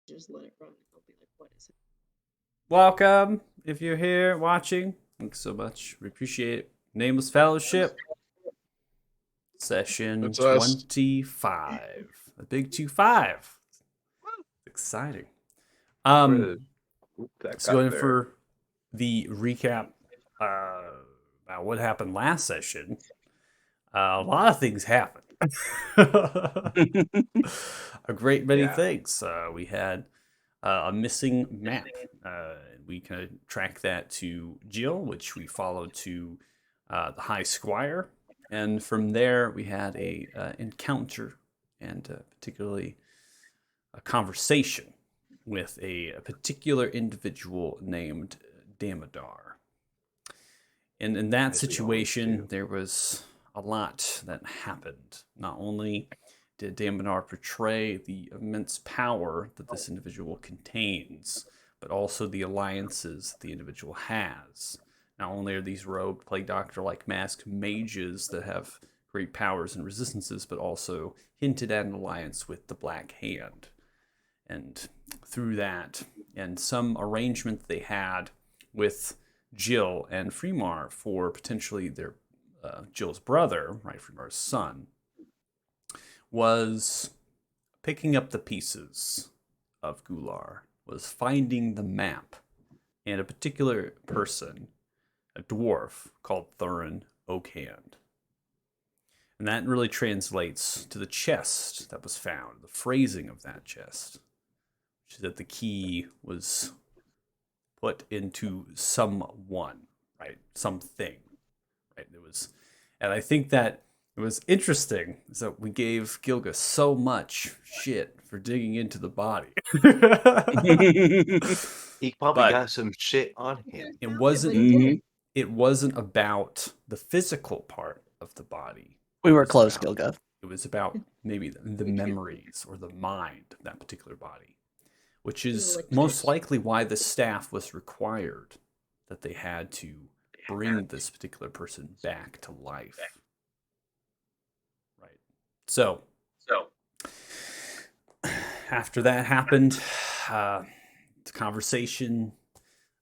just let it run. I'll be like, what is it? Welcome, if you're here watching. Thanks so much. We appreciate it. Nameless Fellowship, session That's us. 25. A big 2-5. Exciting. That So got going there. for the recap about what happened last session. A lot of things happened. A great many things. We had a missing map. We kind of tracked that to Jill, which we followed to the High Squire, and from there we had a encounter and particularly a conversation with a particular individual named Damodar. And in that situation, there was a lot that happened. Not only did Damodar portray the immense power that this individual contains, but also the alliances the individual has. Not only are these robed plague doctor like masked mages that have great powers and resistances, but also hinted at an alliance with the Black Hand. And through that, and some arrangement they had with Jill and Fremar for potentially their Jill's brother, right, Fremar's son, was picking up the pieces of Gular, was finding the map, and a particular person, a dwarf called Thurin Oakhand. And that really translates to the chest that was found, the phrasing of that chest, which is that the key was put into someone, right? Something, right? It was, and I think that it was interesting is that we gave Gilga so much shit for digging into the body. He probably But got some shit on him. it wasn't. But he did. It wasn't about the physical part of the body. We were It was close, about- Gilga. It was about maybe the memories or the mind of that particular body, which is most likely why the staff was required, that they had to bring this particular person back to life. Right. So after that happened, the conversation,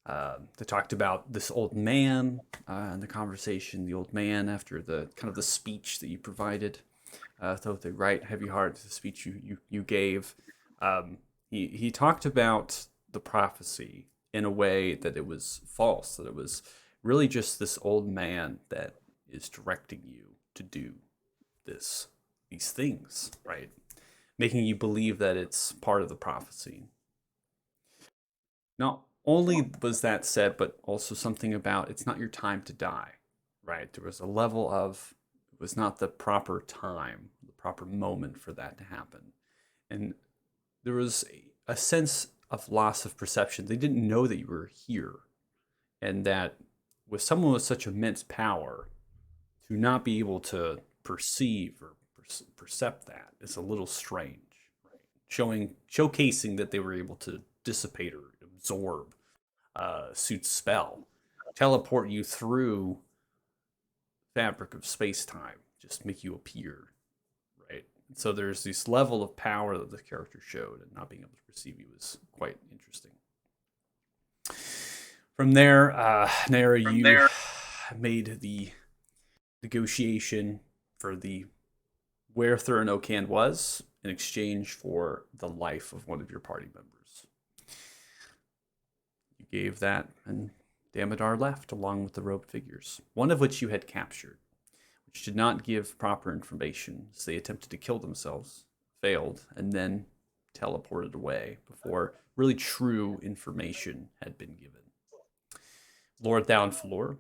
they talked about this old man, and the conversation, the old man, after the kind of the speech that you provided, though the right heavy heart, the speech you gave, he talked about the prophecy in a way that it was false, that it was really just this old man that is directing you to do these things, right? Making you believe that it's part of the prophecy. Not only was that said, but also something about it's not your time to die, right? There was a level of it was not the proper time, the proper moment for that to happen. And there was a sense of loss of perception. They didn't know that you were here. And that with someone with such immense power, to not be able to perceive or percept that is a little strange, right? Showcasing that they were able to dissipate or absorb Suit's spell, teleport you through fabric of space-time, just make you appear, right? So there's this level of power that the character showed, and not being able to perceive you was quite interesting. From there, Nara, you made the negotiation for the where Thurin Oakhand was in exchange for the life of one of your party members. You gave that, and Damodar left along with the robed figures, one of which you had captured, which did not give proper information, as they attempted to kill themselves, failed, and then teleported away before really true information had been given. Lord Downfloor,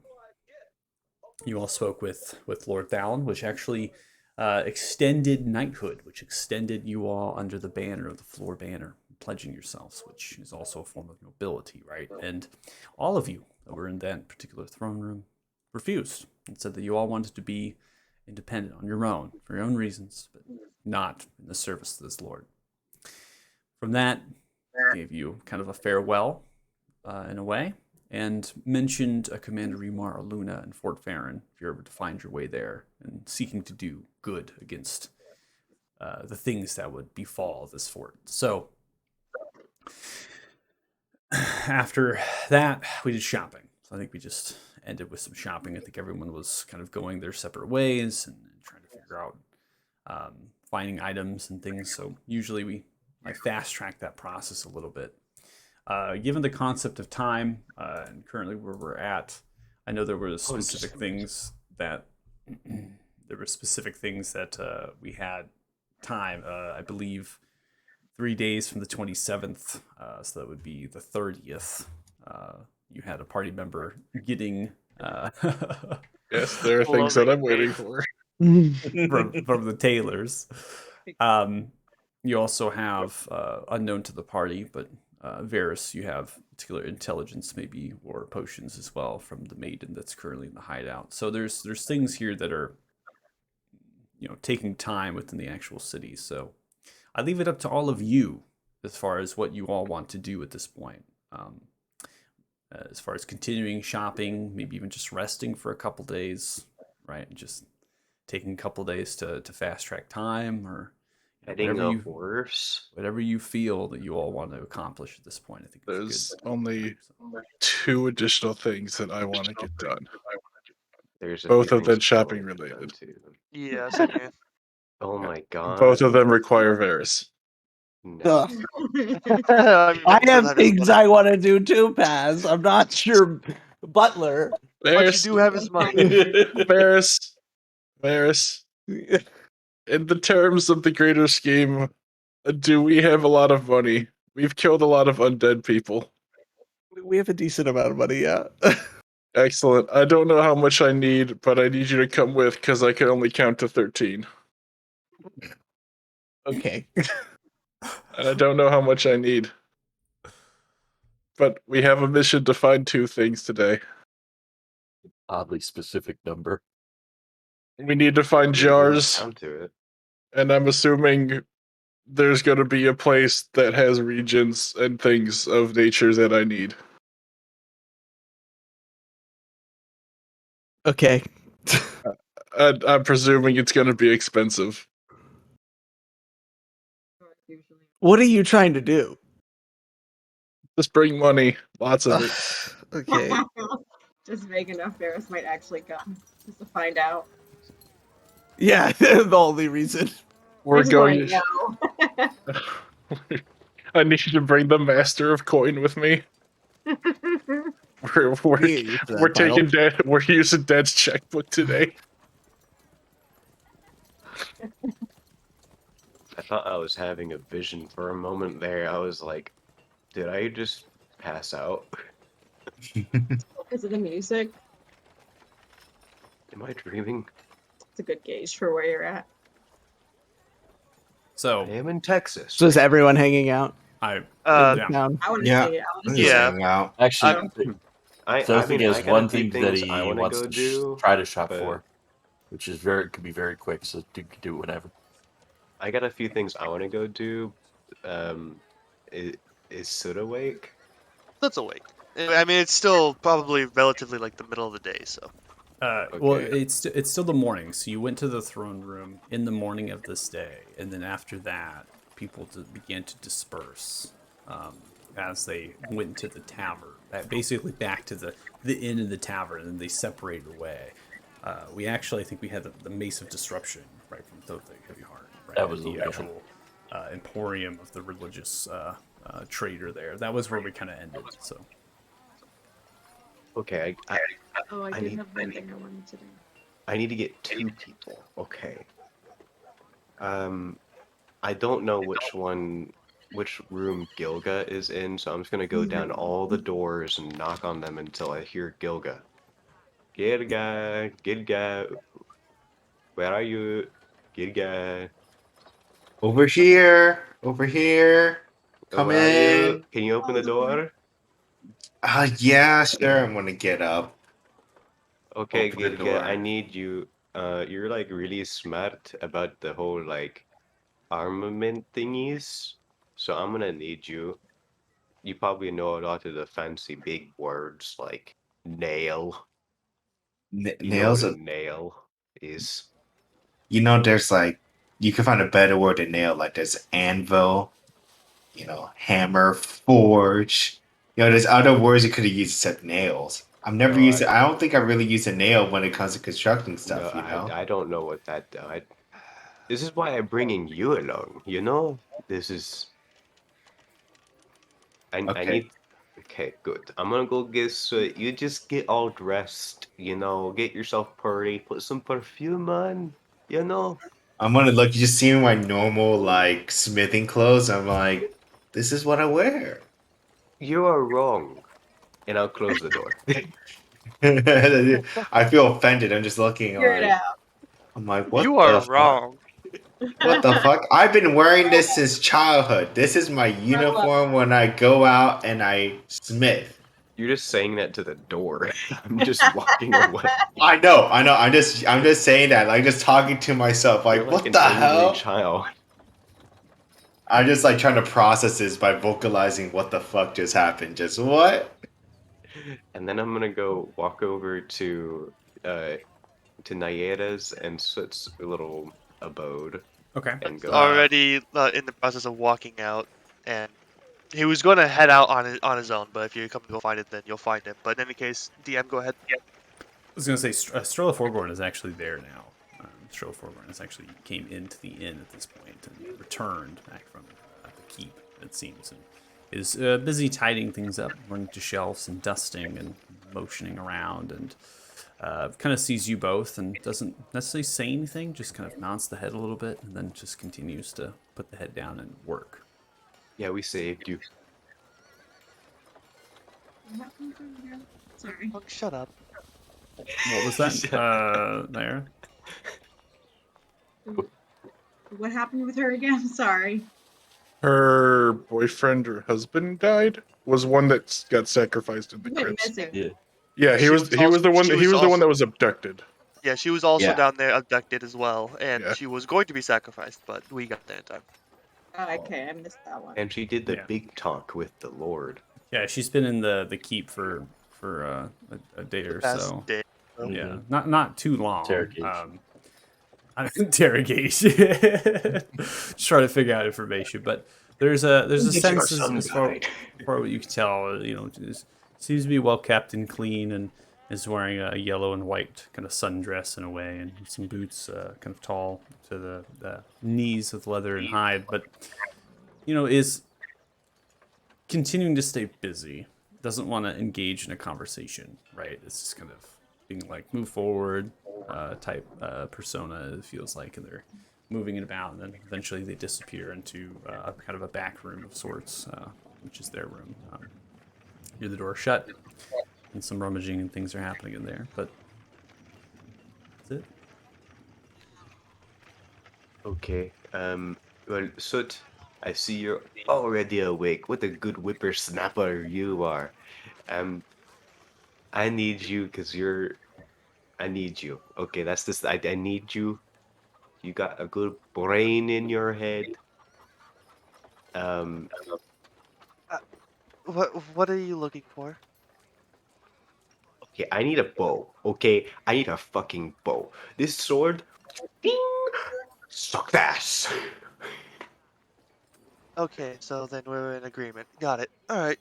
you all spoke with Lord Thalen, which actually extended knighthood, which extended you all under the banner of the Floor Banner, pledging yourselves, which is also a form of nobility, right? And all of you that were in that particular throne room refused and said that you all wanted to be independent on your own, for your own reasons, but not in the service of this lord. From that, gave you kind of a farewell in a way, and mentioned a Commander Remar Aluna in Fort Farron, if you're able to find your way there, and seeking to do good against the things that would befall this fort. So, After that, we did shopping. So I think we just ended with some shopping. I think everyone was kind of going their separate ways and trying to figure out finding items and things. So usually I fast track that process a little bit. Given the concept of time and currently where we're at, I know there were specific things that we had time. I believe 3 days from the 27th, so that would be the 30th. You had a party member getting Yes, there are things that I'm waiting for. from the tailors. You also have unknown to the party, but Varys, you have particular intelligence, maybe, or potions as well from the maiden that's currently in the hideout. So there's things here that are taking time within the actual city. So I leave it up to all of you as far as what you all want to do at this point. As far as continuing shopping, maybe even just resting for a couple days, right? Just taking a couple days to fast track time, or whatever you feel that you all want to accomplish at this point. I think there's only 2 additional things that I want to get done. Both of them shopping related. Yeah, same here. Oh my god. Both of them require Varys. No. I have things I want to do too, Paz. I'm not sure, Butler. But you do have his money. Varys. In the terms of the greater scheme, do we have a lot of money? We've killed a lot of undead people. We have a decent amount of money, yeah. Excellent. I don't know how much I need, but I need you to come with because I can only count to 13. Okay. And I don't know how much I need. But we have a mission to find 2 things today. Oddly specific number. We need to find jars. And I'm assuming there's going to be a place that has regions and things of nature that I need. Okay. I'm presuming it's going to be expensive. What are you trying to do? Just bring money. Lots of it. Okay. Just vague enough Varys might actually come. Just to find out. Yeah, the only reason. We're going. No. I need you to bring the Master of Coin with me. We're taking Dad. We're using Dad's checkbook today. I thought I was having a vision for a moment there. I was like, did I just pass out? Because of the music. Am I dreaming? It's a good gauge for where you're at. So I am in Texas. So is everyone hanging out? I want to see it. Actually, Sophie has one thing that he I wants to try to shop for, which is could be very quick. So you can do whatever. I got a few things I want to go do. Is Soot awake? That's awake. I mean, it's still probably relatively like the middle of the day, so. Okay. Well, it's still the morning. So you went to the throne room in the morning of this day, and then after that, people began to disperse as they went to the tavern. Basically, back to the inn and the tavern, and they separated away. We actually, I think we had the Mace of Disruption right from Thothe Heavyheart. Right? That was the actual emporium of the religious trader there. That was where we kind of ended. So. Okay, I did have one thing I wanted to do. I need to get 2 people. Okay. I don't know which room Gilga is in, so I'm just gonna go down all the doors and knock on them until I hear Gilga. Gilga, where are you? Gilga. Over here. Come in. Can you open the door? Yeah, sure. I'm gonna get up. Okay, Open the Gilga, door. I need you. You're like really smart about the whole like armament thingies, so I'm gonna need you. You probably know a lot of the fancy big words like nail. Nails. A nail is. There's like you can find a better word than nail. Like there's anvil. hammer, forge. There's other words you could have used except nails. I've never No, used it. I don't think I really use a nail when it comes to constructing No, stuff. I don't know what that. This is why I'm bringing you along. This is. I Okay. need. Okay, good. I'm gonna go get. You just get all dressed. Get yourself pretty. Put some perfume on. I'm gonna look. You just see my normal like smithing clothes. I'm like, this is what I wear. You are wrong. And I'll close the door. I feel offended. I'm just looking Figure it like, out. I'm like, what You the are fuck? wrong. What the fuck? I've been wearing this since childhood. This is my uniform when I go out and I smith. You're just saying that to the door. I'm just walking away. I know. I'm just saying that, like just talking to myself, You're like, like what an the angry hell? child. I'm just like trying to process this by vocalizing what the fuck just happened. Just what? And then I'm gonna go walk over to Nayera's and Soot's little abode Okay. and go. Already in the process of walking out, and he was going to head out on his own. But if you come to go find it, then you'll find him. But in any case, DM, go ahead. I was going to say, Strella Forgorn is actually there now. Strella Forgorn has actually came into the inn at this point and returned back from the keep, it seems, and is busy tidying things up, running to shelves and dusting and motioning around, and kind of sees you both and doesn't necessarily say anything, just kind of nods the head a little bit, and then just continues to put the head down and work. Yeah, we saved you. Sorry. Oh, shut up. What was that? There. What happened with her again? Sorry. Her boyfriend or husband died. Was one that got sacrificed in the You went crypts. missing. Yeah. Yeah, he She was was he was also- the one. she He was was the one also- that was abducted. Yeah, she was also Yeah. down there abducted as well, and Yeah. she was going to be sacrificed, but we got there in time. Oh, okay, I missed that one. And she did the Yeah. big talk with the Lord. Yeah, she's been in the keep for a day or Past so. day. Yeah, not too long. Interrogation. Interrogation. Just trying to figure out information, but there's a sense as far what you can tell. Seems to be well kept and clean, and is wearing a yellow and white kind of sundress in a way, and some boots, kind of tall to the knees with leather and hide, but is continuing to stay busy. Doesn't want to engage in a conversation, right? It's just kind of being like move forward type persona, it feels like, and they're moving it about, and then eventually they disappear into kind of a back room of sorts, which is their room. Hear the door shut, and some rummaging and things are happening in there, but that's it. Okay. Well, Soot, I see you're already awake. What a good whippersnapper you are. I need you because I need you. Okay, that's this. I need you. You got a good brain in your head. Um, What are you looking for? okay, I need a bow. Okay, I need a fucking bow. This sword, ding, suck ass. Okay, so then we're in agreement. Got it. All right.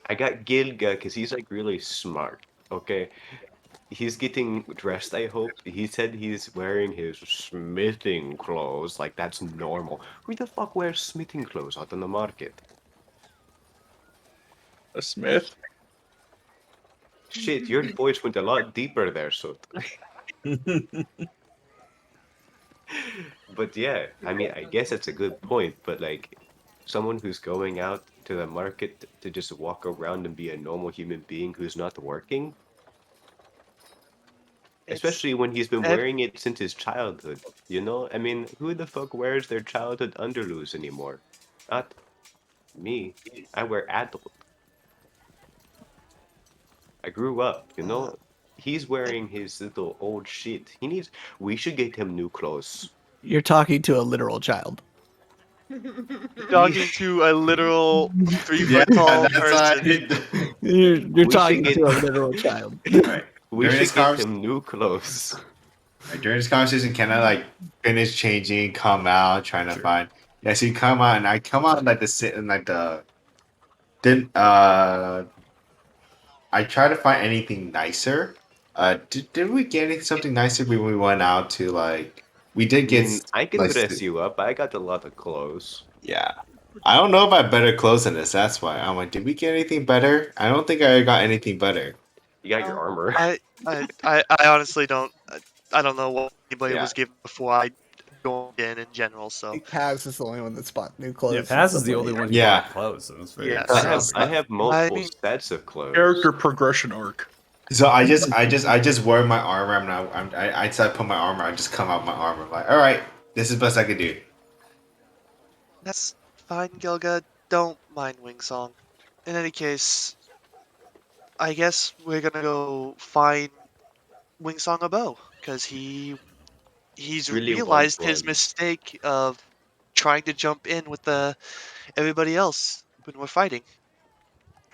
I got Gilga because he's like really smart. Okay, he's getting dressed. I hope he said he's wearing his smithing clothes. Like that's normal. Who the fuck wears smithing clothes out in the market? A smith. Shit, your voice went a lot deeper there, Soot. But yeah, I mean, I guess that's a good point. But like, someone who's going out to the market to just walk around and be a normal human being who's not working, especially when he's been ev- wearing it since his childhood. I mean, who the fuck wears their childhood underoos anymore? Not me. I wear adult. I grew up. He's wearing his little old shit. We should get him new clothes. You're talking to a literal child. talking to a literal 3 Yeah, foot tall that's why. person. You're We talking should to a get- literal child. Right. We During should this get convers- him new clothes. During this conversation, can I like finish changing, come out, trying to Sure. find? Yeah, so you come out, and I come out like the sit and like the. Then I try to find anything nicer. Did we get something nicer when we went out to like? We did I get mean, I can like dress you up. I got a lot of clothes. yeah. I don't know if I have better clothes than this. That's why I'm like, did we get anything better? I don't think I got anything better. You got your armor. I honestly don't. I don't know what anybody Yeah. was given before I joined in general. I So think Paz is the only one that's bought new Yeah, clothes. Paz from is the only somebody. one who Yeah. bought clothes. So it's very Yeah, I so- have So- I have multiple mean- sets of clothes. Character progression arc. So I just wear my armor. I decide to put my armor. I just come out my armor. Like, all right, this is the best I could do. That's fine, Gilga. Don't mind Wingsong. In any case, I guess we're gonna go find Wingsong a bow because he's Really realized wants his one. mistake of trying to jump in with everybody else when we're fighting.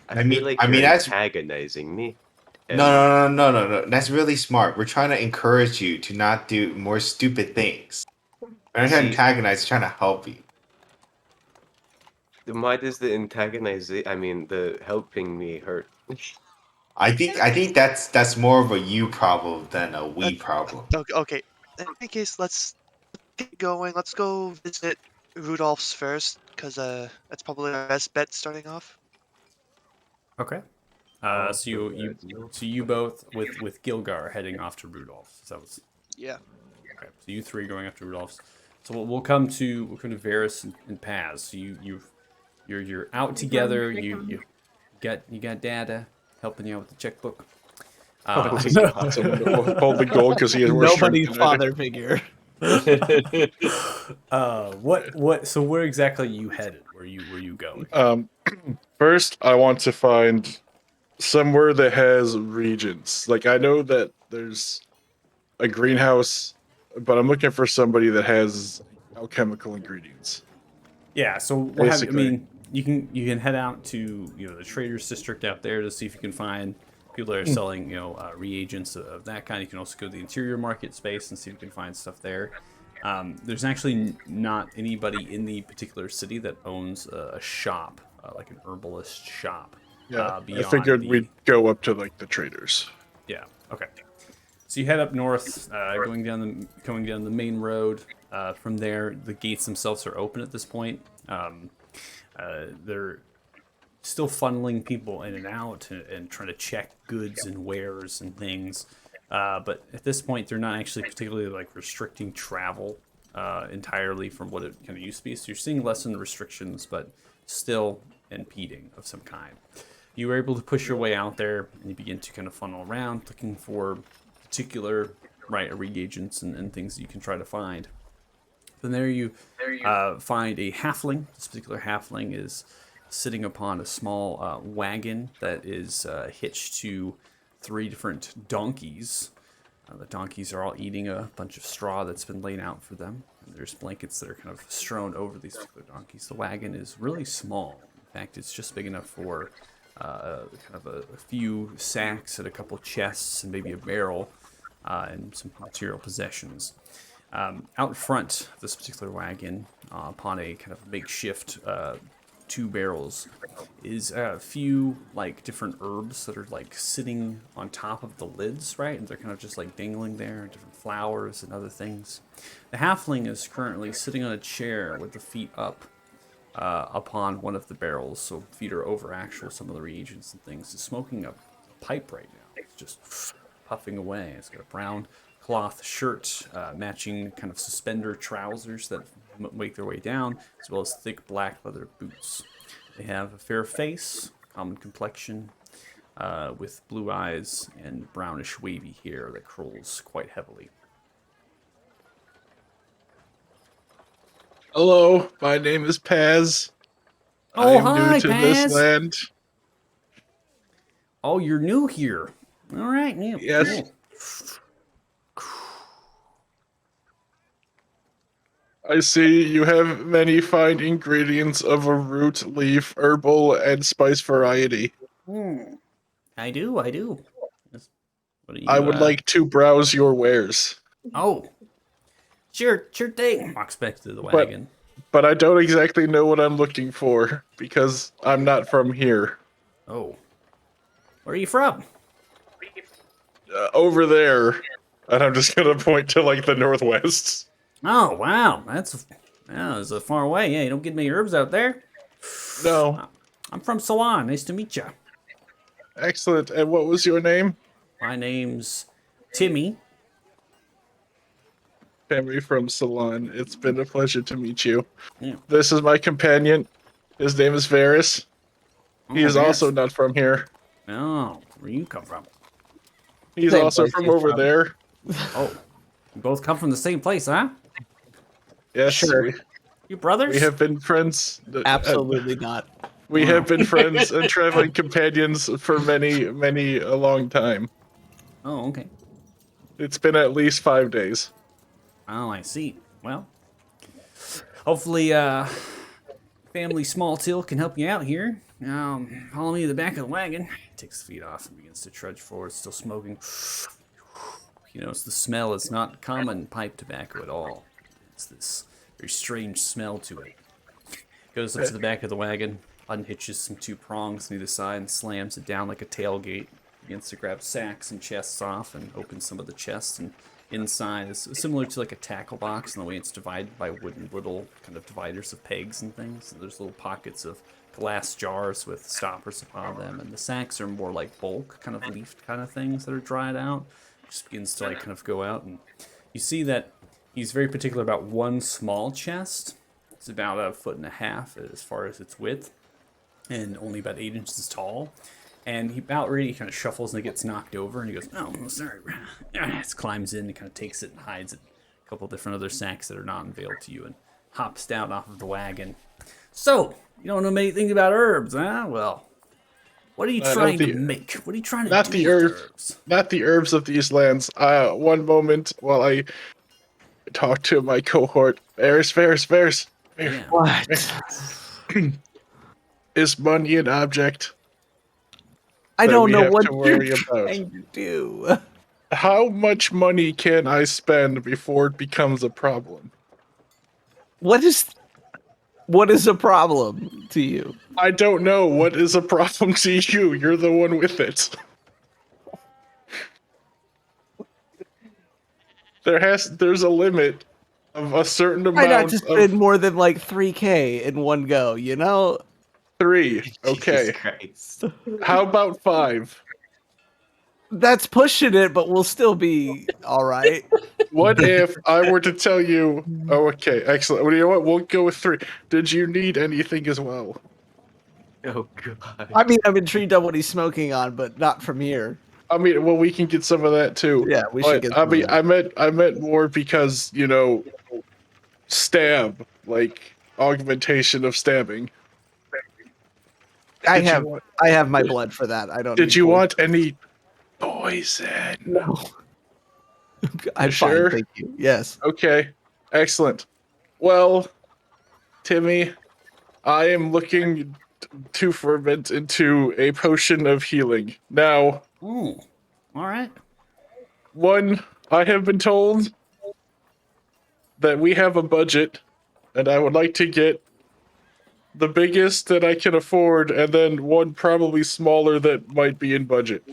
I feel like I you're mean that's antagonizing me. no, And no, no, no, no, no. That's really smart. We're trying to encourage you to not do more stupid things. We're not trying to See- antagonize. We're trying to help you. why does the antagonizing? I mean, the helping me hurt. I think that's more of a you problem than a we problem. Okay. In any case, let's get going. Let's go visit Rudolph's first because that's probably our best bet starting off. Okay. Oh, So you no. so you both with Gilgar heading off to Rudolph. So that was Yeah. okay. So you three going after Rudolph's. So we'll come to Varys and Paz. So you're out together. You got Dada helping you out with the checkbook. Someone to hold the gold because he has more strength Nobody's than I do. father figure. what? So where exactly are you headed? Where you going? First, I want to find somewhere that has regions. Like I know that there's a greenhouse, but I'm looking for somebody that has alchemical ingredients. Yeah, so we'll have. I Basically. mean, you can head out to the traders district out there to see if you can find people that are selling reagents of that kind. You can also go to the interior market space and see if you can find stuff there. There's actually not anybody in the particular city that owns a shop, like an herbalist shop. Yeah, I beyond figured the- we'd go up to like the traders. Yeah. Okay. So you head up north, coming down the main road. From there, the gates themselves are open at this point. They're still funneling people in and out and trying to check goods and wares and things. But at this point, they're not actually particularly like restricting travel entirely from what it kind of used to be. So you're seeing lessened restrictions, but still impeding of some kind. You were able to push your way out there, and you begin to kind of funnel around, looking for particular reagents and things that you can try to find. Then there you find a halfling. This particular halfling is sitting upon a small wagon that is hitched to 3 different donkeys. The donkeys are all eating a bunch of straw that's been laid out for them. And there's blankets that are kind of strewn over these particular donkeys. The wagon is really small. In fact, it's just big enough for kind of a few sacks and a couple chests and maybe a barrel and some material possessions. Out front of this particular wagon, upon a kind of makeshift 2 barrels, is a few like different herbs that are like sitting on top of the lids, right? And they're kind of just like dangling there, different flowers and other things. The halfling is currently sitting on a chair with the feet up upon one of the barrels, so feet are over actual some of the reagents and things. He's smoking a pipe right now. It's just puffing away. It's got a brown cloth shirt, matching kind of suspender trousers that make their way down, as well as thick black leather boots. They have a fair face, common complexion, with blue eyes and brownish wavy hair that curls quite heavily. Hello, my name is Paz. I am new to this land. Oh, you're new here. All right, yeah. Yes. Cool. I see you have many fine ingredients of a root, leaf, herbal, and spice variety. I do. What do you, I would like to browse your wares. Oh, sure thing. Walks back to the wagon. but I don't exactly know what I'm looking for because I'm not from here. Oh. Where are you from? Over there, and I'm just gonna point to like the northwest. Oh, wow. That's a far away. Yeah, you don't get many herbs out there. No, I'm from Ceylon. Nice to meet you. excellent. And what was your name? My name's Timmy. Family from Ceylon. It's been a pleasure to meet you. Yeah. This is my companion. His name is Varys. He is also not from here. Oh, where you come from? He's Same also place from he's over from. there. Oh, you both come from the same place, huh? Yes, Sure. You brothers? we have been friends. Absolutely not. We Wow. have been friends and traveling companions for a long time. Oh, okay. It's been at least 5 days. Oh, I see. Well, hopefully, family Small Till can help you out here. Follow me to the back of the wagon. He takes his feet off and begins to trudge forward, still smoking. You notice the smell is not common pipe tobacco at all. It's this very strange smell to it. Goes up to the back of the wagon, unhitches some two prongs on either side, and slams it down like a tailgate. Begins to grab sacks and chests off and opens some of the chests, and inside is similar to like a tackle box in the way it's divided by wooden little kind of dividers of pegs and things. So there's little pockets of glass jars with stoppers upon them, and the sacks are more like bulk kind of leafed kind of things that are dried out. Just begins to like kind of go out, and you see that he's very particular about one small chest. It's about 1.5 feet as far as its width, and only about 8 inches tall. And he about ready, he kind of shuffles and it gets knocked over, and he goes, "Oh, sorry." It climbs in and kind of takes it and hides it. A couple different other sacks that are not unveiled to you, and hops down off of the wagon. So, you don't know many things about herbs, huh? Well, what are you trying to make? What are you trying to Not do the with herbs. Not the herbs of these lands. One moment while I talk to my cohort. Varys. Yeah. What? Is money an object? I that don't we know have what to you're worry about? trying to do. How much money can I spend before it becomes a problem? What is a problem to you? I don't know. What is a problem to you? You're the one with it. There's a limit of a certain Try not amount to of spend more than like 3K in one go, you know? 3. Jesus Okay. Christ. How about 5? That's pushing it, but we'll still be all right. What if I were to tell you, oh, okay, excellent. Well, you know what? We'll go with 3. Did you need anything as well? Oh god. I mean, I'm intrigued on what he's smoking on, but not from here. I mean, well, we can get some of that too. Yeah, we should get I some of mean, that. I meant more because, stab, like augmentation of stabbing. I Did you have my blood for that. I don't Did need you poison. want any poison? No. I'm sure? fine, thank you. Yes. Okay, excellent. Well, Timmy, I am looking to ferment into a potion of healing. Now, Oh, all right. one, I have been told that we have a budget, and I would like to get the biggest that I can afford, and then one probably smaller that might be in budget.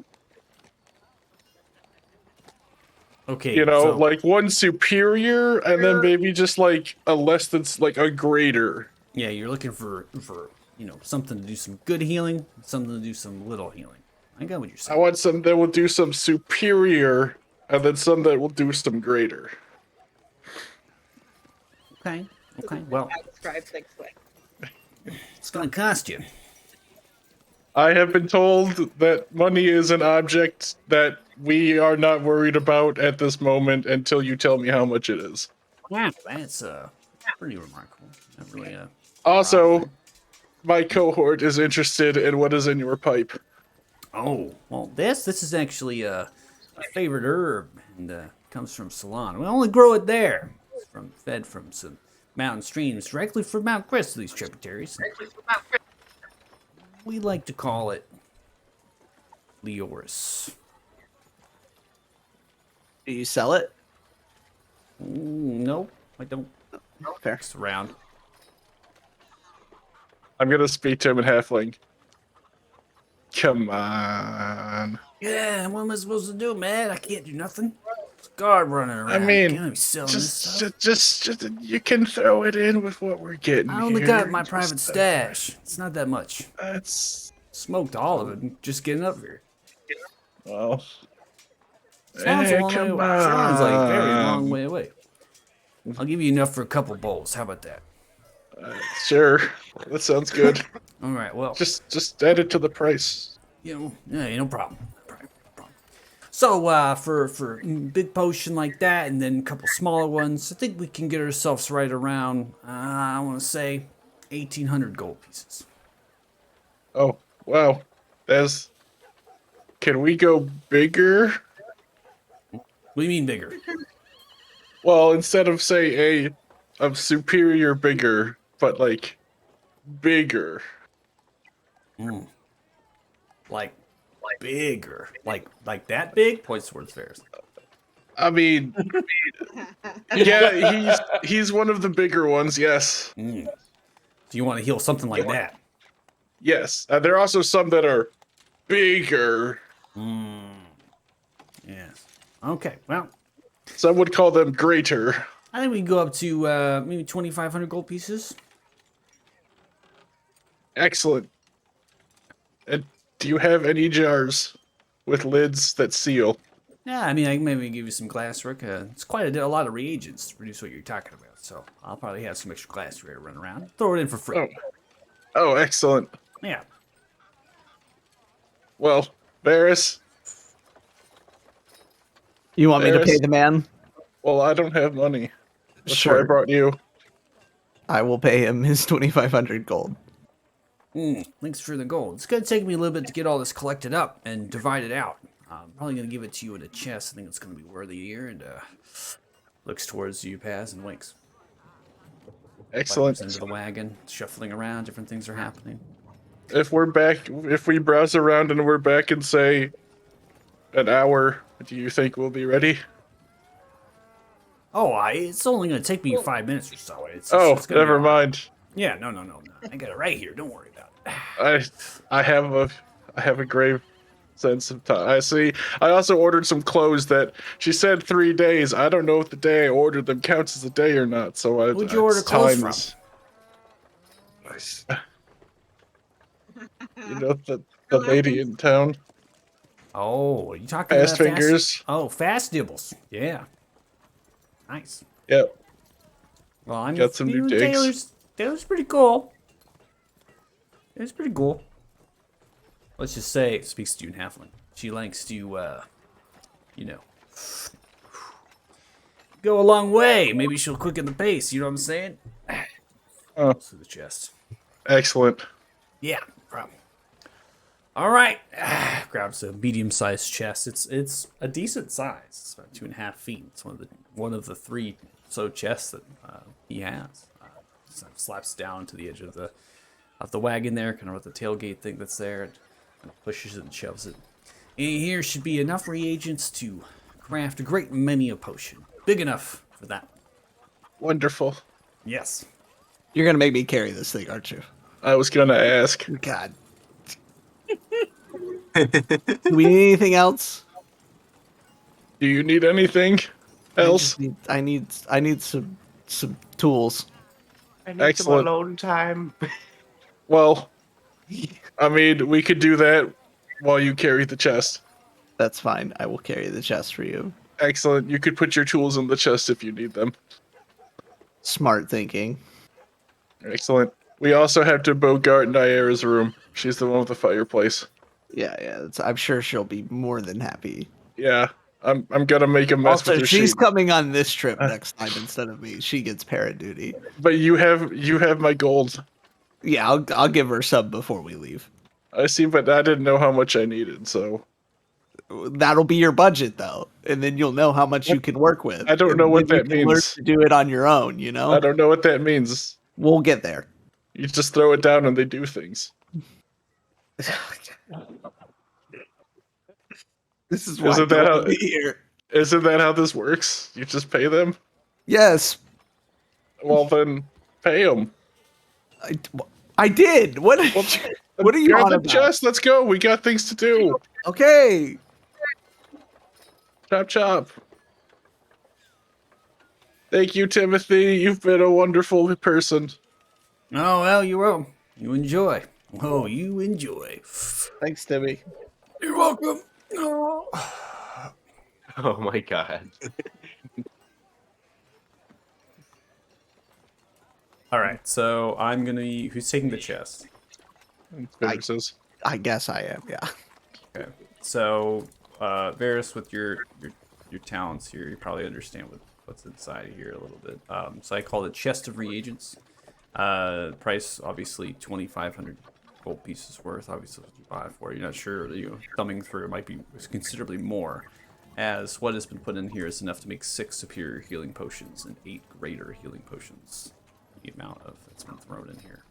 Okay, so Like one superior, and then maybe just like a less than like a greater. yeah, you're looking for something to do some good healing, something to do some little healing. I got what you're I saying. want some that will do some superior, and then some that will do some greater. Okay. Well, I describe things like. it's gonna cost you. I have been told that money is an object that we are not worried about at this moment until you tell me how much it is. Wow, that's pretty remarkable. Not really Also, my cohort is interested in what is in your pipe. Oh, well, this is actually a favorite herb, and comes from Ceylon. We only grow it there. It's fed from some mountain streams directly from Mount Crest to these tributaries. We like to call it Leoris. Do you sell it? No, I don't. Fair. It's around. I'm gonna speak to him in halfling. Come on. Yeah, what am I supposed to do, man? I can't do nothing. There's a guard running around. I mean, Can't be selling this stuff. just you can throw it in with what we're getting. I only here. got my Just, private stash. It's not that much. That's Smoked all of it just getting up here. well. Swan's a long way come away. Swan's like very long on. way away. I'll give you enough for a couple bowls. How about that? Sure, that sounds good. All right. Well, just add it to the price. yeah, no problem. So for big potion like that, and then a couple smaller ones, I think we can get ourselves right around. I want to say 1,800 gold pieces. Oh wow, can we go bigger? What do you mean bigger? Well, instead of say a superior bigger, but like bigger. Like bigger, like that big? Points towards Ferris. I mean, yeah, he's one of the bigger ones. Yes, Do you want to heal something like that? yes. There are also some that are bigger. Yes. Okay. Well, Some would call them greater. I think we can go up to maybe 2,500 gold pieces. Excellent. And do you have any jars with lids that seal? Yeah, I mean, I can maybe give you some glasswork. It's quite a lot of reagents to produce what you're talking about. So I'll probably have some extra glassware to run around. Throw it in for free. Oh, excellent. Yeah. Well, Varys. You want me to pay There's- the man? Well, I don't have money. That's why I Sure. brought you. I will pay him his 2,500 gold. Thanks for the gold. It's going to take me a little bit to get all this collected up and divide it out. I'm probably going to give it to you in a chest. I think it's going to be worthy here. And looks towards you, Paz, and winks. Excellent. Climbs into the wagon, shuffling around. Different things are happening. If we browse around and we're back in, say, an hour, do you think we'll be ready? Oh, it's only going to take me 5 minutes or so. It's gonna be Never all right. mind. Yeah, no. I got it right here. Don't worry about it. I have a grave sense of time. I see. I also ordered some clothes that she said 3 days. I don't know if the day I ordered them counts as a day or not. So Who'd you order clothes from? You know the lady in town. Oh, are you talking Fast about Fingers. Fast Dibbles. Yeah. Nice. Yep. Well, I'm Got some new digs. Taylor's pretty cool. It's pretty cool. Let's just say it speaks to you in Halfling. She likes to, go a long way. Maybe she'll quicken the pace. You know what I'm saying? Oh. To the chest. Excellent. Yeah, no problem. All right. Grabs a medium-sized chest. It's a decent size. It's about 2.5 feet. It's one of the 3 chests that he has. Slaps down to the edge of the wagon there, kind of with the tailgate thing that's there, and kind of pushes it and shoves it. In here should be enough reagents to craft a great many a potion. Big enough for that. Wonderful. Yes. You're gonna make me carry this thing, aren't you? I was gonna ask. God. Do we need anything else? Do you need anything else? I need some tools. I need Excellent. some alone time. Well, I mean, we could do that while you carry the chest. That's fine. I will carry the chest for you. Excellent. You could put your tools in the chest if you need them. Smart thinking. Excellent. We also have to bogart Nyara's room. She's the one with the fireplace. Yeah. I'm sure she'll be more than happy. Yeah, I'm gonna make a mess Also, with her she's sheet. coming on this trip next time instead of me. She gets parent duty. But you have my gold. Yeah, I'll give her some before we leave. I see, but I didn't know how much I needed, so That'll be your budget though, and then you'll know how much you can work with. I don't And know what then you that can learn means. to do it on your own, you know. I don't know what that means. We'll get there. You just throw it down and they do things. This is why Isn't that how- here. Isn't that how this works? You just pay them? Yes. Well, then pay them. I did. What? What are you Grab on the about? chest. Let's go. We got things to do. Okay. Chop chop. Thank you, Timothy. You've been a wonderful person. Oh, well, you will. You enjoy. Oh, you enjoy. Thanks, Timmy. You're welcome. Oh. Oh my god. All right, so I'm going to be... Who's taking the chest? Says. I guess I am. Yeah. Okay. So, Varys, with your talents here, you probably understand what's inside here a little bit. So I call it chest of reagents. Price obviously 2,500 gold pieces worth. Obviously, what you buy it for. You're not sure. Thumbing through it might be considerably more. As what has been put in here is enough to make 6 superior healing potions and 8 greater healing potions. The amount of that's been thrown in here.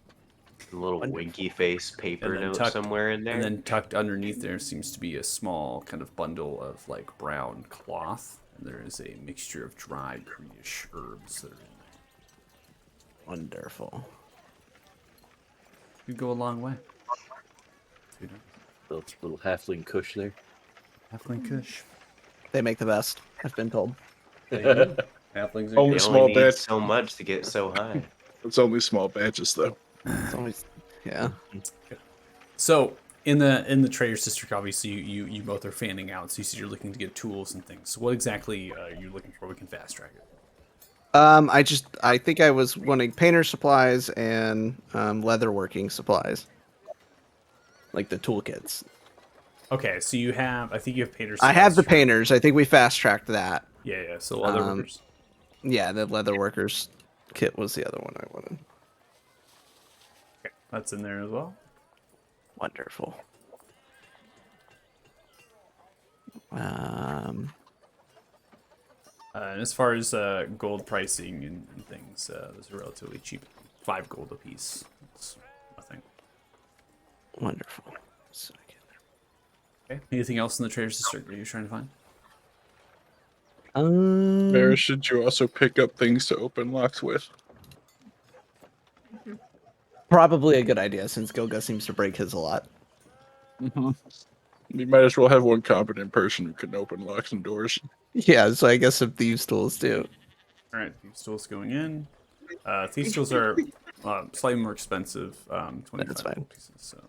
A little winky face paper note somewhere in there. And then tucked underneath there seems to be a small kind of bundle of like brown cloth. And there is a mixture of dried greenish herbs that are in there. Wonderful. Could go a long way. Little halfling kush there. Halfling Kush. They make the best. I've been told. Halflings are Only They small only need batch. so much to get so high. It's only small batches, though. It's always, yeah. So in the trader's district, obviously you both are fanning out. So you said you're looking to get tools and things. So what exactly are you looking for? We can fast track it. I think I was wanting painter supplies and leatherworking supplies, like the toolkits. Okay, so I think you have painters. I have the painters. I think we fast tracked that. Yeah. So leatherworkers. Yeah, the leatherworkers kit was the other one I wanted. Okay, that's in there as well. Wonderful. And as far as gold pricing and things, those are relatively cheap. 5 gold a piece. It's nothing. Wonderful. Okay. Anything else in the trader's district that you're trying to find? Mara, should you also pick up things to open locks with? Probably a good idea since Gilga seems to break his a lot. You might as well have one competent person who can open locks and doors. Yeah, so I guess if thieves' tools too. All right, thieves' tools going in. Thieves' tools are slightly more expensive. 25 That's fine. gold pieces. So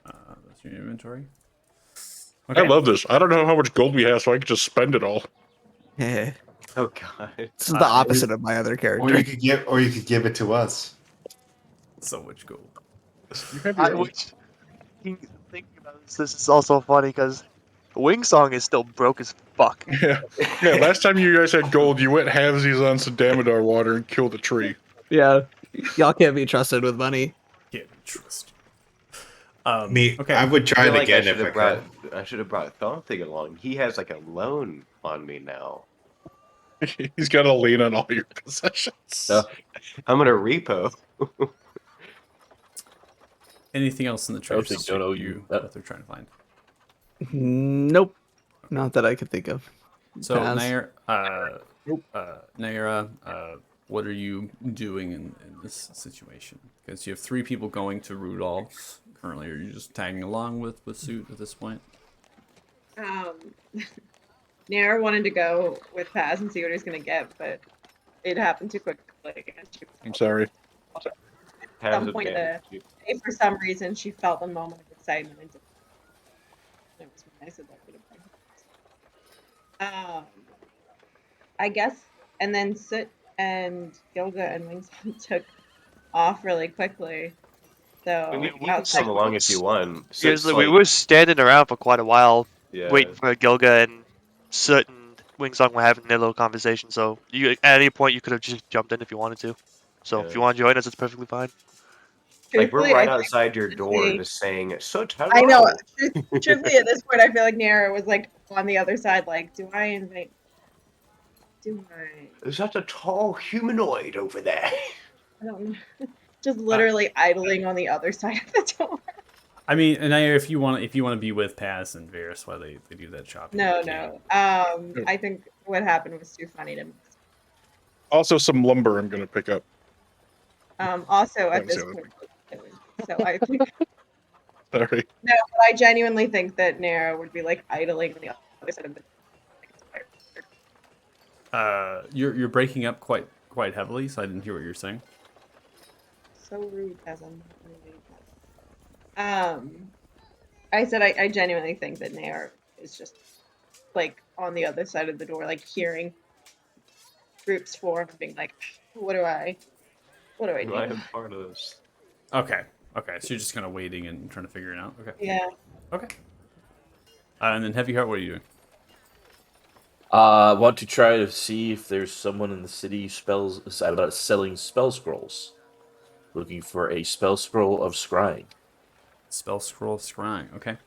that's your inventory. I love this. I don't know how much gold we have, so I can just spend it all. Yeah. Oh god. This is the opposite of my other character. Or you could give it to us. So much gold. You have I your own. was thinking about this is also funny because Wing Song is still broke as fuck. Yeah. Last time you guys had gold, you went halvesies on some Damodar water and killed a tree. Yeah. Y'all can't be trusted with money. Can't be trusted. Okay. I would try it again if I could. I should have brought Thonthing along. He has like a loan on me now. He's got a lien on all your possessions. So I'm gonna repo. Anything else in the trader's think district don't owe you that they're trying to find? Nope. Not that I could think of. So Pass. Naira, what are you doing in this situation? Because you have 3 people going to Rudolph's currently. Are you just tagging along with Suit at this point? Nair wanted to go with Paz and see what he's gonna get, but it happened too quickly. I'm sorry. At some point in the day, for some reason, she felt a moment of excitement. And it was nice of that. I guess, and then Soot and Gilga and Wingspan took off really quickly. So I mean, we can come along if you want. Seriously, we were standing around for quite a while, waiting for Gilga and Soot and Wing Song were having their little conversation. So you, at any point, you could have just jumped in if you wanted to. So if you want to join us, it's perfectly fine. Like we're right outside your door, just saying "Soot, hello." I know. Truthfully, at this point, I feel like Naira was like on the other side. Like, do I invite? Do I? Is that a tall humanoid over there? I don't know. Just literally idling on the other side of the door. I mean, and Naira, if you want to be with Paz and Varys while they do that shopping. No. I think what happened was too funny to me. Also, some lumber I'm going to pick up. Also, at this point, So I think Sorry. no, but I genuinely think that Nara would be like idling on the other side of the You're breaking up quite heavily, so I didn't hear what you're saying. so rude as I'm not really I said I genuinely think that Nair is just like on the other side of the door, like hearing groups form and being like, what do I Do I do? am part of this. Okay. Okay. So you're just kind of waiting and trying to figure it out. Okay. Yeah. Okay. And then Heavy Heart, what are you doing? I want to try to see if there's someone in the city selling spell scrolls. Looking for a spell scroll of scrying. Spell scroll scrying. Okay.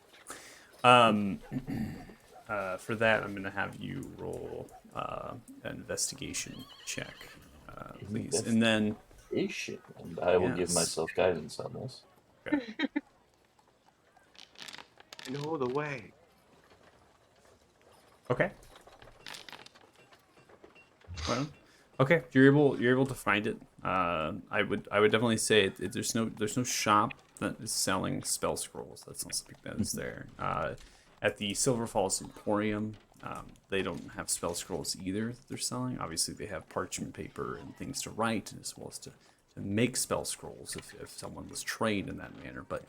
For that, I'm gonna have you roll an investigation check, please, and then And I will give Yes. myself guidance on this. okay. I know the way. Okay. Well, okay. You're able to find it. I would definitely say there's no shop that is selling spell scrolls. That's not something that is there. At the Silver Falls Emporium, they don't have spell scrolls either that they're selling. Obviously, they have parchment paper and things to write, as well as to make spell scrolls if someone was trained in that manner. But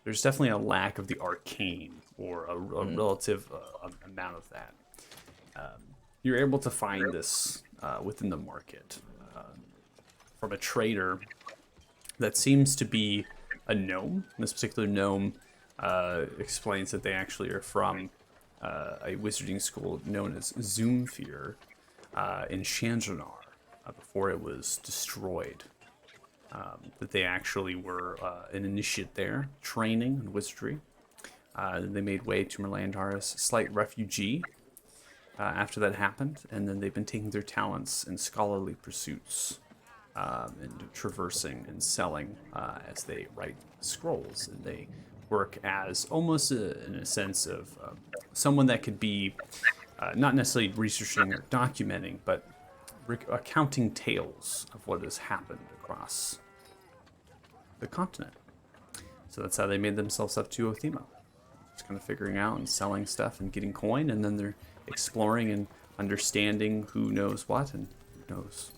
there's definitely a lack of the arcane or a relative amount of that. You're able to find this within the market from a trader that seems to be a gnome. This particular gnome explains that they actually are from a wizarding school known as Zoomfear in Shandrenar before it was destroyed. That they actually were an initiate there, training in wizardry. They made way to Merlandar's slight refugee after that happened, and then they've been taking their talents in scholarly pursuits and traversing and selling as they write scrolls. And they work as almost in a sense of someone that could be not necessarily researching or documenting, but recounting tales of what has happened across the continent. So that's how they made themselves up to Othema. Just kind of figuring out and selling stuff and getting coin, and then they're exploring and understanding who knows what and who knows.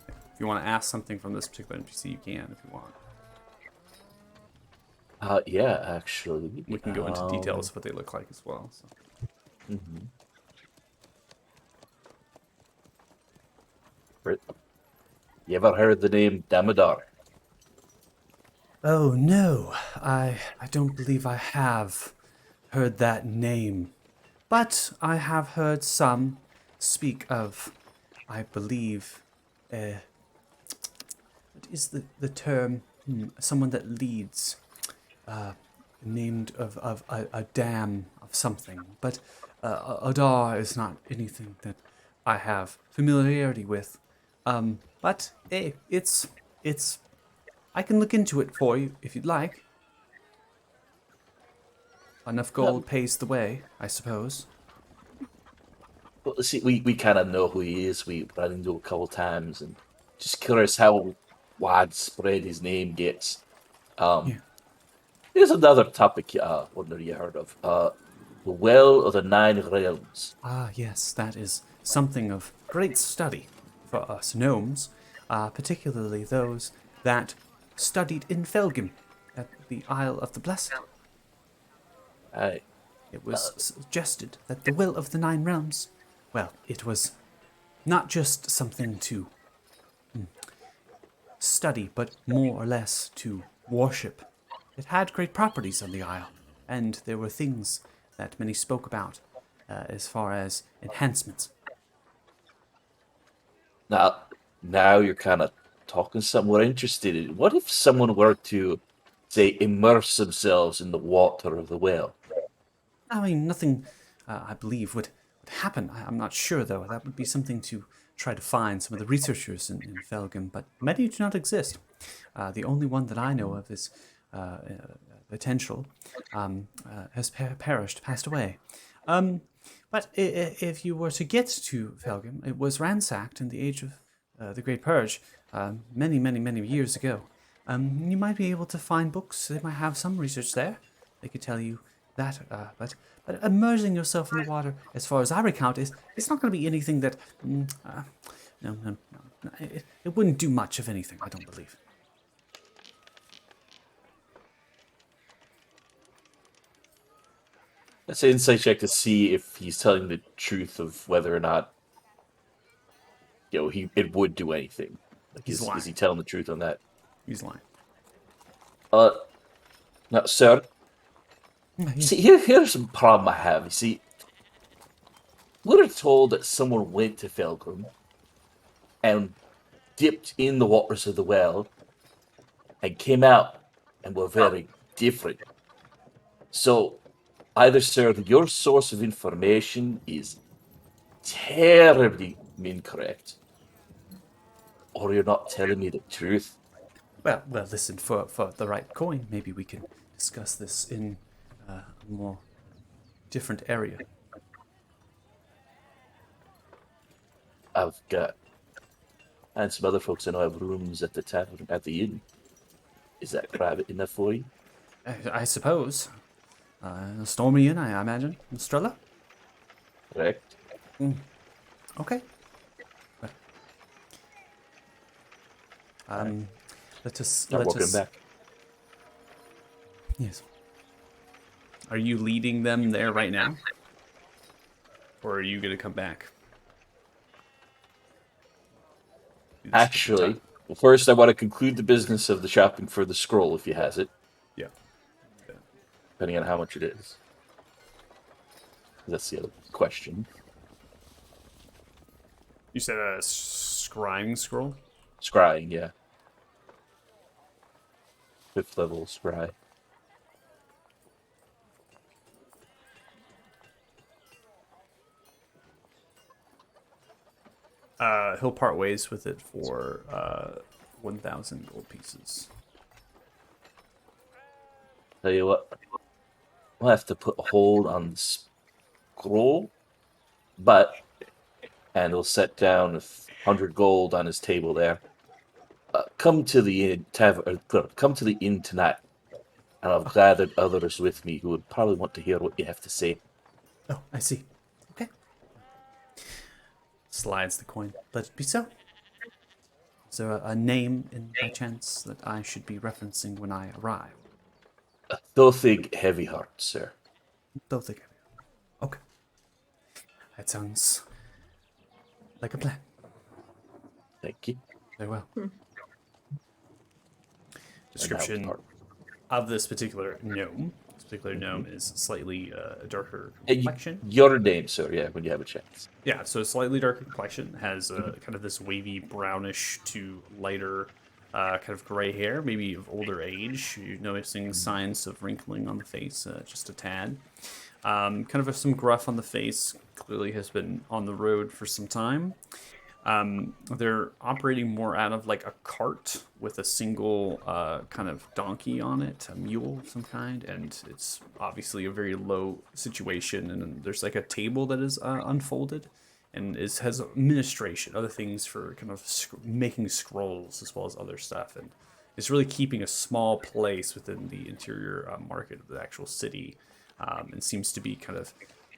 If you want to ask something from this particular NPC, you can if you want. Yeah, actually. We can go into details of what they look like as well. So. You ever heard the name Damodar? Oh no, I don't believe I have heard that name. But I have heard some speak of, I believe, what is the term? Someone that leads, named of a dam of something. But Adar is not anything that I have familiarity with. But hey, it's I can look into it for you if you'd like. Enough gold pays the way, I suppose. Well, see, we kind of know who he is. We ran into him a couple times, and just curious how widespread his name gets. Yeah. Here's another topic. Wonder you heard of the Well of the Nine Realms. Ah, yes, that is something of great study for us gnomes, particularly those that studied in Felgum at the Isle of the Blessed. Aye. It was suggested that the Will of the Nine Realms, well, it was not just something to study, but more or less to worship. It had great properties on the Isle, and there were things that many spoke about as far as enhancements. Now you're kind of talking something we're interested in. What if someone were to, say, immerse themselves in the water of the well? I mean, nothing, I believe, would happen. I'm not sure, though. That would be something to try to find some of the researchers in Felgum, but many do not exist. The only one that I know of is potential has passed away. But if you were to get to Felgum, it was ransacked in the age of the Great Purge many years ago. You might be able to find books. They might have some research there. They could tell you that. But immersing yourself in the water, as far as I recount, it's not going to be anything that. No. It wouldn't do much of anything, I don't believe. Let's say insight check to see if he's telling the truth of whether or not, it would do anything. Like, He's is lying. he telling the truth on that? He's lying. Now, sir. Yes. See, here's a problem I have. You see, we're told that someone went to Felgrim and dipped in the waters of the well and came out and were very different. So, either, sir, your source of information is terribly incorrect, or you're not telling me the truth. Well, listen, for the right coin, maybe we can discuss this in a more different area. I've got, and some other folks I know have rooms at the tavern, at the inn. Is that private enough for you? I suppose. A stormy inn, I imagine. Strella? Correct. Okay. Let us. Back. Yes. Are you leading them there right now? Or are you going to come back? Actually, well, first I want to conclude the business of the shopping for the scroll, if he has it. Yeah. Depending on how much it is. That's the other question. You said a scrying scroll? Scrying, yeah. 5th level scry. He'll part ways with it for 1,000 gold pieces. Tell you what, we'll have to put a hold on the scroll, and he'll set down 100 gold on his table there. Come to the inn come to the inn tonight, and I've gathered others with me who would probably want to hear what you have to say. Oh, I see. Okay. Slides the coin. Let it be so. Is there a name, by chance, that I should be referencing when I arrive? Thothig Heavyheart, sir. Thothig. Okay. That sounds like a plan. Thank you. Very well. Description of this particular gnome. This particular gnome is slightly darker complexion. Your name, sir, yeah, when you have a chance. Yeah, so slightly darker complexion, has kind of this wavy brownish to lighter kind of gray hair, maybe of older age. You're noticing signs of wrinkling on the face, just a tad. Kind of some gruff on the face, clearly has been on the road for some time. They're operating more out of like a cart with a single kind of donkey on it, a mule of some kind, and it's obviously a very low situation. And there's like a table that is unfolded, and has administration, other things for kind of making scrolls as well as other stuff, and it's really keeping a small place within the interior market of the actual city, and seems to be kind of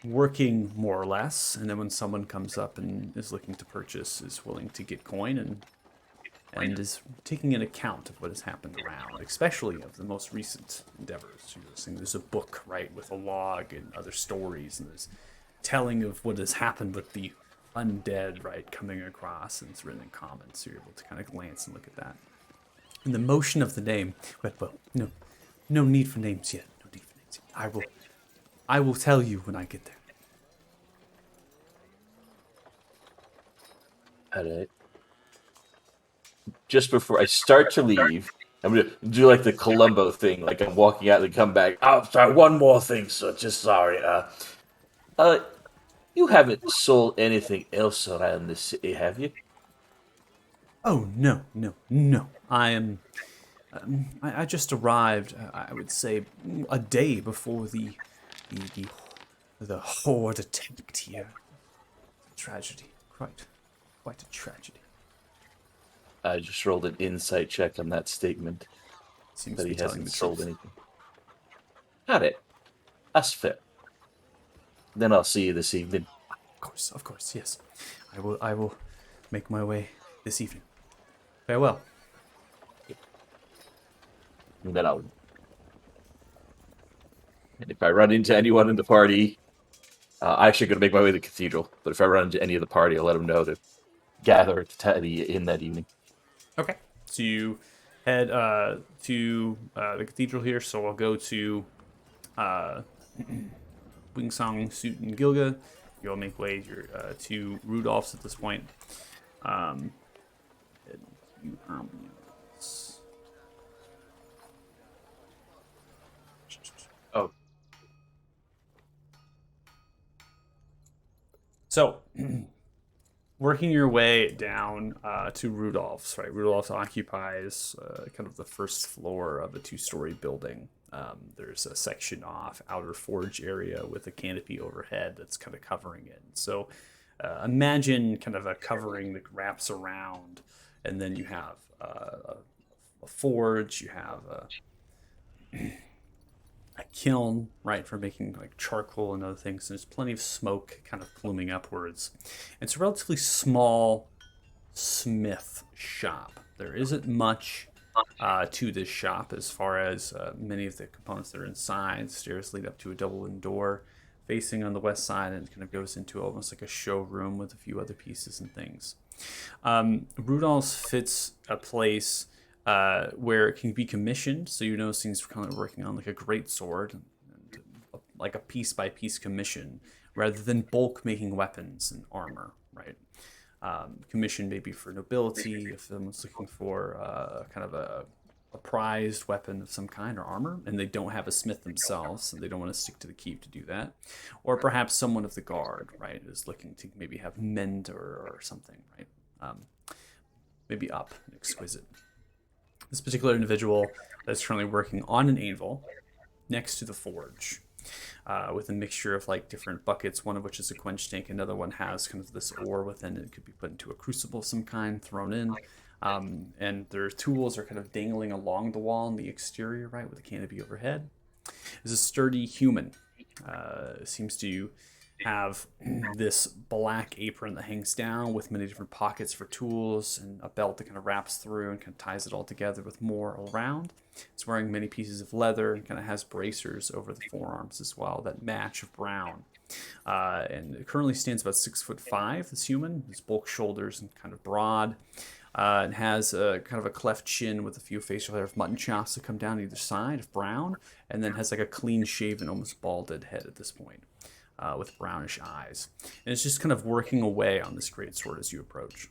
working more or less, and then when someone comes up and is looking to purchase, is willing to get coin and is taking an account of what has happened around, especially of the most recent endeavors. You're seeing there's a book, right, with a log and other stories, and there's telling of what has happened with the undead, right, coming across, and it's written in common, so you're able to kind of glance and look at that. And the motion of the name, well, no need for names yet. No need for names yet. I will tell you when I get there. Alright. Just before I start to leave, I'm going to do like the Columbo thing, like I'm walking out and come back. Oh, sorry, one more thing, so just sorry. You haven't sold anything else around the city, have you? Oh, no. I am... I just arrived, I would say, a day before the horde attacked here. Tragedy. Quite a tragedy. I just rolled an insight check on that statement. Seems that to he be telling hasn't the sold truth. anything. Got it. That's fair. Then I'll see you this evening. Of course, yes. I will make my way this evening. Farewell. And then I'll. And if I run into anyone in the party, I'm actually going to make my way to the cathedral. But if I run into any of the party, I'll let them know to gather at the inn that evening. Okay. So you head to the cathedral here. So I'll go to Wingsong, Suit, and Gilga. You'll make way to Rudolph's at this point. Oh, So, working your way down to Rudolph's, right? Rudolph's occupies kind of the first floor of a two-story building. There's a section off outer forge area with a canopy overhead that's kind of covering it. So, imagine kind of a covering that wraps around, and then you have a forge. You have a kiln, right, for making like charcoal and other things. And there's plenty of smoke kind of pluming upwards. It's a relatively small smith shop. There isn't much to this shop as far as many of the components that are inside. Stairs lead up to a double wooden door facing on the west side, and it kind of goes into almost like a showroom with a few other pieces and things. Rudolph's fits a place where it can be commissioned. So you know things kind of working on like a great sword, and like a piece by piece commission, rather than bulk making weapons and armor, right? Commission maybe for nobility, if someone's looking for kind of a prized weapon of some kind or armor, and they don't have a smith themselves, and they don't want to stick to the keep to do that. Or perhaps someone of the guard, right, is looking to maybe have mend or something, right? Maybe up and exquisite. This particular individual is currently working on an anvil next to the forge with a mixture of like different buckets, one of which is a quench tank, another one has kind of this ore within it. It could be put into a crucible of some kind, thrown in. And their tools are kind of dangling along the wall on the exterior, right, with a canopy overhead. There's a sturdy human. Seems to have this black apron that hangs down with many different pockets for tools and a belt that kind of wraps through and kind of ties it all together with more around. It's wearing many pieces of leather and kind of has bracers over the forearms as well that match of brown. And it currently stands about 6'5", this human. His bulk shoulders and kind of broad. And has a kind of a cleft chin with a few facial hair of mutton chops that come down either side of brown, and then has like a clean shaven, almost balded head at this point. With brownish eyes. And it's just kind of working away on this great sword as you approach.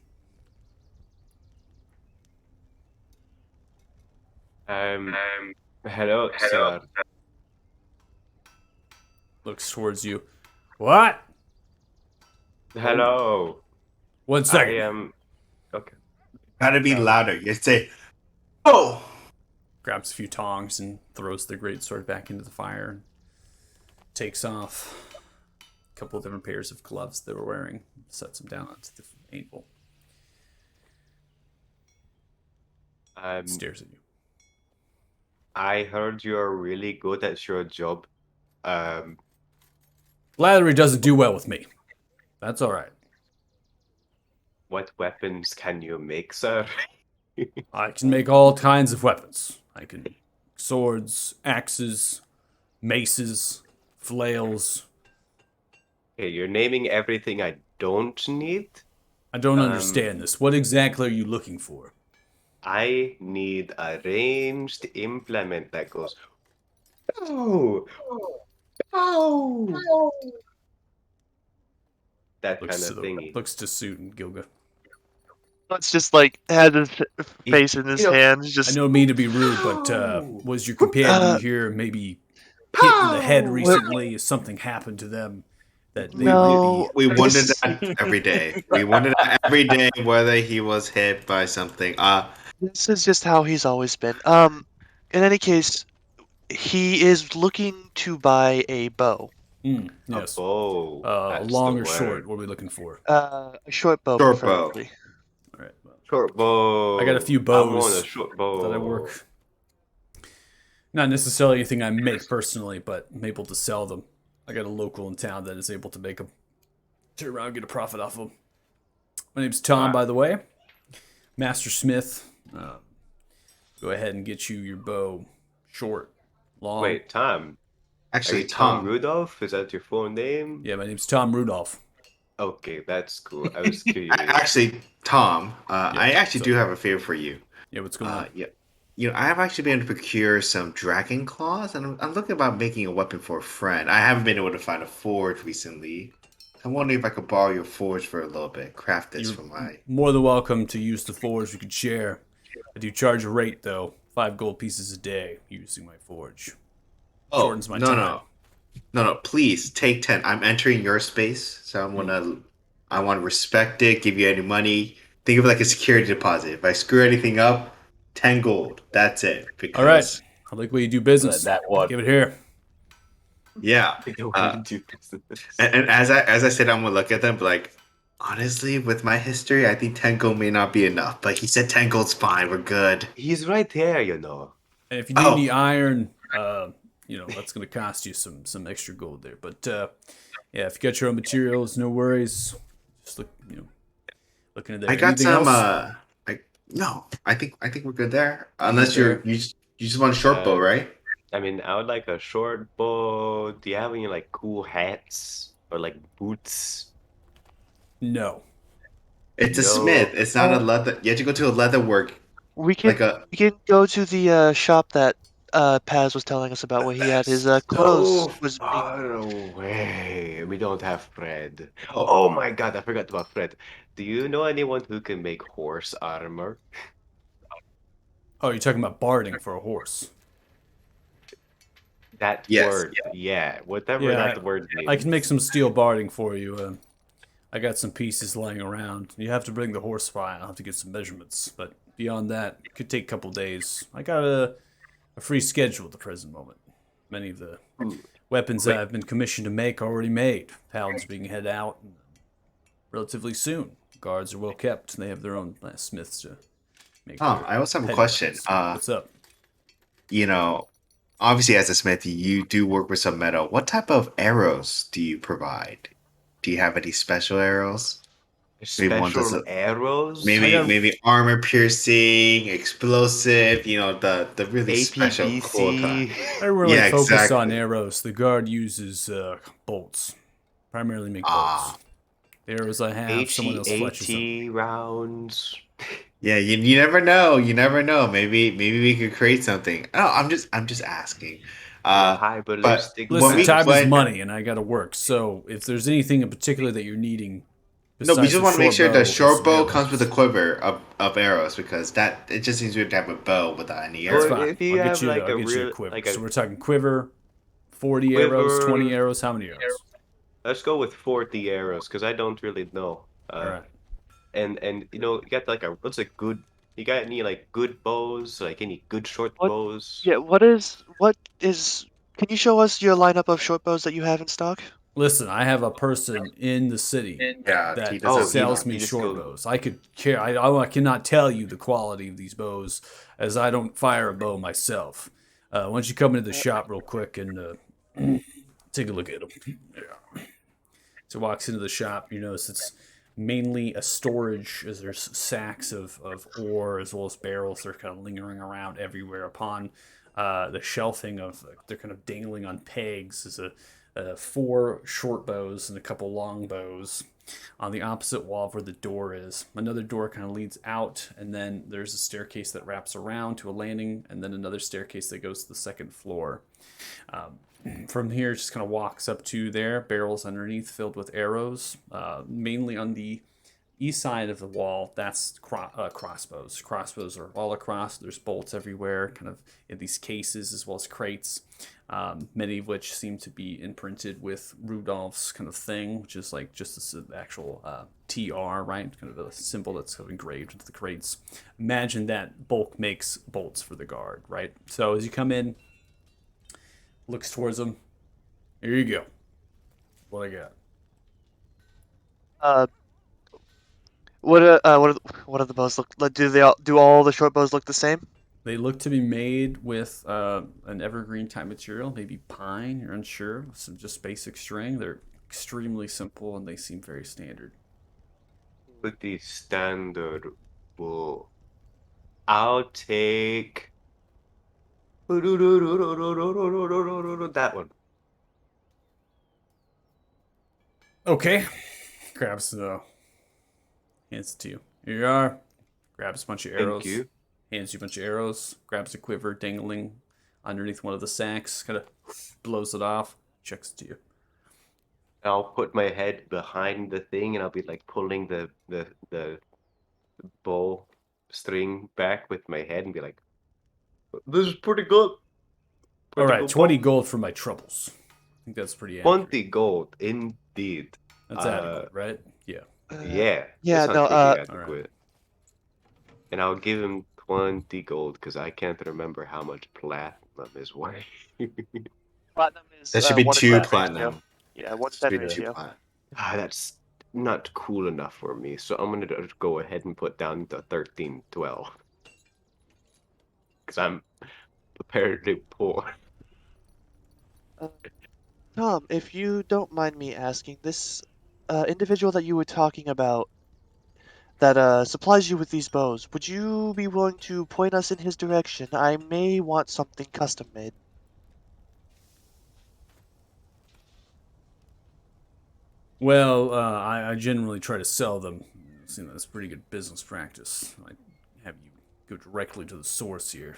Hello, sir. Looks towards you. What? Hello. 1 I second. am. Okay. Gotta be louder. You say, "Oh!" Grabs a few tongs and throws the great sword back into the fire. And takes off a couple of different pairs of gloves they were wearing. Sets them down onto the anvil. Stares at you. I heard you're really good at your job. Flattery doesn't do well with me. That's all right. What weapons can you make, sir? I can make all kinds of weapons. I can swords, axes, maces, flails. Okay, you're naming everything I don't need. I don't understand this. What exactly are you looking for? I need a ranged implement that goes. Oh, oh, that kind of thingy. Looks to Suit and Gilga. It's just like had his face in his hands. Just I don't mean to be rude, but was your companion here maybe hit in the head recently? Has something happened to them that they No. We wonder that every day. We wonder that every day whether he was hit by something. This is just how he's always been. In any case, he is looking to buy a bow. Yes. Oh, long or short? What are we looking for? A short bow, Short bow. preferably. All right. Well, short bow. I got a few I want bows a short bow. that I work Not necessarily anything I make personally, but I'm able to sell them. I got a local in town that is able to make them. Turn around and get a profit off them. My name's Tom, by the way. Master Smith. Go ahead and get you your bow. Short, long. Wait, Tom. Are Actually, you Tom Tom. Rudolph? Is that your full name? Yeah, my name's Tom Rudolph. Okay, that's cool. I was curious. Actually, Tom. I actually so- do have a favor for you. Yeah, what's going on? Yeah. I have actually been able to procure some dragon claws, and I'm looking about making a weapon for a friend. I haven't been able to find a forge recently. I'm wondering if I could borrow your forge for a little bit, craft this for my. More than welcome to use the forge. We could share. I do charge a rate though, 5 gold pieces a day using my forge. Oh, Shortens my time. No, please take 10. I'm entering your space, so I want to respect it, give you any money. Think of it like a security deposit. If I screw anything up, 10 gold. That's it. All right. Because, I like the way you do business. That one. Give it here. yeah. And as I said, I'm gonna look at them, but like, honestly, with my history, I think 10 gold may not be enough. But he said 10 gold's fine. We're good. He's right there, you know. And if you need any iron, that's going to cost you some extra gold there. But yeah, if you got your own materials, no worries. Just looking at that. I got Anything some. else? No, I think we're good there. Unless you just want a short bow, right? I mean, I would like a short bow. Do you have any like cool hats or like boots? No. It's a No. smith. It's not a leather. You have to go to a leather work. We can go to the shop that Paz was telling us about, where he had his clothes. No way. We don't have Fred. Oh. Oh my god, I forgot about Fred. Do you know anyone who can make horse armor? Oh, you're talking about barding for a horse. That Yes. word. Yeah, whatever that word means. I can make some steel barding for you. I got some pieces lying around. You have to bring the horse file. I'll have to get some measurements. But beyond that, it could take a couple days. I got a free schedule at the present moment. Many of the weapons that I've been commissioned to make are already made. Paladins being head out relatively soon. Guards are well kept. They have their own smiths to make. I also have a question. What's up? Obviously, as a smith, you do work with some metal. What type of arrows do you provide? Do you have any special arrows? Special arrows? Maybe armor piercing, explosive. The really special cool type. I really focus on arrows. The guard uses bolts. Primarily make bolts. The arrows I have, someone else fletches them. rounds. Yeah, you never know. You never know. Maybe we could create something. Oh, I'm just asking. But listen, time is money, and I got to work. So if there's anything in particular that you're needing, no, we just want to make sure the short bow comes with a quiver of arrows, because it just seems weird to have a bow without any arrows. That's fine. I'll get you a quiver. So we're talking quiver, 40 arrows, 20 arrows. How many arrows? Let's go with 40 arrows, because I don't really know. All right. And you got like you got any like good bows, like any good short bows? Yeah, can you show us your lineup of short bows that you have in stock? Listen, I have a person in the city that sells me short bows. I cannot tell you the quality of these bows, as I don't fire a bow myself. Why don't you come into the shop real quick and take a look at them? Yeah. So walks into the shop. You notice it's mainly a storage, as there's sacks of ore as well as barrels. They're kind of lingering around everywhere. Upon the shelving they're kind of dangling on pegs is a 4 short bows and a couple long bows. On the opposite wall of where the door is, another door kind of leads out, and then there's a staircase that wraps around to a landing, and then another staircase that goes to the second floor. From here, just kind of walks up to there, barrels underneath filled with arrows, mainly on the east side of the wall. That's crossbows. Crossbows are all across. There's bolts everywhere, kind of in these cases as well as crates, many of which seem to be imprinted with Rudolph's kind of thing, which is like just the actual TR, right? Kind of a symbol that's kind of engraved into the crates. Imagine that bulk makes bolts for the guard, right? So as you come in, looks towards them. Here you go. What I got. What are the bows look like? Do all the short bows look the same? They look to be made with an evergreen type material, maybe pine. You're unsure. Some just basic string. They're extremely simple and they seem very standard. Pretty standard wool. I'll take that one. Okay. Grabs the hands it to you. Here you are. Grabs a bunch of arrows. Thank you. Hands you a bunch of arrows. Grabs a quiver dangling underneath one of the sacks. Kind of blows it off. Checks it to you. I'll put my head behind the thing and I'll be like pulling the bow string back with my head and be like, "This is pretty good." All Pretty right, good 20 bow. gold for my troubles. I think that's pretty accurate. 20 gold, indeed. That's adequate, right? Yeah. Yeah. Yeah, That no, sounds pretty Alright. adequate. And I'll give him 20 gold because I can't remember how much platinum is worth. platinum is That should be 1 to 2 10 ratio. platinum. Yeah, 1 to Should 10 be 2 ratio. platinum. That's not cool enough for me, so I'm gonna go ahead and put down the 1312. Because I'm apparently poor. Tom, if you don't mind me asking, this individual that you were talking about that supplies you with these bows, would you be willing to point us in his direction? I may want something custom made. Well, I generally try to sell them. That's pretty good business practice. I have you go directly to the source here.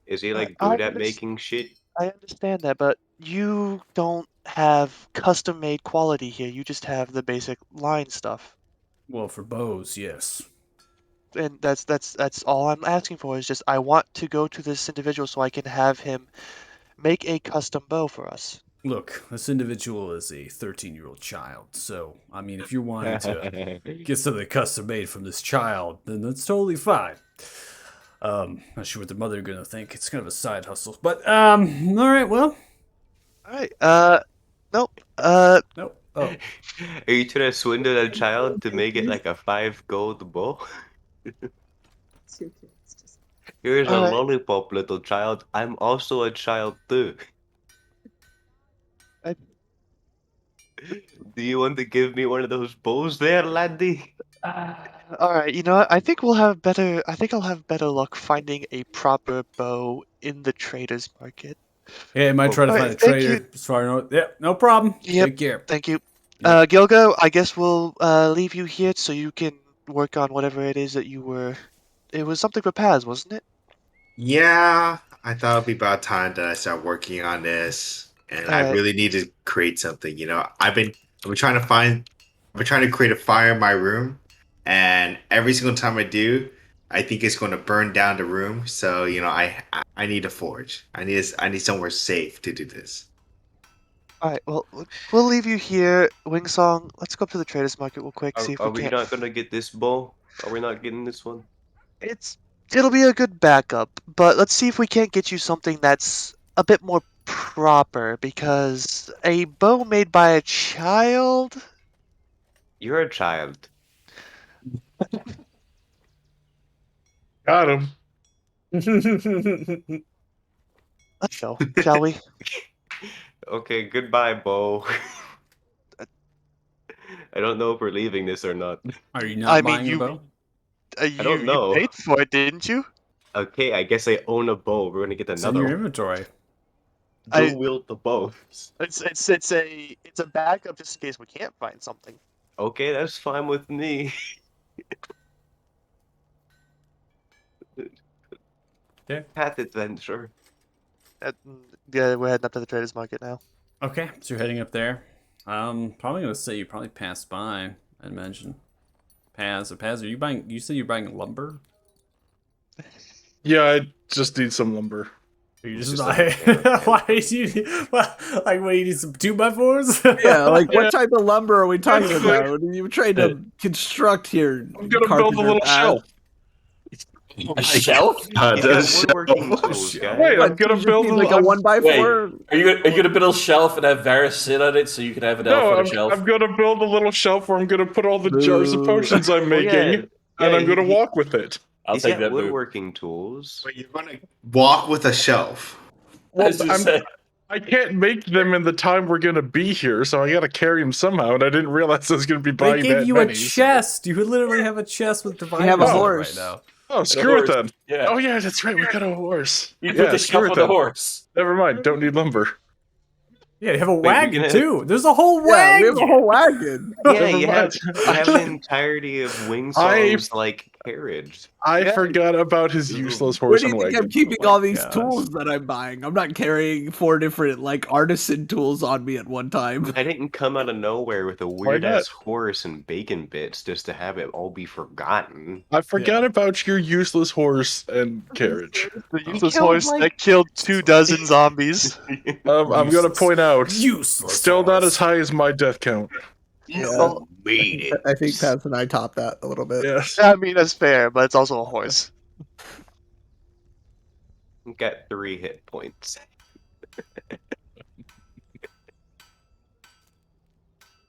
Is he like I good at underst- making shit? I understand that, but you don't have custom made quality here. You just have the basic line stuff. Well, for bows, yes. And that's all I'm asking for is just I want to go to this individual so I can have him make a custom bow for us. Look, this individual is a 13-year-old child, so, I mean, if you're wanting to get something custom made from this child, then that's totally fine. Not sure what the mother gonna think. It's kind of a side hustle. But, alright, well. Alright, nope, Nope. Oh. Are you trying to swindle a child to make it like a 5 gold bow? Two kids just Here's a Alright. lollipop, little child. I'm also a child too. I- Do you want to give me one of those bows there, laddie? Alright, you know what? I think I'll have better luck finding a proper bow in the trader's market. Yeah, I might try to Alright, find a thank trader. you. As far as I know. Yeah, no problem. Yep. Take care. Thank you. Yep. Gilgo, I guess we'll leave you here so you can work on whatever it is that you were. It was something for Paz, wasn't it? Yeah, I thought it'd be about time that I start working on this, and I Alright. really need to create something. You know, I've been trying to create a fire in my room, and every single time I do, I think it's going to burn down the room. So you know, I need a forge. I need somewhere safe to do this. Alright, well, we'll leave you here. Wingsong, let's go up to the trader's market real quick, see if Are we we can't. not gonna get this bow? Are we not getting this one? It'll be a good backup, but let's see if we can't get you something that's a bit more proper, because a bow made by a child? You're a child. Got him. Let's go, shall we? Okay, goodbye, Bo. I don't know if we're leaving this or not. Are you not I mean, buying the bow? don't know. You paid for it, didn't you? Okay, I guess I own a bow. We're gonna get It's in another your one. inventory. Dual wield the bows. It's a backup just in case we can't find something. Okay, that's fine with me. Yeah. Path adventure. Yeah, we're heading up to the traders market now. Okay, so you're heading up there. Probably gonna say you probably passed by. I'd imagine. Paz, are you buying? You said you're buying lumber. Yeah, I just need some lumber. Or you It's just just buy? like- Why did you? Like, what? You need some 2x4s? Yeah, like Yeah. what type of lumber are we talking That's about? What are you trying to construct here? I'm gonna build a Carpenter little Paz? shelf. A shelf? He's got Does woodworking show. tools, guys. Wait, What, I'm gonna you just build need like a 1x4. Wait, are you gonna build a shelf and have Varys sit on it so you can have an elf No, on a shelf? I'm gonna build a little shelf where I'm gonna put all the jars of Boo. potions I'm Oh, making, yeah. and I'm he- gonna he- walk with it. I'll He's take got that move. woodworking tools. But you're gonna walk with a shelf. Well, As you said. I can't make them in the time we're gonna be here, so I gotta carry them somehow. And I didn't realize I was gonna be They buying gave that you many. a chest. You literally have a chest with dividers have a on it horse. right now. Oh, screw it horse. then. Yeah. Oh yeah, that's right. We got a horse. You Yeah, put the screw shelf it on the then. horse. Never mind. Don't need lumber. Yeah, you have a Wait, you're wagon gonna- too. There's a whole Yeah, we have a wagon. whole wagon. Yeah, Never you mind. have an entirety of Wingsong's like carriage. I forgot about his useless Where horse do you and think wagon. I'm keeping Oh my all these gosh. tools that I'm buying? I'm not carrying 4 different like artisan tools on me at one time. I didn't come out of nowhere with a weird ass horse and bacon bits just to have it all be forgotten. I forgot about your useless horse and carriage. The He useless killed, horse like- that killed 24 zombies. I'm gonna Useless. point out, Useless. still not horse. as high as my death count. Yeah. Made it. I think Paz and I topped that a little bit. Yes. I mean, that's fair, but it's also a horse. Got 3 hit points.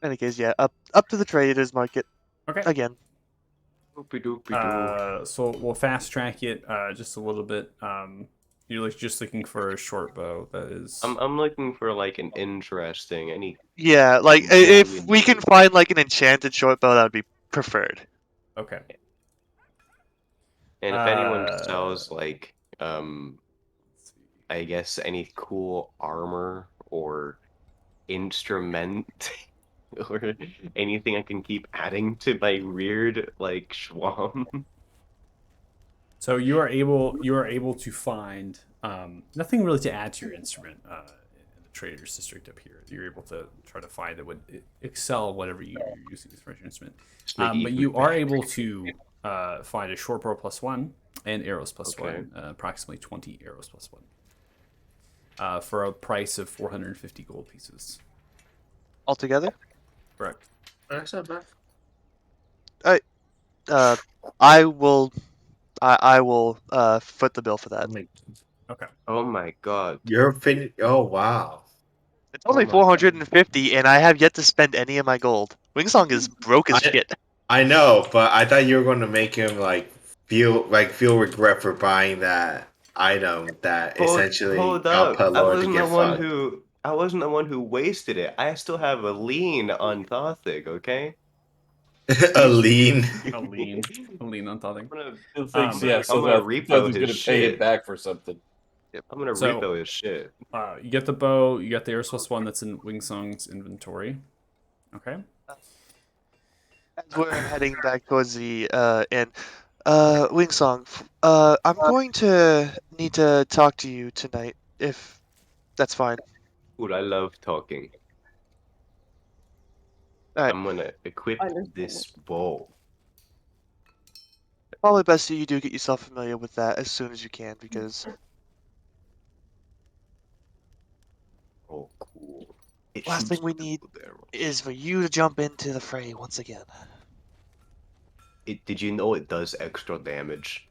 In any case, yeah, up to the traders market Okay. again. So we'll fast track it just a little bit. You're just looking for a short bow. That is. I'm looking for like an interesting any. Yeah, like Yeah, if we we can find like an enchanted short bow, that would be preferred. Okay. And if anyone Uh, sells like I guess any cool armor or instrument or anything I can keep adding to my weird like schwam. So you are able to find nothing really to add to your instrument in the trader's district up here. You're able to try to find that would excel whatever you're using for your instrument. But you are able to find a short bow +1 and arrows +1, approximately 20 arrows +1, for a price of 450 gold pieces. Altogether, Correct. That's not bad. I will foot the bill for that. Okay. Oh my god. You're finished. Oh wow. It's only my 450, and I have yet to spend any of my gold. Wingsong is broke as I- shit. I know, but I thought you were going to make him feel regret for buying that item that essentially Hold got up. put I lower to wasn't get the one fucked. who I wasn't the one who wasted it. I still have a lien on Thothic, okay? A lean. A lean on something. Still thinks, Um, yeah, I'm so gonna that repo he's his gonna pay shit. it back for something. I'm gonna So- repo his shit. You get the bow. You got the arrows +1 that's in Wingsong's inventory. Okay. As we're heading back towards the end, Wingsong, I'm going to need to talk to you tonight, if that's fine. Dude, I love talking. Alright. I'm gonna equip Understand. this bow. Probably best that you do get yourself familiar with that as soon as you can, because Oh, cool. It last shoots thing we need double arrows. is for you to jump into the fray once again. Did you know it does extra damage?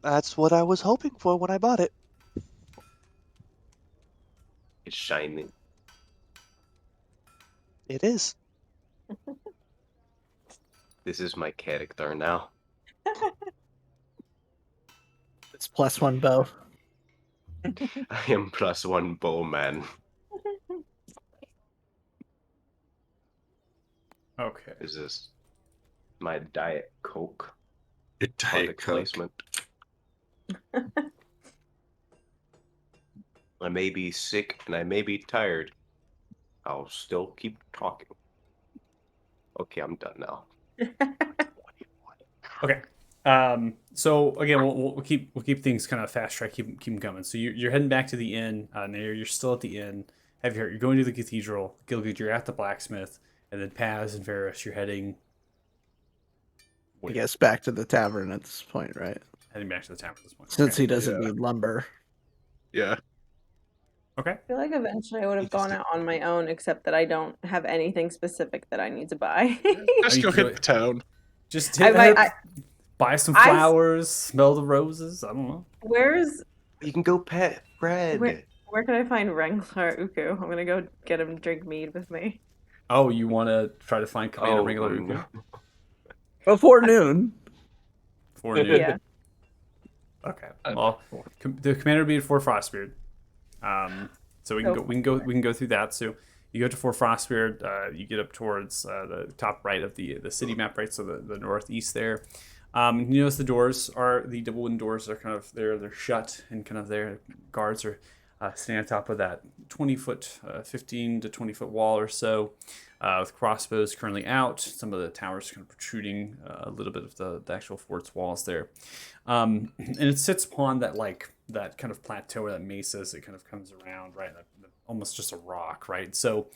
That's what I was hoping for when I bought it. It's shiny. It is. This is my character now. It's +1 bow. I am +1 bowman. Okay. Is this my Diet Coke Diet product Coke. placement? I may be sick and I may be tired. I'll still keep talking. Okay, I'm done now. Okay. So again, we'll keep things kind of fast track. Keep them coming. So you're heading back to the inn. Nair, you're still at the inn. Have you heard? You're going to the cathedral. Gilgud, you're at the blacksmith, and then Paz and Varus, you're heading. I guess back to the tavern at this point, right? Heading back to the town at this point. Since Okay. he doesn't Yeah. need lumber. Yeah. Okay. I feel like eventually I would have gone out on my own, except that I don't have anything specific that I need to buy. Just you go could- hit the town. Just I hit, might- buy some I- flowers, smell the roses. I don't know. Where's You can go pet Fred. where can I find Wrangler Uku? I'm gonna go get him to drink mead with me. Oh, you want to try to find Commander Regular no. Uku? Before noon. before noon. Yeah. Okay. Well, the commander would be at Fort Frostbeard. So we can go through that. So you go to Fort Frostbeard. You get up towards the top right of the city map, right? So the northeast there. You notice the double wooden doors are kind of they're shut, and kind of their guards are standing on top of that 20-foot, 15 to 20-foot wall or so, with crossbows currently out. Some of the towers kind of protruding a little bit of the actual fort's walls there, and it sits upon that kind of plateau where that mesa is. It kind of comes around, right? Almost just a rock, right? So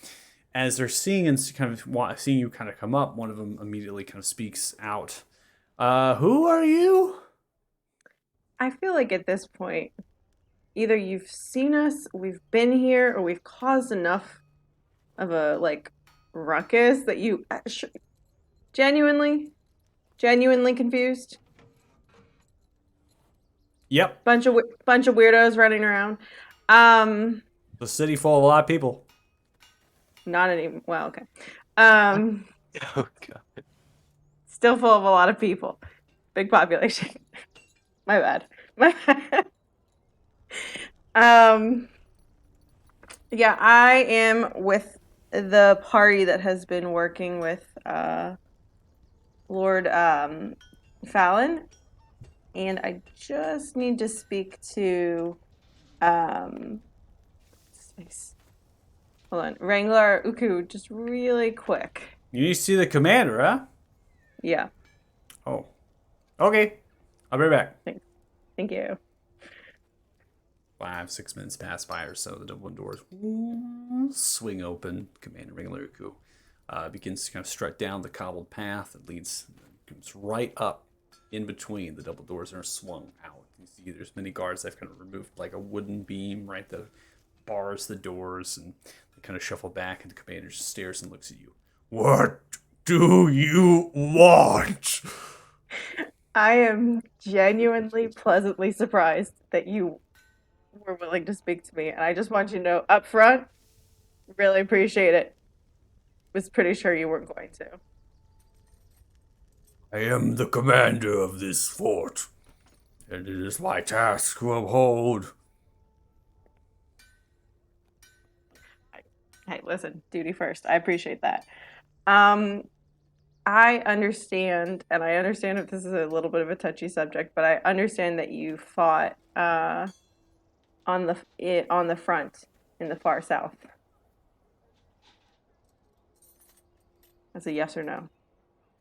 as they're seeing seeing you kind of come up, one of them immediately kind of speaks out. Who are you? I feel like at this point, either you've seen us, we've been here, or we've caused enough of a ruckus that you genuinely confused. Yep. Bunch of weirdos running around. The city full of a lot of people. Not any. Well, okay. Oh god. Still full of a lot of people. Big population. My bad. Yeah, I am with the party that has been working with Lord Fallon, and I just need to speak to hold on, Wrangler Uku, just really quick. You need to see the commander, huh? Yeah, Oh. Okay. I'll be right back. thank you. 5-6 minutes pass by or so. The double doors swing open. Commander Wrangler Uku begins to kind of strut down the cobbled path that comes right up in between. The double doors are swung out. You see there's many guards that have kind of removed like a wooden beam, right, that bars the doors, and they kind of shuffle back, and the commander just stares and looks at you. What do you want? I am genuinely pleasantly surprised that you were willing to speak to me, and I just want you to know up front, really appreciate it. Was pretty sure you weren't going to. I am the commander of this fort, and it is my task to uphold. Hey, listen, duty first. I appreciate that. I understand, and I understand if this is a little bit of a touchy subject, but I understand that you fought on the front in the far south. That's a yes or no.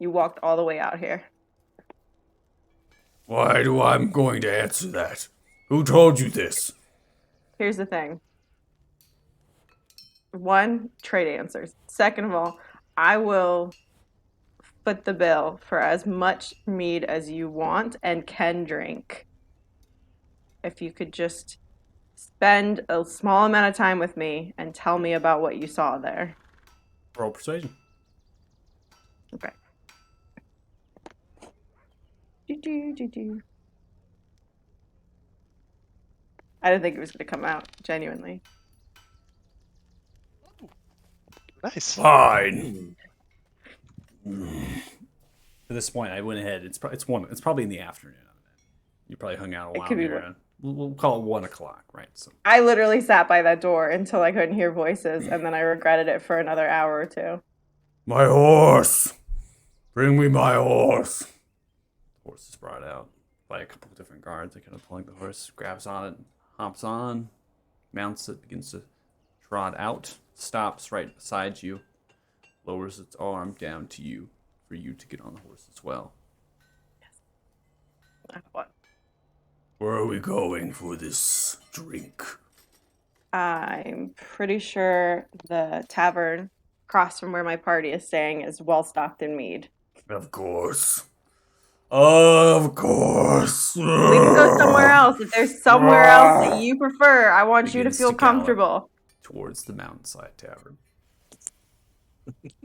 You walked all the way out here. Why do I'm going to answer that? Who told you this? Here's the thing. One, trade answers. Second of all, I will foot the bill for as much mead as you want and can drink. If you could just spend a small amount of time with me and tell me about what you saw there. Roll persuasion. Okay. Do. I didn't think it was going to come out, genuinely. Nice. Fine. At this point, I went ahead. It's probably in the afternoon. You probably hung out a while. Could be here. We'll call it 1 o'clock, right? So I literally sat by that door until I couldn't hear voices, and then I regretted it for another hour or two. my horse. Bring me my horse. The horse is brought out by a couple of different guards. They kind of pulling the horse, grabs on it, hops on, mounts it, begins to trot out, stops right beside you, lowers its arm down to you for you to get on the horse as well. What? Where are we going for this drink? I'm pretty sure the tavern across from where my party is staying is well stocked in mead. Of course. Of course. We can go somewhere else. If there's somewhere else that you prefer, I want you to Begins feel to gallop comfortable. towards the mountainside tavern.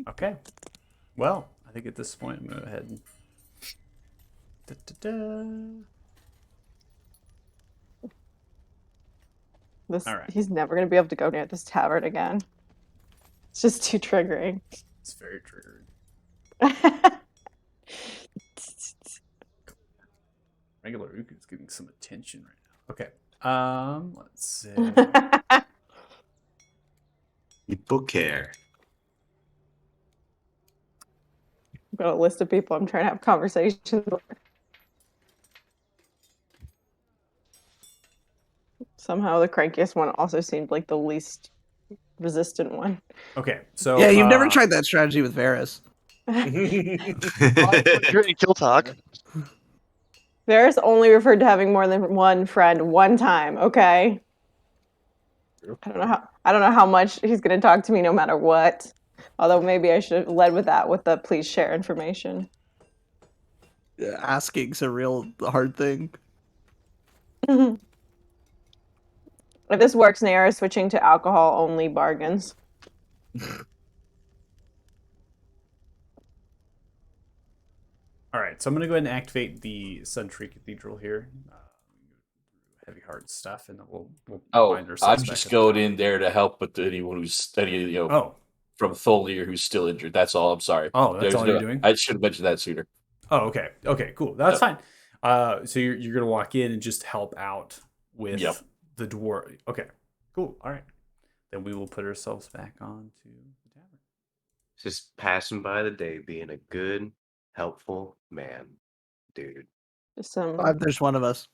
Okay. Well, I think at this point I'm going to go ahead and... All right. He's never going to be able to go near this tavern again. It's just too triggering. It's very triggering. Megaloruka's getting some attention right now. Okay. Let's see. People care. I've got a list of people I'm trying to have conversations with. Somehow the crankiest one also seemed like the least resistant one. Okay, so Yeah, you've never tried that strategy with Varys. Great kill talk. Varys only referred to having more than one friend one time, okay? I don't know how much he's gonna talk to me no matter what. Although maybe I should have led with that with the please share information. Yeah, asking's a real hard thing. If this works, Nayara is switching to alcohol only bargains. All right, so I'm going to go ahead and activate the Suntree Cathedral here. Heavy heart stuff, and then we'll find ourselves I'm back just at the going top. in there to help with anyone who's Oh, from Tholier who's still injured. That's all. I'm sorry. Oh, that's all you're doing? I should have mentioned that sooner. Oh, okay. Okay, cool. That's fine. So you're gonna walk in and just help out with the dwarf. Okay, cool. All right. Then we will put ourselves back on to the tavern. Just passing by the day, being a good, helpful man, dude. Just some. There's one of us.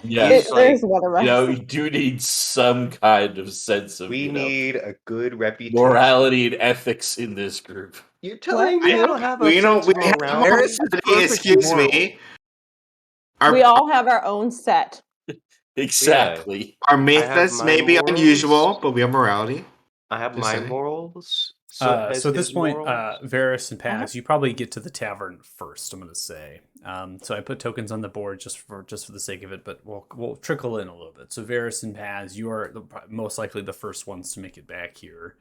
Yes, There's one of us. you do need some kind of sense of We need a good reputation. morality and ethics in this group. You're telling me I don't have a We sense of we have morality? Varys is perfectly excuse moral. me. We all have our own set. Exactly. Our I have methods my may be morals. unusual, but we have morality. I have Just my saying. morals. So at has this his point, morals. Varys and Paz, you probably get to the tavern first. I'm gonna say. So I put tokens on the board just for the sake of it, but we'll trickle in a little bit. So Varys and Paz, you are most likely the first ones to make it back here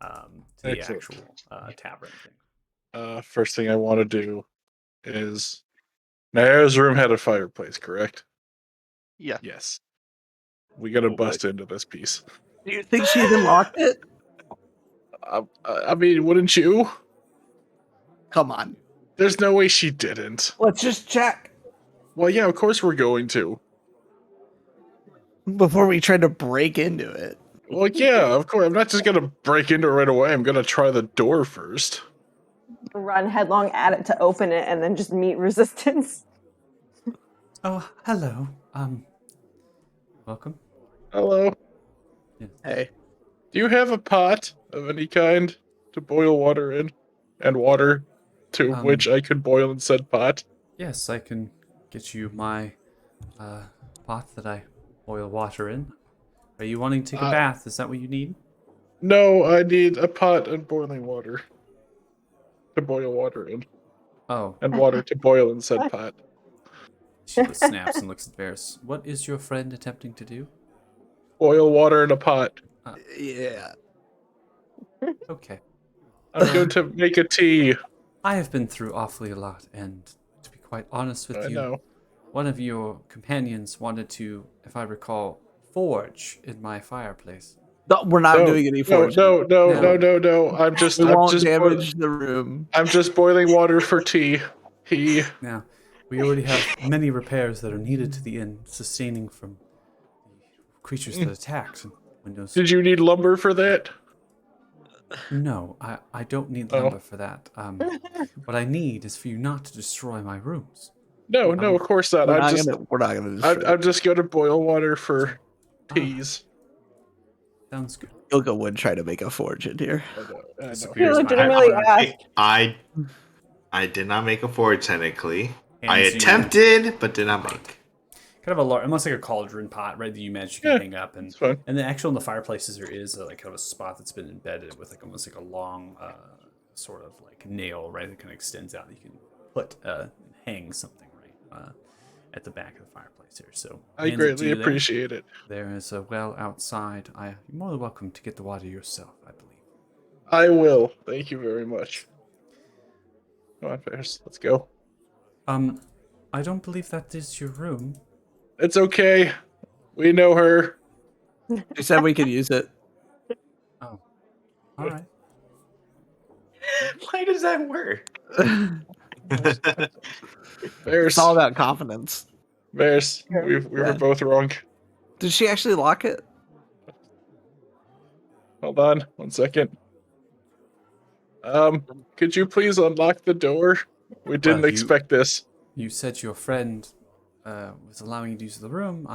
to the Excellent. actual tavern thing. First thing I want to do is Naya's room had a fireplace, correct? Yeah. Yes. We gotta bust into this piece. Do you think she even locked it? I mean, wouldn't you? Come on. There's no way she didn't. Let's just check. Well, yeah, of course we're going to. Before we try to break into it. Well, yeah, of course. I'm not just gonna break into it right away. I'm gonna try the door first. Run headlong at it to open it and then just meet resistance. Oh, hello. Welcome. Hello. Yes. Hey. Do you have a pot of any kind to boil water in? And water to which I could boil in said pot? Yes, I can get you my pot that I boil water in. Are you wanting to take a bath? Is that what you need? No, I need a pot and boiling water to boil water in. Oh. And water to boil in said pot. She snaps and looks at Varys. What is your friend attempting to do? Boil water in a pot. Yeah. Okay. I'm going to make a tea. I have been through awfully a lot, and to be quite honest with you, know. one of your companions wanted to, if I recall, forge in my fireplace. No, we're not doing any forging. No. I'm just damage the room. I'm just boiling water for tea. Now, we already have many repairs that are needed to the inn, sustaining from the creatures that attacked. Windows. Did you need lumber for that? No, I don't need lumber for that. What I need is for you not to destroy my rooms. No, of course not. We're not gonna destroy I'm just going to boil water for teas. Sounds good. Ilka would try to make a forge in here. I know. He legitimately asked. I did not make a forge technically. I Hands you attempted, but did not make. kind of a large, almost like a cauldron pot, right? That you managed to hang up, and then actually in the fireplaces there is like kind of a spot that's been embedded with like almost like a long sort of like nail, right? That kind of extends out. That you can put hang something right at the back of the fireplace here. So I greatly appreciate it. There is a well outside. You're more than welcome to get the water yourself, I believe. I will. Thank you very much. Come on, Ferris. Let's go. I don't believe that is your room. It's okay. We know her. She said we could use it. Oh, all right. Why does that work? Ferris. It's all about confidence. Varys, Sure. we were both wrong. Did she actually lock it? Hold on, 1 second. Could you please unlock the door? We didn't expect this. You said your friend was allowing you to use the room.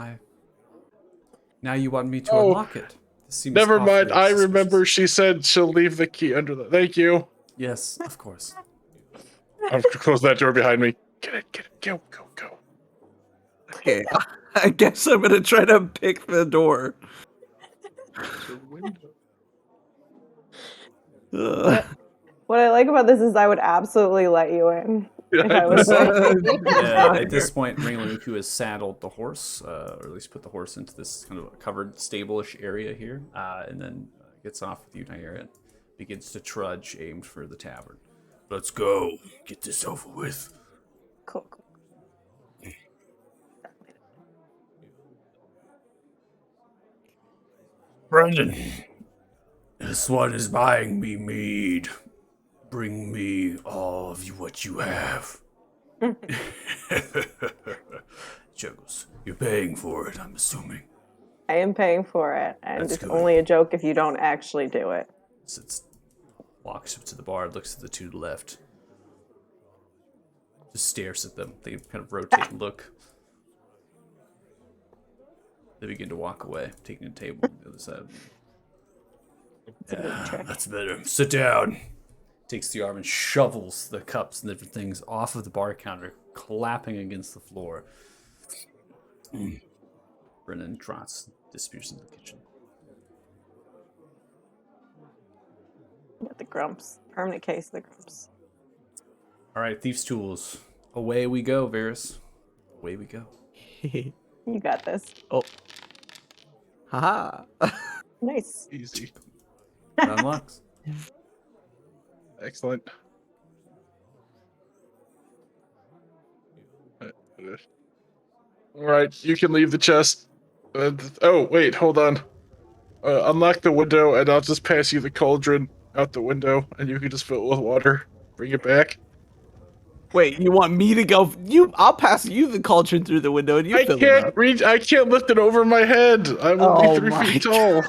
Now you want me to Oh, unlock it. This seems Never mind. awfully I suspicious. remember she said she'll leave the key under the. Thank you. Yes, of course. I'm gonna close that door behind me. Get it. Go. Okay, I guess I'm gonna try to pick the door. The window. Ugh. What I like about this is I would absolutely let you in if I was like, At this point, Ringaluku has saddled the horse, or at least put the horse into this kind of a covered stable-ish area here, and then gets off with you, Naira, and begins to trudge, aimed for the tavern. Let's go. Get this over with. cool. Brendan, this one is buying me mead. Bring me all of what you have. Chuckles. You're paying for it, I'm assuming. I am paying for it, and That's it's good. only a joke if you don't actually do it. Walks up to the bar, looks at the two to the left. Just stares at them. They kind of rotate and look. They begin to walk away, taking a table on the other side. It's a good trick. That's better. Sit down. Takes the arm and shovels the cups and different things off of the bar counter, clapping against the floor. Brennan trots, disappears in the kitchen. Got the grumps. Permanent case of the grumps. All right, thieves' tools. Away we go, Varys. Away we go. You got this. Oh. Haha. Nice. Easy. That unlocks. Excellent. All right, you can leave the chest. Oh, wait, hold on. Unlock the window, and I'll just pass you the cauldron out the window, and you can just fill it with water. Bring it back. Wait, you want me to go? I'll pass you the cauldron through the window, and you fill it up. I can't lift it over my head. I'm only 3 feet tall.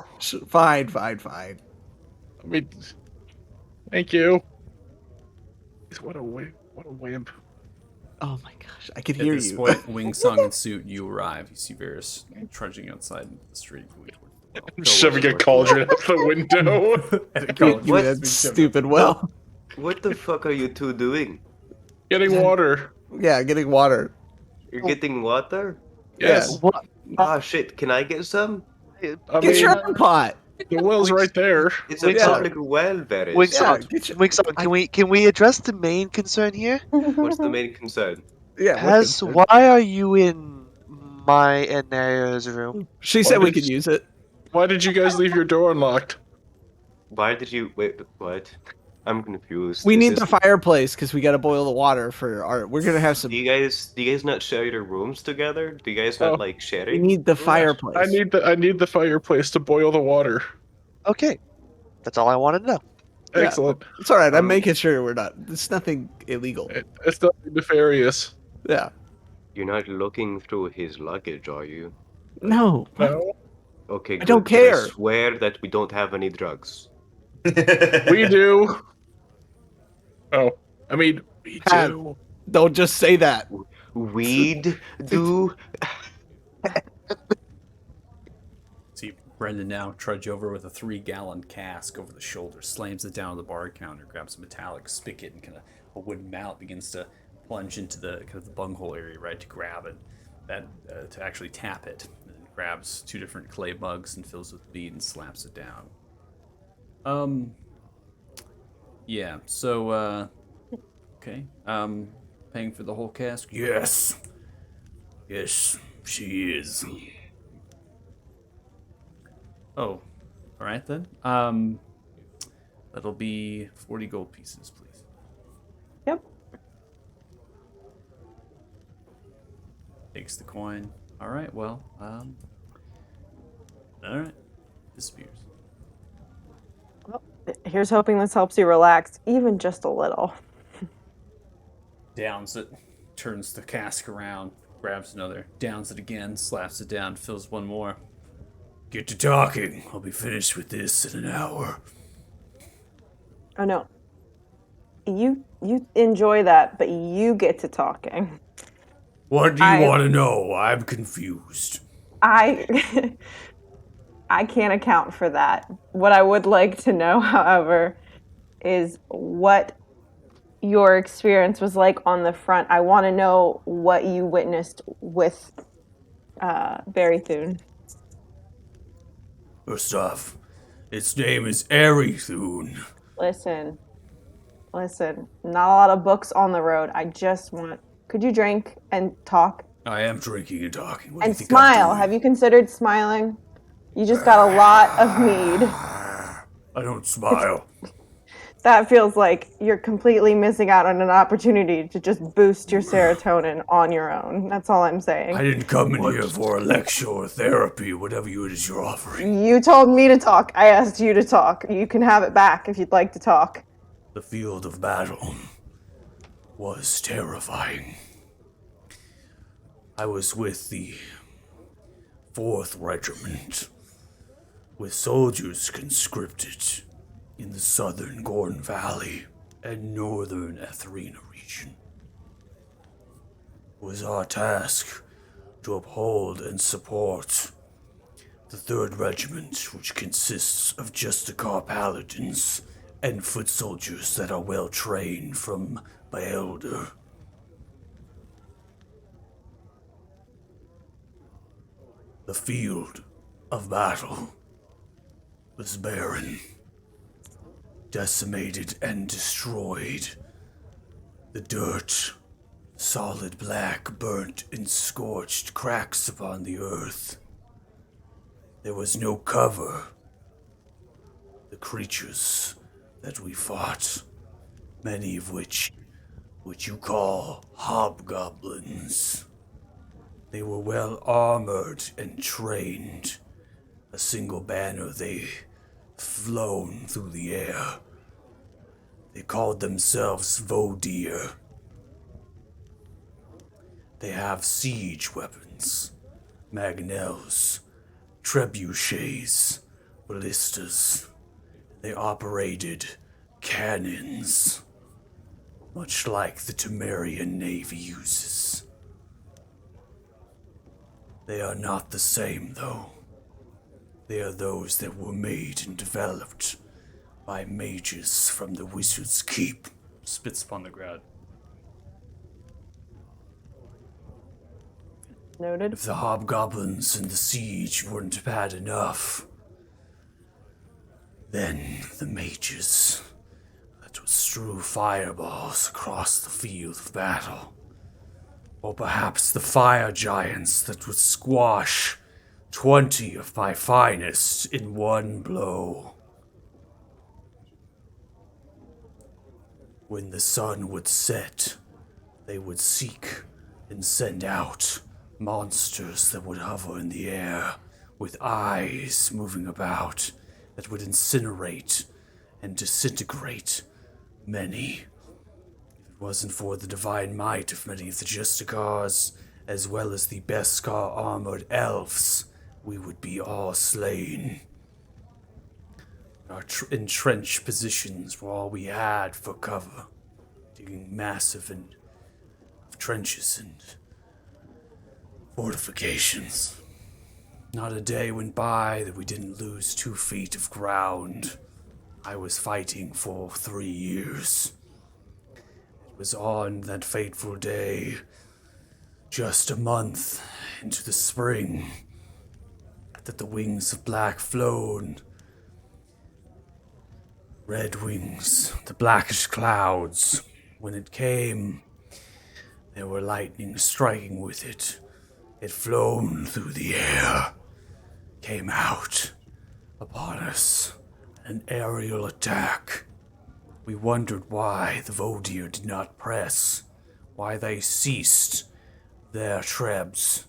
Fine. I mean, thank you. What a wimp. Oh my gosh, I can At hear this you. point, Wing Song and Suit, you arrive. You see Varys trudging outside into the street. I'm shoving a cauldron out the window. That stupid well. What the fuck are you two doing? Getting water. Yeah, getting water. You're getting water? Yes. Yeah. What? Ah, shit. Can I get some? I Get mean, your own pot. the well's right there. It's a Yeah. public well, Varys. Wingstop, can we address the main concern here? What's the main concern? Yeah. Why are you in my and Naya's room? She said Why we did could use it. Why did you guys leave your door unlocked? Why did you... Wait, what? I'm confused. We Is need this- the fireplace because we got to boil the water for our. We're gonna have some. Do you guys not share your rooms together? Do you guys not like We sharing? need the fireplace. I need the fireplace to boil the water. Okay, that's all I wanted to know. Yeah. Excellent. It's all right. I'm making sure we're not. It's nothing illegal. It's nothing nefarious. Yeah. You're not looking through his luggage, are you? No. No, Okay, I don't good. Can care. I swear that we don't have any drugs. we do. Oh, I mean, we Pat. do. Don't just say that. Weed do? See Brendan now trudge over with a 3-gallon cask over the shoulder, slams it down on the bar counter, grabs a metallic spigot and kind of a wooden mallet, begins to plunge into the kind of the bunghole area, right, to grab it, to actually tap it. And then grabs 2 different clay mugs and fills with mead and slaps it down. Yeah. So, okay. Paying for the whole cask? Yes. Yes, she is. Oh, all right then. That'll be 40 gold pieces, please. Yep. Takes the coin. All right. Well, all right. Disappears. Well, here's hoping this helps you relax, even just a little. Downs it. Turns the cask around. grabs another, downs it again, slaps it down, fills one more. Get to talking. I'll be finished with this in an hour. Oh no. You enjoy that, but you get to talking. What do you want to know? I'm confused. I I can't account for that. What I would like to know, however, is what your experience was like on the front. I want to know what you witnessed with Barry Thune. First off, its name is Thune. Listen, not a lot of books on the road. I just want. Could you drink and talk? I am drinking and talking. What do you And think smile. I'm doing? Have you considered smiling? You just got a lot of mead. I don't smile. That feels like you're completely missing out on an opportunity to just boost your serotonin on your own. That's all I'm saying. I didn't come in here for a lecture or therapy, whatever it is you're offering. You told me to talk. I asked you to talk. You can have it back if you'd like to talk. The field of battle was terrifying. I was with the 4th Regiment, with soldiers conscripted in the southern Gorn Valley and northern Etherina region. It was our task to uphold and support the 3rd Regiment, which consists of Justicar paladins and foot soldiers that are well trained from Baelder. The field of battle was barren, decimated and destroyed. The dirt, solid black, burnt and scorched cracks upon the earth. There was no cover. The creatures that we fought, many of which you call hobgoblins. They were well armored and trained. A single banner they flown through the air. They called themselves Vodir. They have siege weapons, magnels, trebuchets, ballistas. They operated cannons, much like the Temerian Navy uses. They are not the same, though. They are those that were made and developed by mages from the Wizard's Keep. Spits upon the ground. Noted. If the hobgoblins and the siege weren't bad enough, then the mages that would strew fireballs across the field of battle. Or perhaps the fire giants that would squash 20 of my finest in one blow. When the sun would set, they would seek and send out monsters that would hover in the air with eyes moving about that would incinerate and disintegrate many. If it wasn't for the divine might of many of the Justicars, as well as the Beskar armored elves, we would be all slain. Our entrenched positions were all we had for cover, digging massive trenches and fortifications. Not a day went by that we didn't lose 2 feet of ground. I was fighting for 3 years. It was on that fateful day, just a month into the spring, that the wings of black flown. Red wings, the blackish clouds. When it came, there were lightning striking with it. It flown through the air, came out upon us, an aerial attack. We wondered why the Vodir did not press, why they ceased their trebs,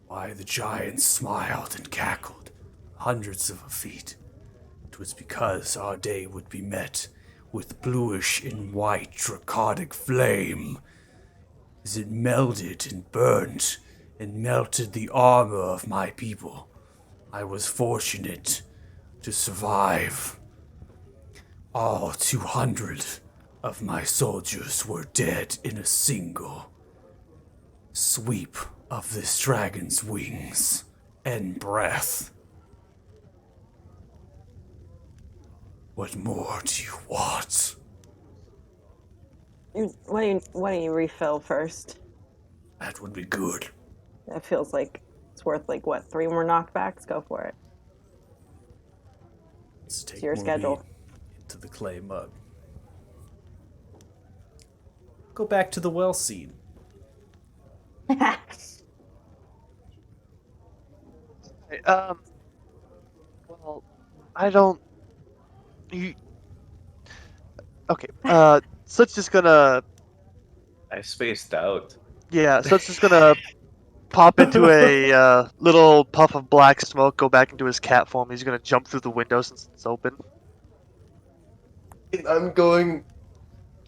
why the giants smiled and cackled hundreds of feet. It was because our day would be met with bluish and white draconic flame. is it melded and burnt and melted the armor of my people. I was fortunate to survive. All 200 of my soldiers were dead in a single sweep of this dragon's wings and breath. What more do you want? Why don't you refill first? That would be good. That feels like it's worth like what, 3 more knockbacks? Go for it. Let's It's take your more schedule. meat into the clay mug. Go back to the well scene. Well, I don't. You. Okay. So it's just gonna. I spaced out. Yeah. So it's just gonna pop into a little puff of black smoke. Go back into his cat form. He's gonna jump through the window since it's open. I'm going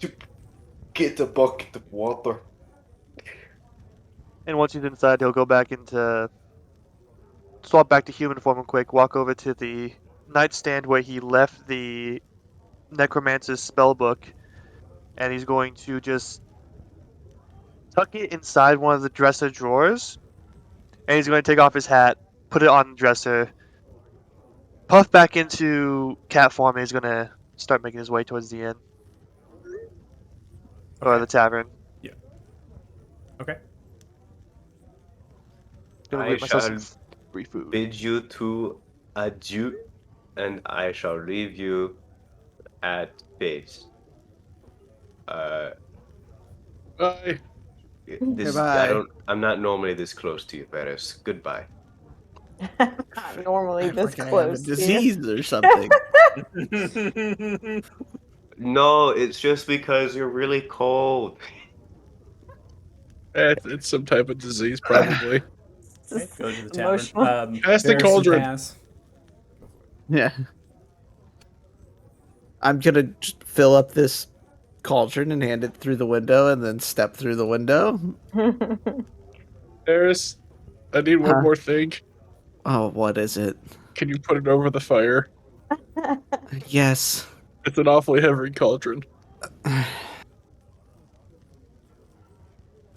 to get a bucket of water. And once he's inside, he'll go back into. Swap back to human form and quick. Walk over to the nightstand where he left the necromancer's spellbook, and he's going to just tuck it inside one of the dresser drawers, and he's going to take off his hat, put it on the dresser, puff back into cat form, and he's going to start making his way towards the inn. Or Okay. the tavern. Yeah. Okay. Gonna I get myself shall some free food. bid you to adieu, and I shall leave you at base. Bye. Goodbye. I'm not normally this close to you, Paris. Goodbye. Not normally I this think I have a close to you. disease or something. No, it's just because you're really cold. It's some type of disease, probably. Okay, go to the tavern. Emotional. Pass the Varys, you cauldron. pass. Yeah. I'm gonna just fill up this cauldron and hand it through the window and then step through the window. Eris, I need one Huh? more thing. Oh, what is it? Can you put it over the fire? Yes. It's an awfully heavy cauldron.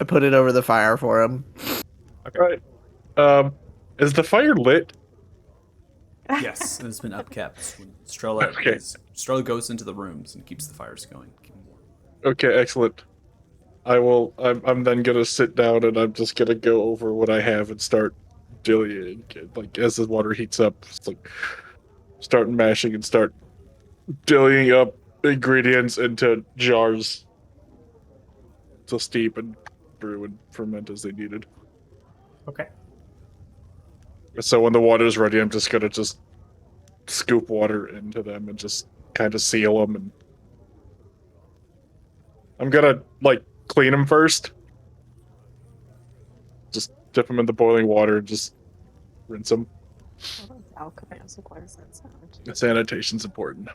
I put it over the fire for him. Right. Is the fire lit? Yes, and it's been upkept. When Strella, Okay. Strella goes into the rooms and keeps the fires going. Keep them warm. Okay, excellent. I'm then gonna sit down and I'm just gonna go over what I have and start dillying. Like as the water heats up, just like start mashing and start dillying up ingredients into jars to steep and brew and ferment as they needed. Okay. So when the water is ready, I'm just gonna scoop water into them and just kind of seal them. And I'm gonna like clean them first. Just dip them in the boiling water and just rinse them. Alchemist, what does that sound? Sanitation's important.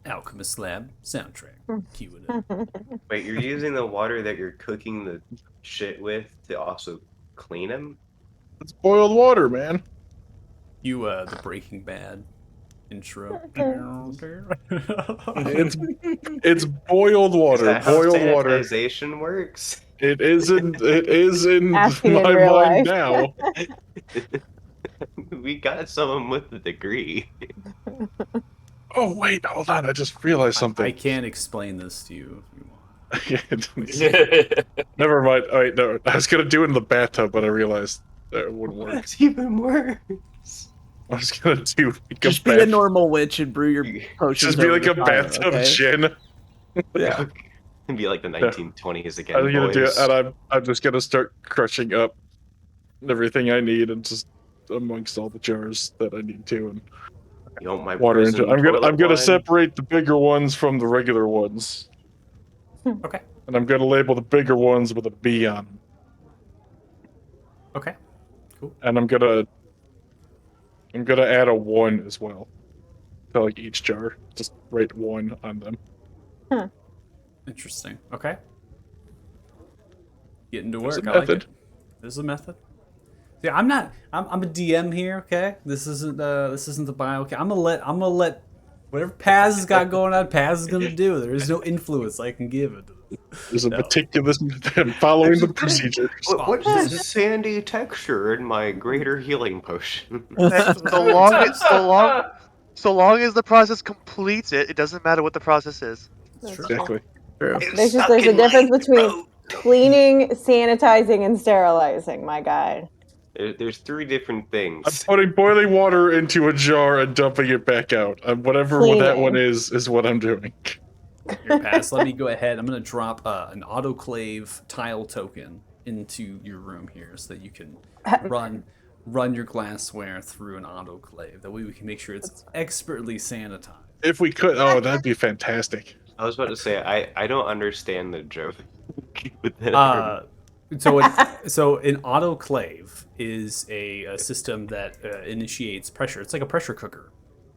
Alchemist Lab soundtrack. Cue it up. Wait, you're using the water that you're cooking the shit with to also clean them? It's boiled water, man. You, the Breaking Bad intro. It's boiled Is water. that how Boiled water. sanitization works? It is in Asking in my real mind life. now. We got someone with a degree. Oh wait, hold on. I just realized I something. can't explain this to you if you want. Never mind. Oh, wait, no. I was gonna do it in the bathtub, but I realized that it wouldn't work. That's even worse. I was gonna do like Just be a normal witch and brew your potions. Just be over like the a fire, bathtub okay? gin. Yeah. It'd be like the 1920s again, I was gonna do it, boys. and I'm just gonna start crushing up everything I need and just amongst all the jars that I need to and You want my water into. prison I'm gonna toilet wine? separate the bigger ones from the regular ones, Okay. and I'm gonna label the bigger ones with a B on them. Okay. Cool. And I'm gonna add a 1 as well to like each jar. Just write 1 on them. Interesting. Okay. Getting to There's work. a I like method. it. There's a method. Yeah, I'm not. I'm a DM here. Okay, this isn't the bio. Okay, I'm gonna let whatever Paz has got going on. Paz is gonna do. There is no influence I can give it. There's a No. meticulous I'm following the procedures. What's this sandy texture in my greater healing potion? So long as the process completes it, it doesn't matter what the process is. It's true. Exactly. True. There's a difference between cleaning, sanitizing, and sterilizing, my guy. There's 3 different I'm things. putting boiling water into a jar and dumping it back out. Whatever that one Cleaning. is what I'm doing. Here, Paz. Let me go ahead. I'm gonna drop an autoclave tile token into your room here, so that you can run your glassware through an autoclave. That way we can make sure it's expertly sanitized. If we could, oh, that'd be fantastic. I was about to say I don't understand the joke. But then So an autoclave is a system that initiates pressure. It's like a pressure cooker.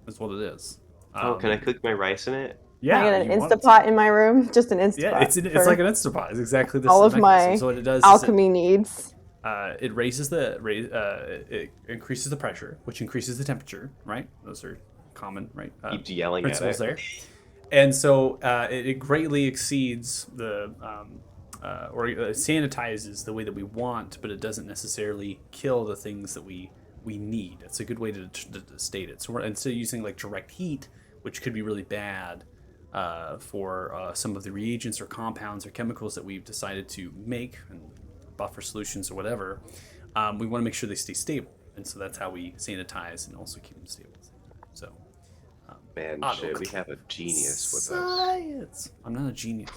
That's what it is. can I cook my rice in it? Yeah, I get an you want it to. Instapot in my room, just an Instapot. Yeah, it's like an Instapot. It's exactly the all of mechanism. my So what it does alchemy needs. it it increases the pressure, which increases the temperature. Right, those are common Keeps yelling at principles it. there. And so it greatly exceeds the or sanitizes the way that we want, but it doesn't necessarily kill the things that we need. It's a good way to state it. So instead of using like direct heat, which could be really bad for some of the reagents or compounds or chemicals that we've decided to make and buffer solutions or whatever, we want to make sure they stay stable. And so that's how we sanitize and also keep them stable. So, Man, shit, we have a genius with us. science. I'm not a genius.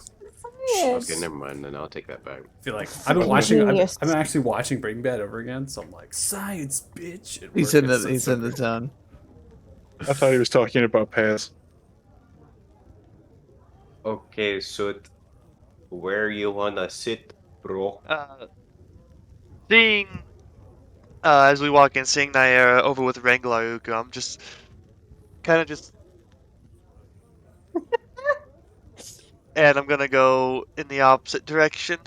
Okay, never mind. Then I'll take that back. I feel like I've been watching. Genius. I'm actually watching Breaking Bad over again, so I'm like, science, bitch. At He's work, in it's the so the great. zone. I thought he was talking about Paz. Okay, so where you wanna sit, bro? Seeing, as we walk in, seeing Naira over with Ranglar, I'm just kind of just, and I'm gonna go in the opposite direction.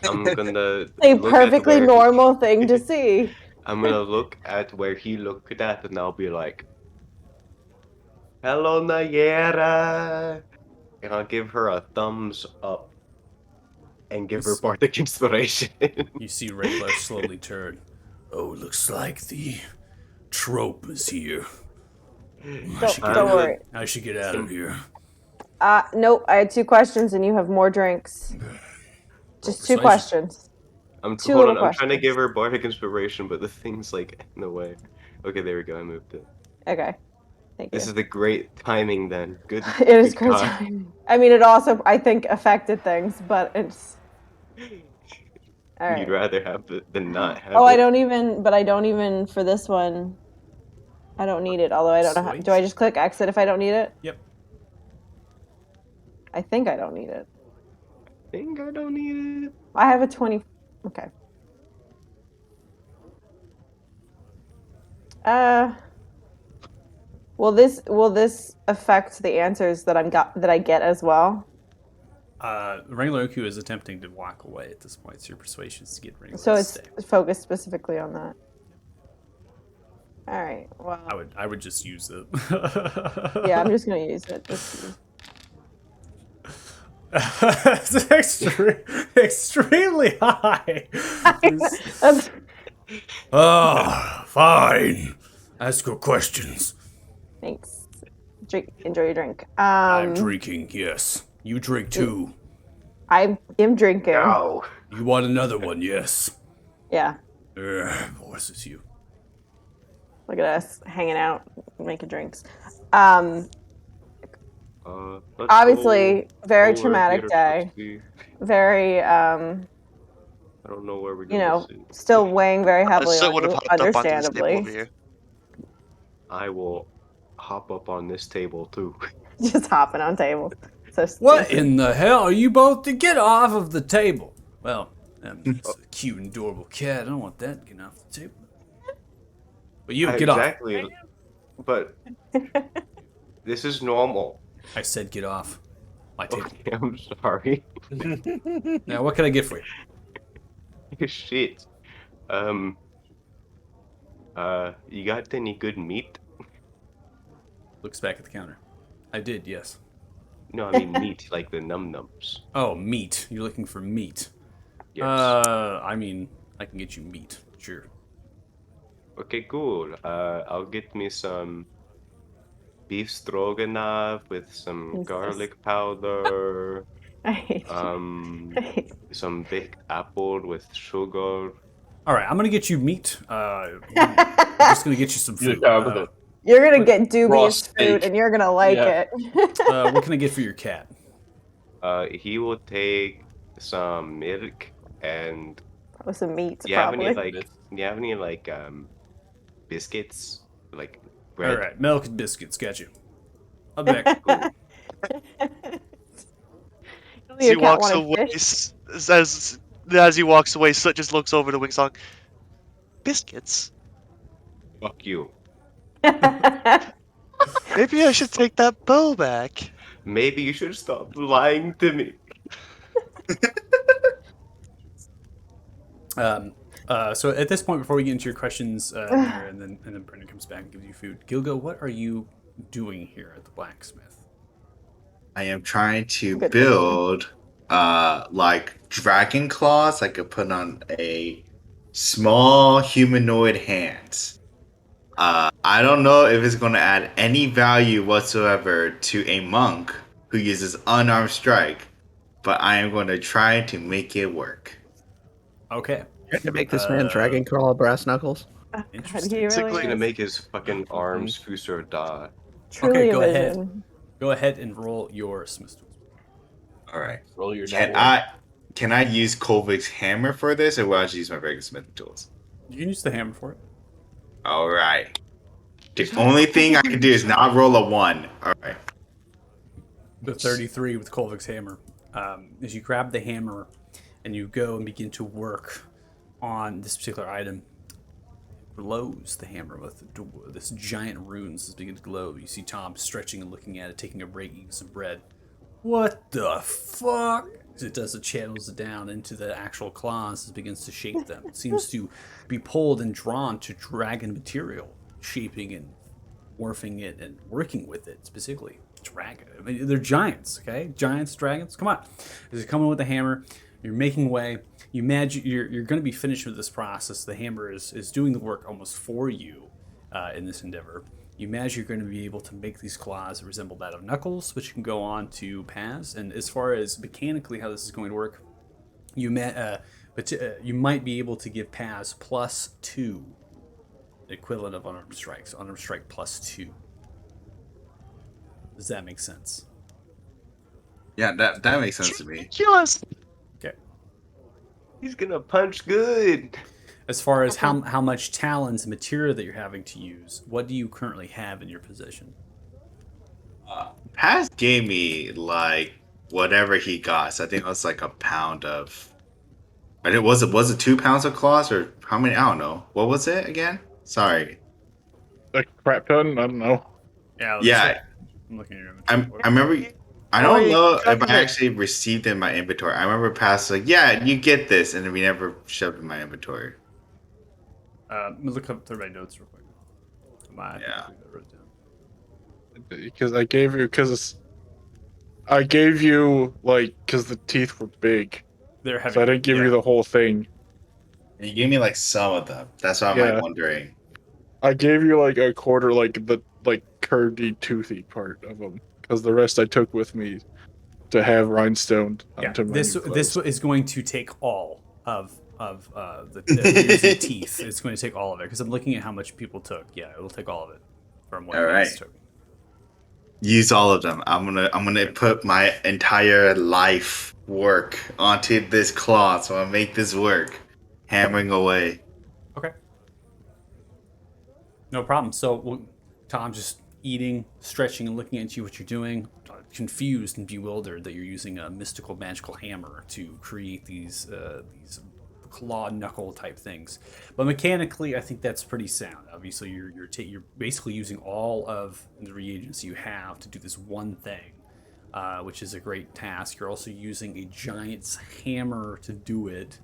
I'm gonna A look at perfectly where normal thing to see. I'm gonna look at where he looked at, and I'll be like, "Hello, Nayera," and I'll give her a thumbs up and give her bardic inspiration. You see Rayla slowly turn. Oh, looks like the trope is here. Don't worry. I should get out of here. Nope. I had 2 questions, and you have more drinks. Just 2 Persuasion. questions. I'm 2 hold on. little I'm trying to questions. give her bardic inspiration, but the thing's like in the way. Okay, there we go. I moved it. Okay. Thank you. This is the great timing then. Good. It is good great God. timing. I mean, it also, I think, affected things, but it's. All right. You'd rather have it than not have Oh, it. I don't even, for this one, I don't need it, although I don't know how. Sweet. Do I just click exit if I don't need it? Yep. I think I don't need it. Think I don't need it. I have a 20. Okay. Will this affect the answers that I get as well? Wrangler Oku is attempting to walk away at this point, so your persuasion is to get Wrangler So to it's stay. focused specifically on that. All right. Well. I would just use it. Yeah, I'm just gonna use it. It's extremely high. That's- Oh, fine. Ask your questions. Thanks. Enjoy your drink. I'm drinking, yes. You drink too. I am drinking. No. You want another one, yes. Yeah. Boss, it's you. Look at us hanging out, making drinks. Let's Obviously, go very over traumatic here, day. see. Very, I don't know where we're you going. know, still weighing very heavily So on would have you, hopped up onto this table over understandably. here. I will hop up on this table too. Just hopping on tables. So What stupid. in the hell are you both to get off of the table? Well, it's a cute and adorable cat. I don't want that getting off the table. But you get off. Exactly. But this is normal. I said get off. my table. Okay, I'm sorry. Now, what can I get for you? Shit. You got any good meat? Looks back at the counter. I did, yes. No, I mean meat, like the num-nums. Oh, meat. You're looking for meat. Yes. I mean, I can get you meat. Sure. Okay, cool. I'll get me some beef stroganoff with some Jesus. garlic powder, I hate you. I um, hate some baked apple with sugar. All right, I'm gonna get you meat. I'm you. just gonna get you some You're food. down with it. You're gonna What, get dubious Raw food steak. and you're gonna like Yeah. it. what can I get for your cat? He will take some milk and With some meat, do you have any probably. like do you have any like biscuits? Like All bread? right, milk and biscuits. Got you. I'll be back. Cool. As Your he cat walks wanted away, fish. as he walks away, Soot just looks over to Wing Song. Biscuits. Fuck you. Maybe I should take that bow back. Maybe you should stop lying to me. So at this point, before we get into your questions, Mara, and then Brendan comes back and gives you food. Gilgo, what are you doing here at the blacksmith? I am trying to Good question. build like dragon claws I could put on a small humanoid hands. I don't know if it's going to add any value whatsoever to a monk who uses unarmed strike, but I am going to try to make it work. Okay, Trying to make this man dragon crawl brass knuckles. Oh, God, Interesting. he He's really gonna is. make his fucking arms fusor die. Truly Okay, a go ahead. vision. Go ahead and roll your Smith tools. All right. Roll your Can nat I use Kolvik's hammer for this, or will I just use my regular smithing tools? You can use the hammer for it. All right. The only thing I can do is not roll a 1. All right. The 33 with Kolvik's hammer. As you grab the hammer and you go and begin to work on this particular item, it glows the hammer with this giant runes that begin to glow. You see Tom stretching and looking at it, taking a break, eating some bread. What the fuck? As it does, it channels it down into the actual claws as it begins to shape them. It seems to be pulled and drawn to dragon material, shaping and morphing it and working with it specifically. Dragon. I mean, they're giants, okay? Giants, dragons. Come on. As you're coming with the hammer, you're making way. You imagine you're going to be finished with this process. The hammer is doing the work almost for you in this endeavor. You imagine you're going to be able to make these claws resemble that of Knuckles, which can go on to Paz. And as far as mechanically how this is going to work, you might be able to give Paz +2, equivalent of unarmed strikes. Unarmed strike +2. Does that make sense? Yeah, that makes sense to me. Ridiculous. Okay. He's gonna punch good. As far as how much talons material that you're having to use, what do you currently have in your possession? Paz gave me like whatever he got. So I think it was like a pound of. I didn't, was it 2 pounds of claws or how many? I don't know. What was it again? Sorry. A crap ton? I don't know. Yeah. I'm looking at your inventory. I remember. I Or don't you know can if cut I it. actually received it in my inventory. I remember Paz like, yeah, you get this, and then we never shoved it in my inventory. Let me look up through my notes real quick. Yeah. I wrote it down. Because I gave you like because the teeth were big, They're heavy. so I didn't give you the whole thing. And you gave me like some of them. That's why I'm Yeah. like wondering. I gave you like a quarter, like the curvy, toothy part of them, because the rest I took with me to have rhinestone Yeah, onto my this new clothes. is going to take all of the teeth. It's going to take all of it because I'm looking at how much people took. Yeah, it'll take all of it from what All you guys right. took. Use all of them. I'm gonna put my entire life work onto this claw, so I'll make this work. Hammering away. Okay. No problem. So Tom just eating, stretching, and looking at you, what you're doing, confused and bewildered that you're using a mystical, magical hammer to create these claw knuckle type things. But mechanically, I think that's pretty sound. Obviously, you're basically using all of the reagents you have to do this one thing. which is a great task. You're also using a giant's hammer to do it.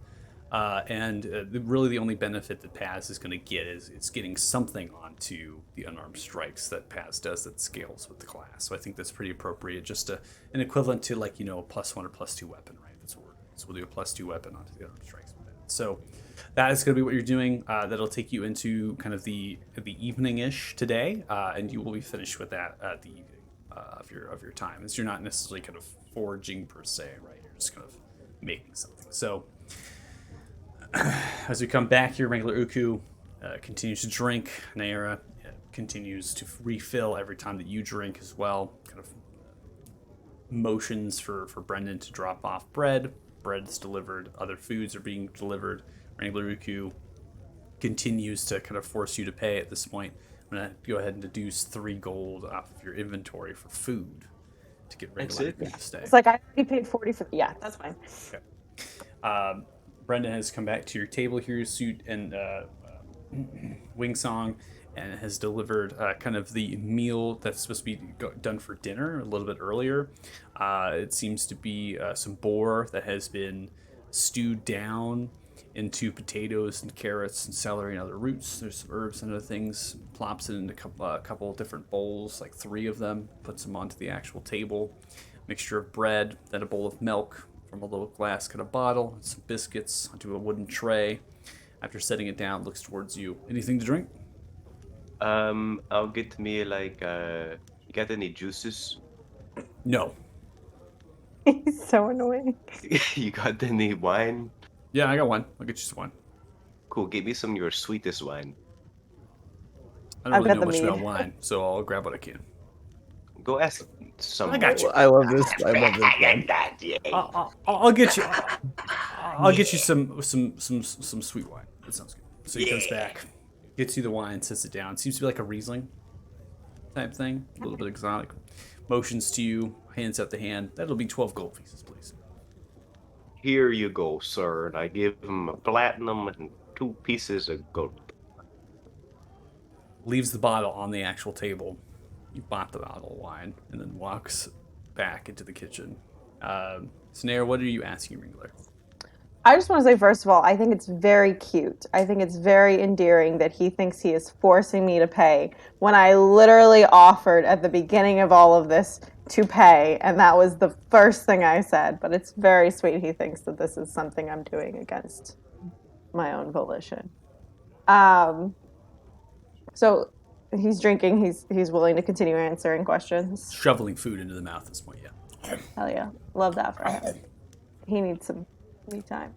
Really the only benefit that Paz is going to get is it's getting something onto the unarmed strikes that Paz does that scales with the class. So I think that's pretty appropriate, just an equivalent to like, a +1 or +2 weapon, right? That's what we're doing. So we'll do a +2 weapon onto the unarmed strikes with that. So that is going to be what you're doing. That'll take you into kind of the evening-ish today, and you will be finished with that at the evening of your time. As you're not necessarily kind of foraging per se, right? You're just kind of making something. So as we come back, your regular Uku continues to drink. Naira continues to refill every time that you drink as well. Kind of motions for Brendan to drop off bread. Bread's delivered. Other foods are being delivered. Regular Uku continues to kind of force you to pay at this point. I'm going to go ahead and deduce 3 gold off of your inventory for food to get regular Uku to stay. It's like I already paid 40 for. Yeah, that's fine. Okay. Brendan has come back to your table here, Suit and Wingsong, and has delivered kind of the meal that's supposed to be done for dinner a little bit earlier. It seems to be some boar that has been stewed down into potatoes and carrots and celery and other roots. There's some herbs and other things. Plops it into a couple of different bowls, like 3 of them, puts them onto the actual table. Mixture of bread, then a bowl of milk from a little glass kind of bottle, some biscuits onto a wooden tray. After setting it down, looks towards you. Anything to drink? I'll get me like you got any juices? No. He's so annoying. You got any wine? Yeah, I got one. I'll get you some wine. Cool, get me some of your sweetest wine. I I've don't really got know the much mead. about wine, so I'll grab what I can. Go ask some. I got you. I love this. I love this game. I'll get you. I'll get you some sweet wine. That sounds good. So he comes back, gets you the wine, sets it down. Seems to be like a Riesling type thing, a little bit exotic. Motions to you, hands up the hand. That'll be 12 gold pieces, please. Here you go, sir. And I give him a platinum and 2 pieces of gold. Leaves the bottle on the actual table. You bought the bottle of wine, and then walks back into the kitchen. Snare, what are you asking Ringler? I just want to say, first of all, I think it's very cute. I think it's very endearing that he thinks he is forcing me to pay when I literally offered at the beginning of all of this to pay, and that was the first thing I said. But it's very sweet. He thinks that this is something I'm doing against my own volition. So he's drinking. He's willing to continue answering questions. Shoveling food into the mouth at this point, yeah. Hell yeah, love that for him. He needs some me time.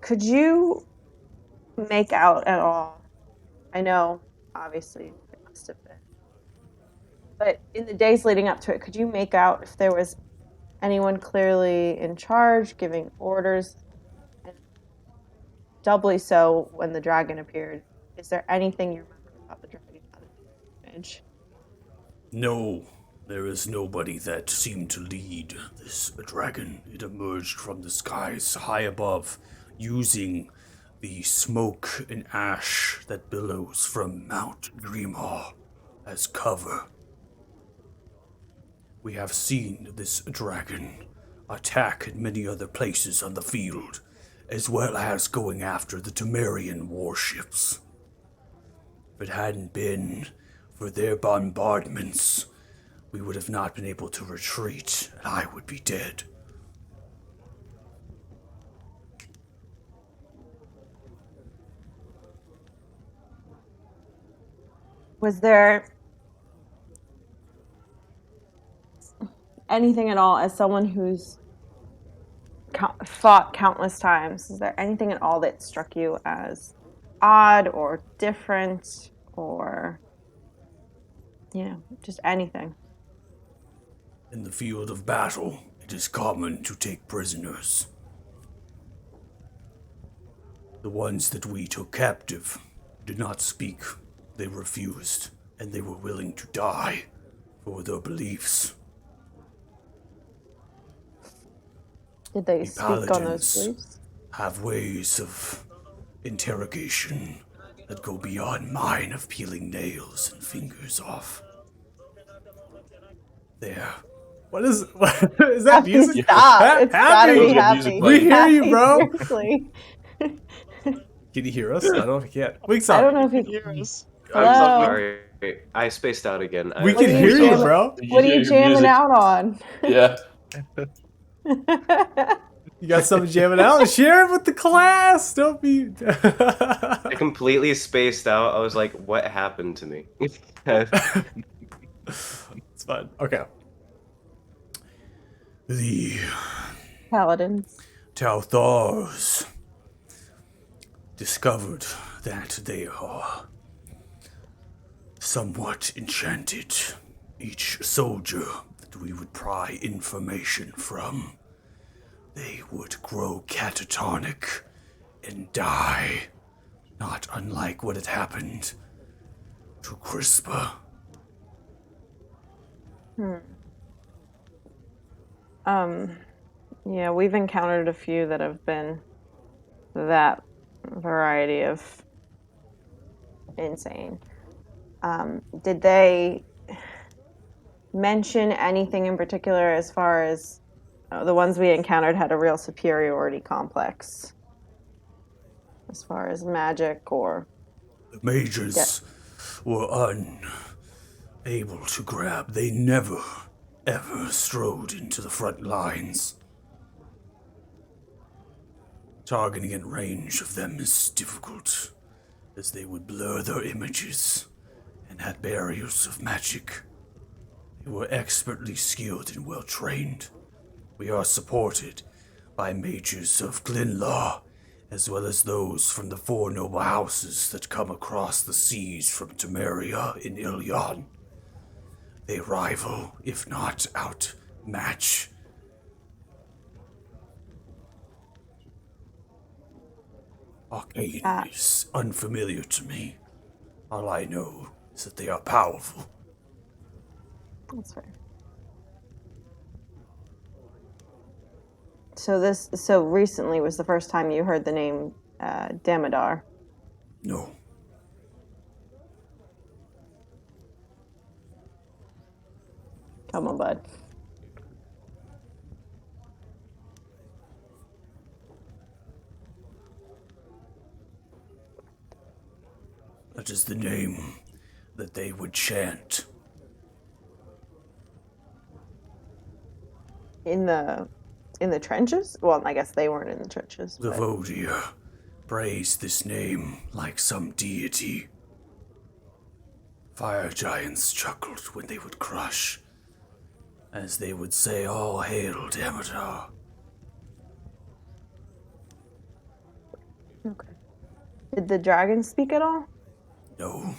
Could you make out at all? I know, obviously, it must have been. But in the days leading up to it, could you make out if there was anyone clearly in charge, giving orders? And doubly so when the dragon appeared. Is there anything you remember about the dragon other than the image? No, there is nobody that seemed to lead this dragon. It emerged from the skies high above, using the smoke and ash that billows from Mount Dreamhaw as cover. We have seen this dragon attack in many other places on the field, as well as going after the Temerian warships. If it hadn't been for their bombardments, we would have not been able to retreat, and I would be dead. Was there anything at all, as someone who's fought countless times, is there anything at all that struck you as odd or different or, just anything? In the field of battle, it is common to take prisoners. The ones that we took captive did not speak. They refused, and they were willing to die for their beliefs. Did they The speak on those paladins beliefs? have ways of interrogation that go beyond mine of peeling nails and fingers off. There. What is that Happy, music? stop. It's gotta Happy. be That was good music happy. We playing. hear you, Happy, bro. seriously. Can you hear us? I don't know if you can. Wings I up. don't know You if can you. hear us. I'm Hello. sorry. I spaced out again. We What can are I'm you hear you, sorry. jamming? bro. What are you Your jamming music. out on? Yeah. You got something jamming out? Share it with the class. Don't be. I completely spaced out. I was like, what happened to me? It's fun. Okay. The Paladins. Tauthars discovered that they are somewhat enchanted. Each soldier that we would pry information from, they would grow catatonic and die, not unlike what had happened to Crispa. Yeah, we've encountered a few that have been that variety of insane. Did they mention anything in particular as far as the ones we encountered had a real superiority complex as far as magic or The mages were unable to grab. They never, ever strode into the front lines. Targeting at range of them is difficult, as they would blur their images and had barriers of magic. They were expertly skilled and well trained. We are supported by mages of Glenlaw, as well as those from the four noble houses that come across the seas from Temeria in Ilion. They rival, if not outmatch. Arcane is unfamiliar to me. All I know is that they are powerful. that's fair. So recently was the first time you heard the name Damodar. No. Come on, bud. That is the name that they would chant. In the trenches? Well, I guess they weren't in the trenches. The But Vodir praised this name like some deity. Fire giants chuckled when they would crush, as they would say, "All hail Damodar." okay. Did the dragon speak at all? No,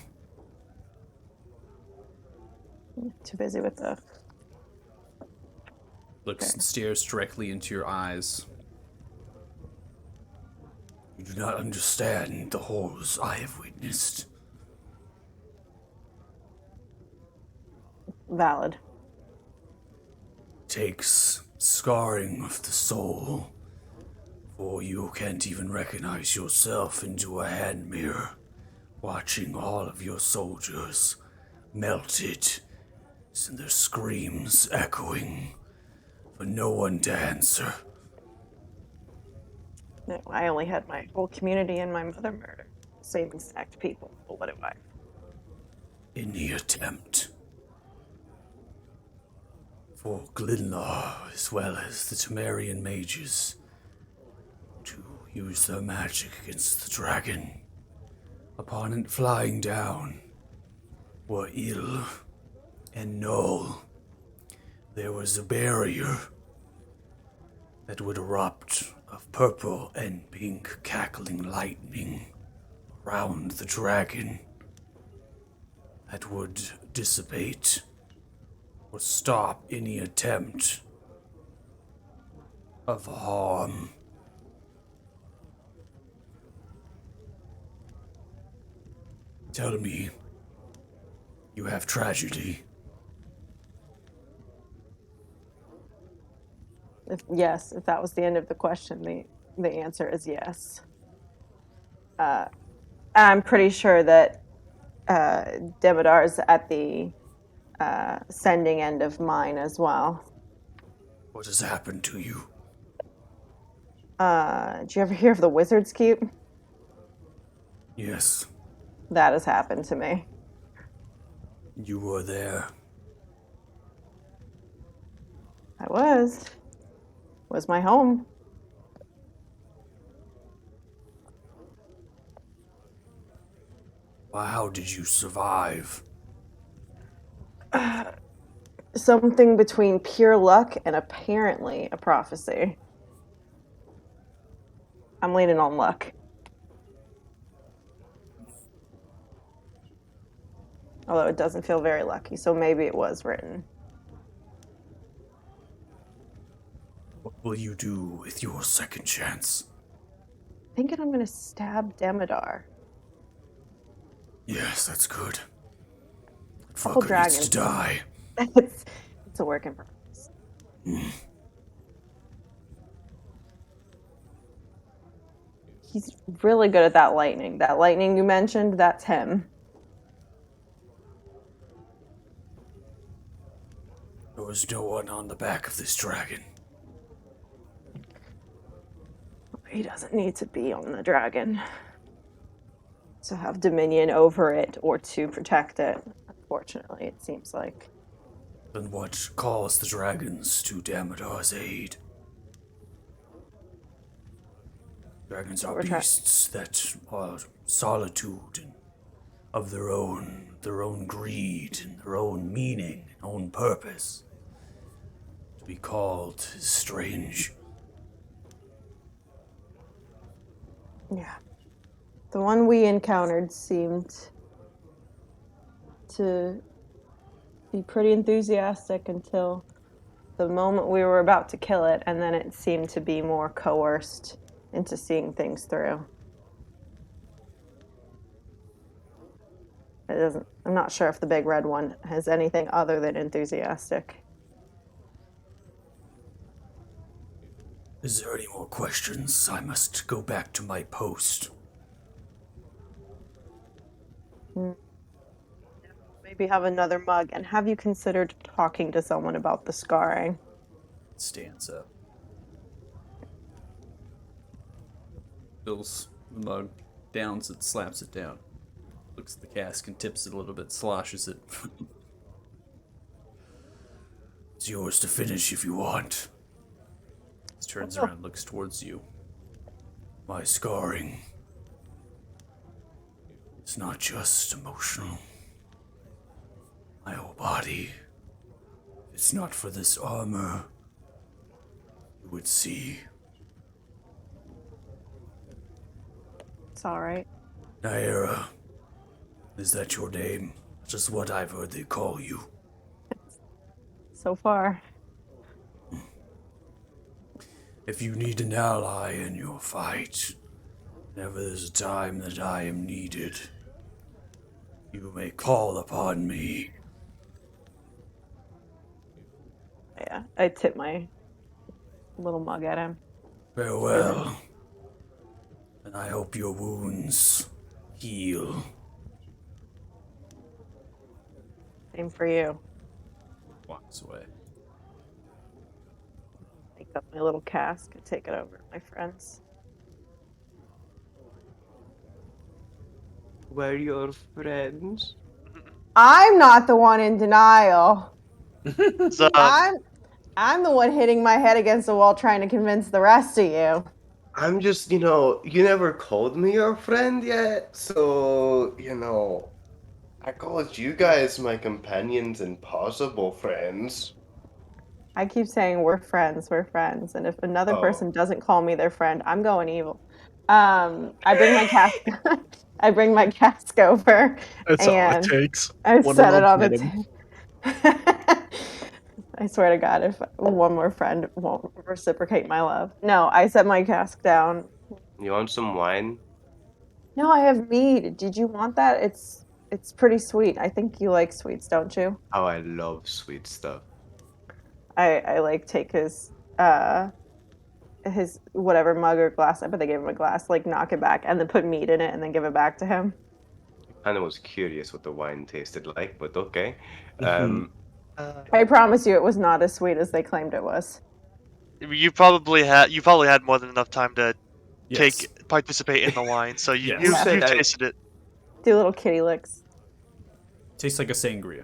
Too busy with the. looks and stares directly into your eyes. You do not understand the horrors I have witnessed. Valid. Takes scarring of the soul, for you can't even recognize yourself into a hand mirror, watching all of your soldiers melted, and their screams echoing for no one to answer. No, I only had my whole community and my mother murdered. Same exact people. But what do I? In the attempt for Glenlaw, as well as the Temerian mages, to use their magic against the dragon. Upon it flying down, were ill and null. There was a barrier that would erupt of purple and pink cackling lightning around the dragon that would dissipate or stop any attempt of harm. Tell me, you have tragedy. Yes, if that was the end of the question, the answer is yes. I'm pretty sure that Demodar's at the sending end of mine as well. What has happened to you? Did you ever hear of the Wizard's Keep? Yes, That has happened to me. you were there. I was my home. Well, how did you survive? Something between pure luck and apparently a prophecy. I'm leaning on luck. Although it doesn't feel very lucky, so maybe it was written. What will you do with your second chance? Thinking I'm going to stab Demodar. Yes, that's good. That Couple fucker needs to dragons. die. It's a work in progress. He's really good at that lightning. That lightning you mentioned, that's him. There was no one on the back of this dragon. He doesn't need to be on the dragon to have dominion over it or to protect it. Unfortunately, it seems like. Then what caused the dragons to Damodar's aid? Dragons are beasts that are solitude and of their own greed and their own meaning, own purpose. To be called is strange. Yeah. The one we encountered seemed to be pretty enthusiastic until the moment we were about to kill it, and then it seemed to be more coerced into seeing things through. I'm not sure if the big red one has anything other than enthusiastic. Is there any more questions? I must go back to my post. Maybe have another mug, and have you considered talking to someone about the scarring? Stands up. Fills the mug, downs it, slaps it down. Looks at the cask and tips it a little bit, sloshes it. It's yours to finish if you want. He turns around, looks towards you. My scarring. It's not just emotional. My whole body. If it's not for this armor, you would see. It's all right. Naira. Is that your name? Just what I've heard they call you. So far. If you need an ally in your fight, whenever there's a time that I am needed, you may call upon me. Yeah, I tip my little mug at him. Farewell. And I hope your wounds heal. Same for you. Walks away. Pick up my little cask and take it over to my friends. We're your friends. I'm not the one in denial. So, I'm the one hitting my head against the wall trying to convince the rest of you. I'm just, you never called me your friend yet, so, I called you guys my companions and possible friends. I keep saying we're friends, and if another Oh. person doesn't call me their friend, I'm going evil. I bring my cask. I bring my cask over, That's all it and takes. I One set will it on the get him. table. I swear to God, if one more friend won't reciprocate my love. No, I set my cask down. You want some wine? No, I have mead. Did you want that? It's pretty sweet. I think you like sweets, don't you? Oh, I love sweet stuff. I like take his whatever mug or glass. I bet they gave him a glass. Like knock it back and then put meat in it and then give it back to him. kind of was curious what the wine tasted like, but okay. Mhm. I promise you, it was not as sweet as they claimed it was. You probably had more than enough time to Yes. participate in the wine, so Yes. Who said you've I? tasted it. Do little kitty licks. Tastes like a sangria.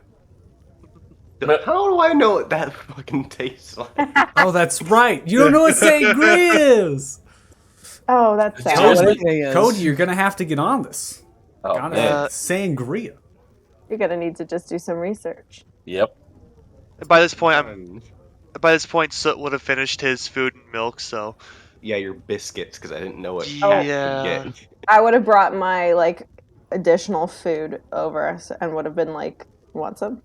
How do I know what that fucking tastes like? Oh, that's right. You don't know what sangria is. Oh, that's It's So what sad. it Cody, is. Cody, you're gonna have to get on this. Oh, Gotta man. have sangria. You're gonna need to just do some research. Yep. By this point, Um, Soot would have finished his food and milk, so yeah, your biscuits, because I didn't know what Oh. cats would yeah. get. I would have brought my additional food over and would have been like, want some?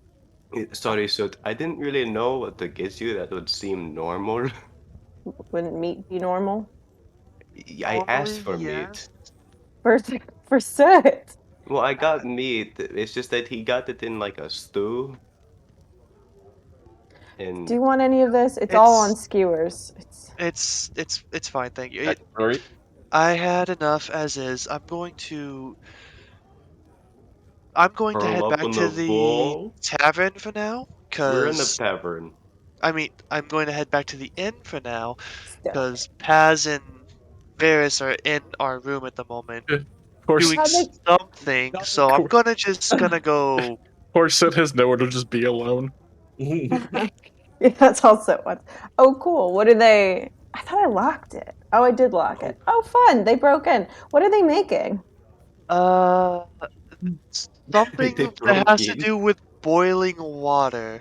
Sorry, so I didn't really know what to get you that would seem normal. Wouldn't meat be normal? I asked for Normally, meat. For for Soot. Well, I got meat. It's just that he got it in like a stew. And Do you want any of this? It's all on It's skewers. it's fine, thank you. Sorry. I had enough as is. I'm going to curl head up back in to the the ball. tavern for now, We're in the cause tavern. I'm going to head back to the inn for now, Stop cause Paz and Varys are in our room at the moment Of course, doing How they- something. So I'm gonna go. Corset has nowhere to just be alone. Yeah, that's also what. Oh, cool. What are they? I thought I locked it. Oh, I did lock it. Oh, fun. They broke in. What are they making? Uh, something They that broke has to in. do with boiling water.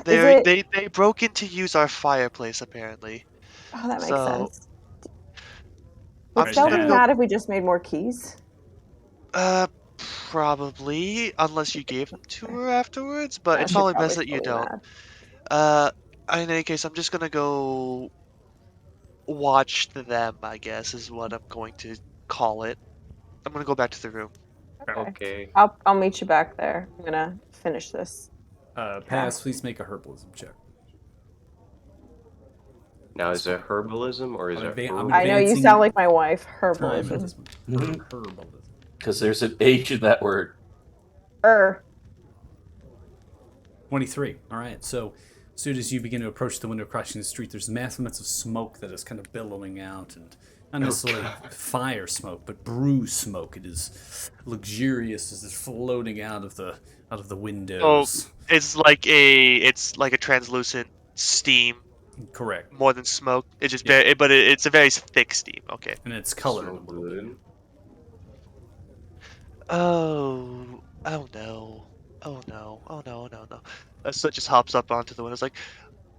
Is it? They broke in to use our fireplace apparently. Oh, that makes So sense. Would I'm Right, just Shell gonna be Pat. go. mad if we just made more keys? Probably, unless you gave them to her afterwards, but it's She'd probably probably best that you still be don't. mad. Uh, in any case, I'm just gonna go watch them, I guess, is what I'm going to call it. I'm gonna go back to the room. Okay. Okay. I'll meet you back there. I'm gonna finish this. Pass, please make a herbalism check. Now, is it herbalism or is it I'm I know you advancing sound like my wife. time at Herbalism. this moment. Herbalism. Because there's an H in that word. 23. All right. So, as soon as you begin to approach the window crossing the street, there's massive amounts of smoke that is kind of billowing out, and not necessarily fire smoke, but brew smoke. It is luxurious as it's floating out of the windows. It's like a translucent steam Correct. more than smoke. It's just Yeah. it's a very thick steam. Okay. And it's colored so a little bit. good? Oh no. Oh no. Oh no. No. No. Soot just hops up onto the window. It's like,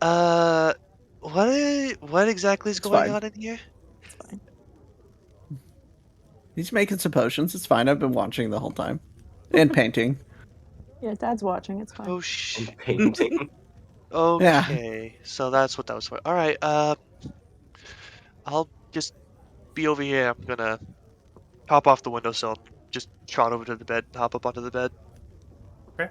uh, what exactly is It's going fine. on in here? It's fine. He's making some potions. It's fine. I've been watching the whole time. And painting. Yeah, Dad's watching. It's fine. Oh sh. And painting. Okay. So that's what that was for. All right. I'll just be over here. I'm gonna hop off the windowsill. Just trot over to the bed. Hop up onto the bed. Okay.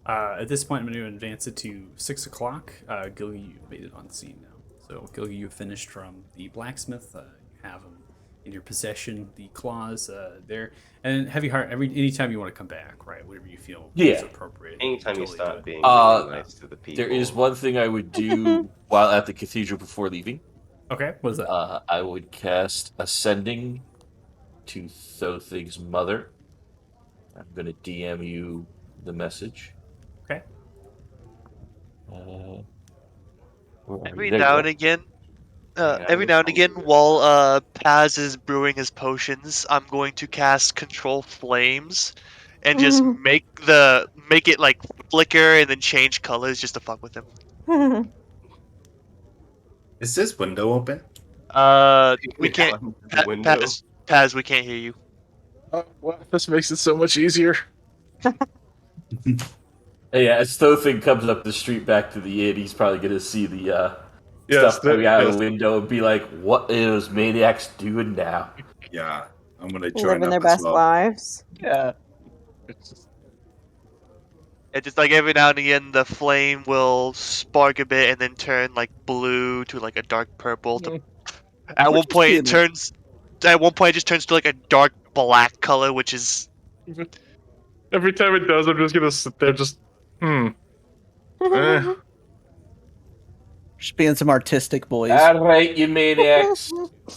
At this point, I'm going to advance it to 6 o'clock. Gilgy, you made it on scene now. So, Gilgy, you finished from the blacksmith. You have them in your possession, the claws there. And Heavy Heart, anytime you want to come back, right? Whatever you feel is Yeah. appropriate. Anytime you totally stop do it. being Uh, really nice to the people. There is one thing I would do while at the cathedral before leaving. Okay, what is that? I would cast Ascending to Thothig's mother. I'm going to DM you the message. Okay. Every There you now go. and again, Yeah, every I now and will again, do it. while Paz is brewing his potions, I'm going to cast Control Flames, and just make it like flicker and then change colors just to fuck with him. Is this window open? We can't. On the window. Paz, we can't hear you. Oh, well, this makes it so much easier. Hey, yeah, as Thothig comes up the street back to the inn, he's probably going to see the Yes, stuff coming out of yes. the window and be like, what are those maniacs doing now? Yeah, I'm gonna join Living up their as best well. lives. Yeah. It's just, It's just like every now and again, the flame will spark a bit and then turn like blue to like a dark purple. At one Which is point, cute. it just turns to like a dark black color, which is Every time it does, I'm just gonna sit there, eh. Just being some artistic boys. All right, you maniacs.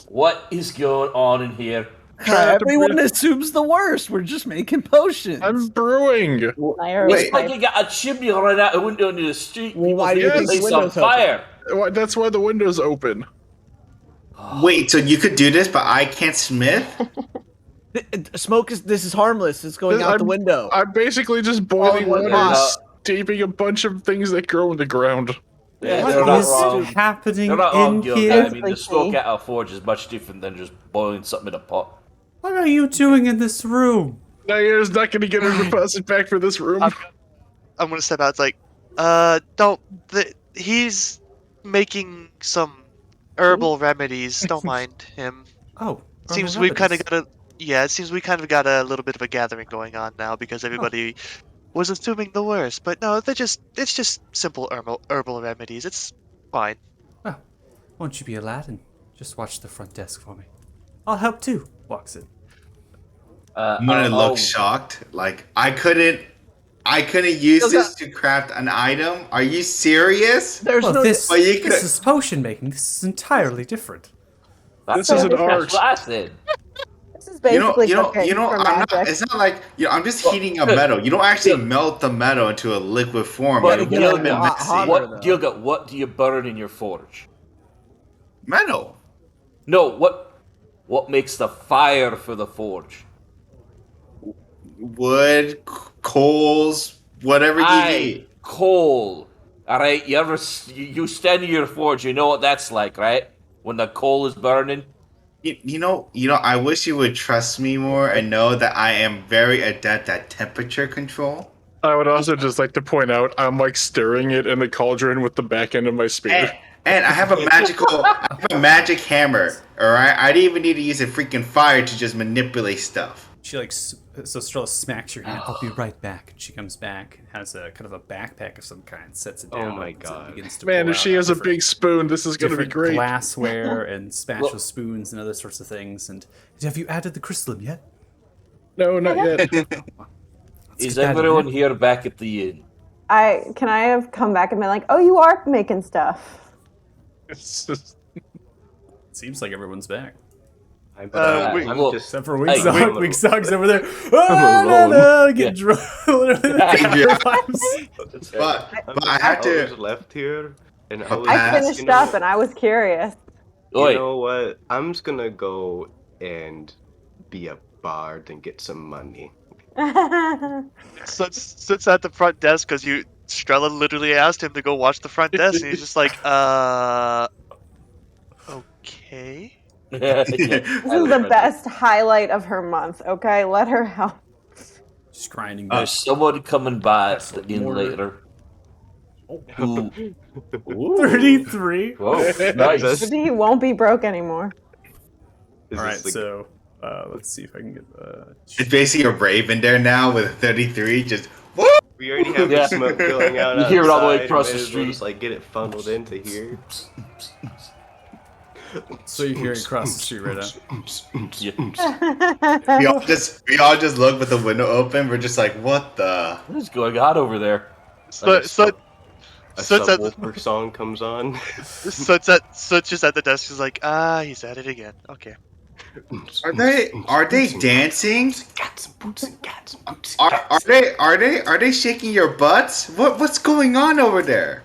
What is going on in here? Try not to Everyone breathe. assumes the worst. We're just making potions. I'm brewing. It's like you got a chimney right out the window into the street. Well, why do you think the It's on window's open? fire. That's why the window's open. Wait, so you could do this, but I can't smith? Smoke is. This is harmless. It's going out the window. I'm basically just boiling All in water one and pot. steeping a bunch of things that grow in the ground. Yeah, What they're not is wrong. happening They're not wrong, in Gilga. here? I mean, the smoke out of a forge is much different than just boiling something in a pot. What are you doing in this room? Nayer's not going to get her deposit back for this room. I'm gonna step out. It's like, don't. He's making some herbal remedies. Don't mind him. Oh, Seems we've kind of got a. Yeah, it seems we kind of got a little bit of a gathering going on now because everybody was assuming the worst. But no, it's just simple herbal remedies. It's fine. Well, won't you be Aladdin? Just watch the front desk for me. I'll help too. Walks in. I'm gonna look shocked. Like I couldn't use this to craft an item. Are you serious? There's Well, no. this you could- is potion making. This is entirely different. This is an art. That's what I said. This is basically cooking for I'm magic. not. It's not like I'm just heating a metal. You don't actually melt the metal into a liquid form. But It would have been Gilga, messy. What, Gilga, what do you burn in your forge? Metal. No, what makes the fire for the forge? Wood, coals, whatever you need. Coal. All right, you stand in your forge, you know what that's like, right? When the coal is burning. You know. I wish you would trust me more and know that I am very adept at temperature control. I would also just like to point out I'm like stirring it in the cauldron with the back end of my spear. And I have a magic hammer. All right, I didn't even need to use a freaking fire to just manipulate stuff. She like so Strella smacks your hand. I'll be right back. And she comes back and has a kind of a backpack of some kind. Sets it down. Oh my opens it, God. begins to Man, pull if out she has a different- big spoon, this is going to be different great. glassware and spatula spoons and other sorts of things. And have you added the crystalline yet? No, not yet. Is get that in everyone there. here back at the inn? Can I have come back and been like, oh, you are making stuff. It's just, Seems like everyone's back. I'm look, just Except for Hey, Wingsock. wait. Wingsock's over there. alone. Get Yeah. drunk. Literally. But I I have was to. left here, and I was. I finished up and I was curious. Oi, You know what? I'm just gonna go and be a bard and get some money. Sits at the front desk because Strella literally asked him to go watch the front desk, and he's just like, okay. Yeah, This is the best highlight of her month, okay? Let her help. Just grinding. There's someone coming by at the inn Mortar. later. Who? Ooh. 33. Whoa, nice. That's- He won't be broke anymore. Is All right, this the- so let's see if I can get It's basically a raven there now with a 33. Just woo! we already have Yeah. the smoke going out. You hear it all the way outside, across might the as well street. Just like get it funneled into here. So you're hearing across the street right Yeah. We all just look with the window open. We're just like, what the? What is going on over there? So A sits at subwoofer song comes on. sits just at the desk. He's like, he's at it again. Okay. Are they dancing? Cats and boots and cats and boots. Are they shaking your butts? What's going on over there?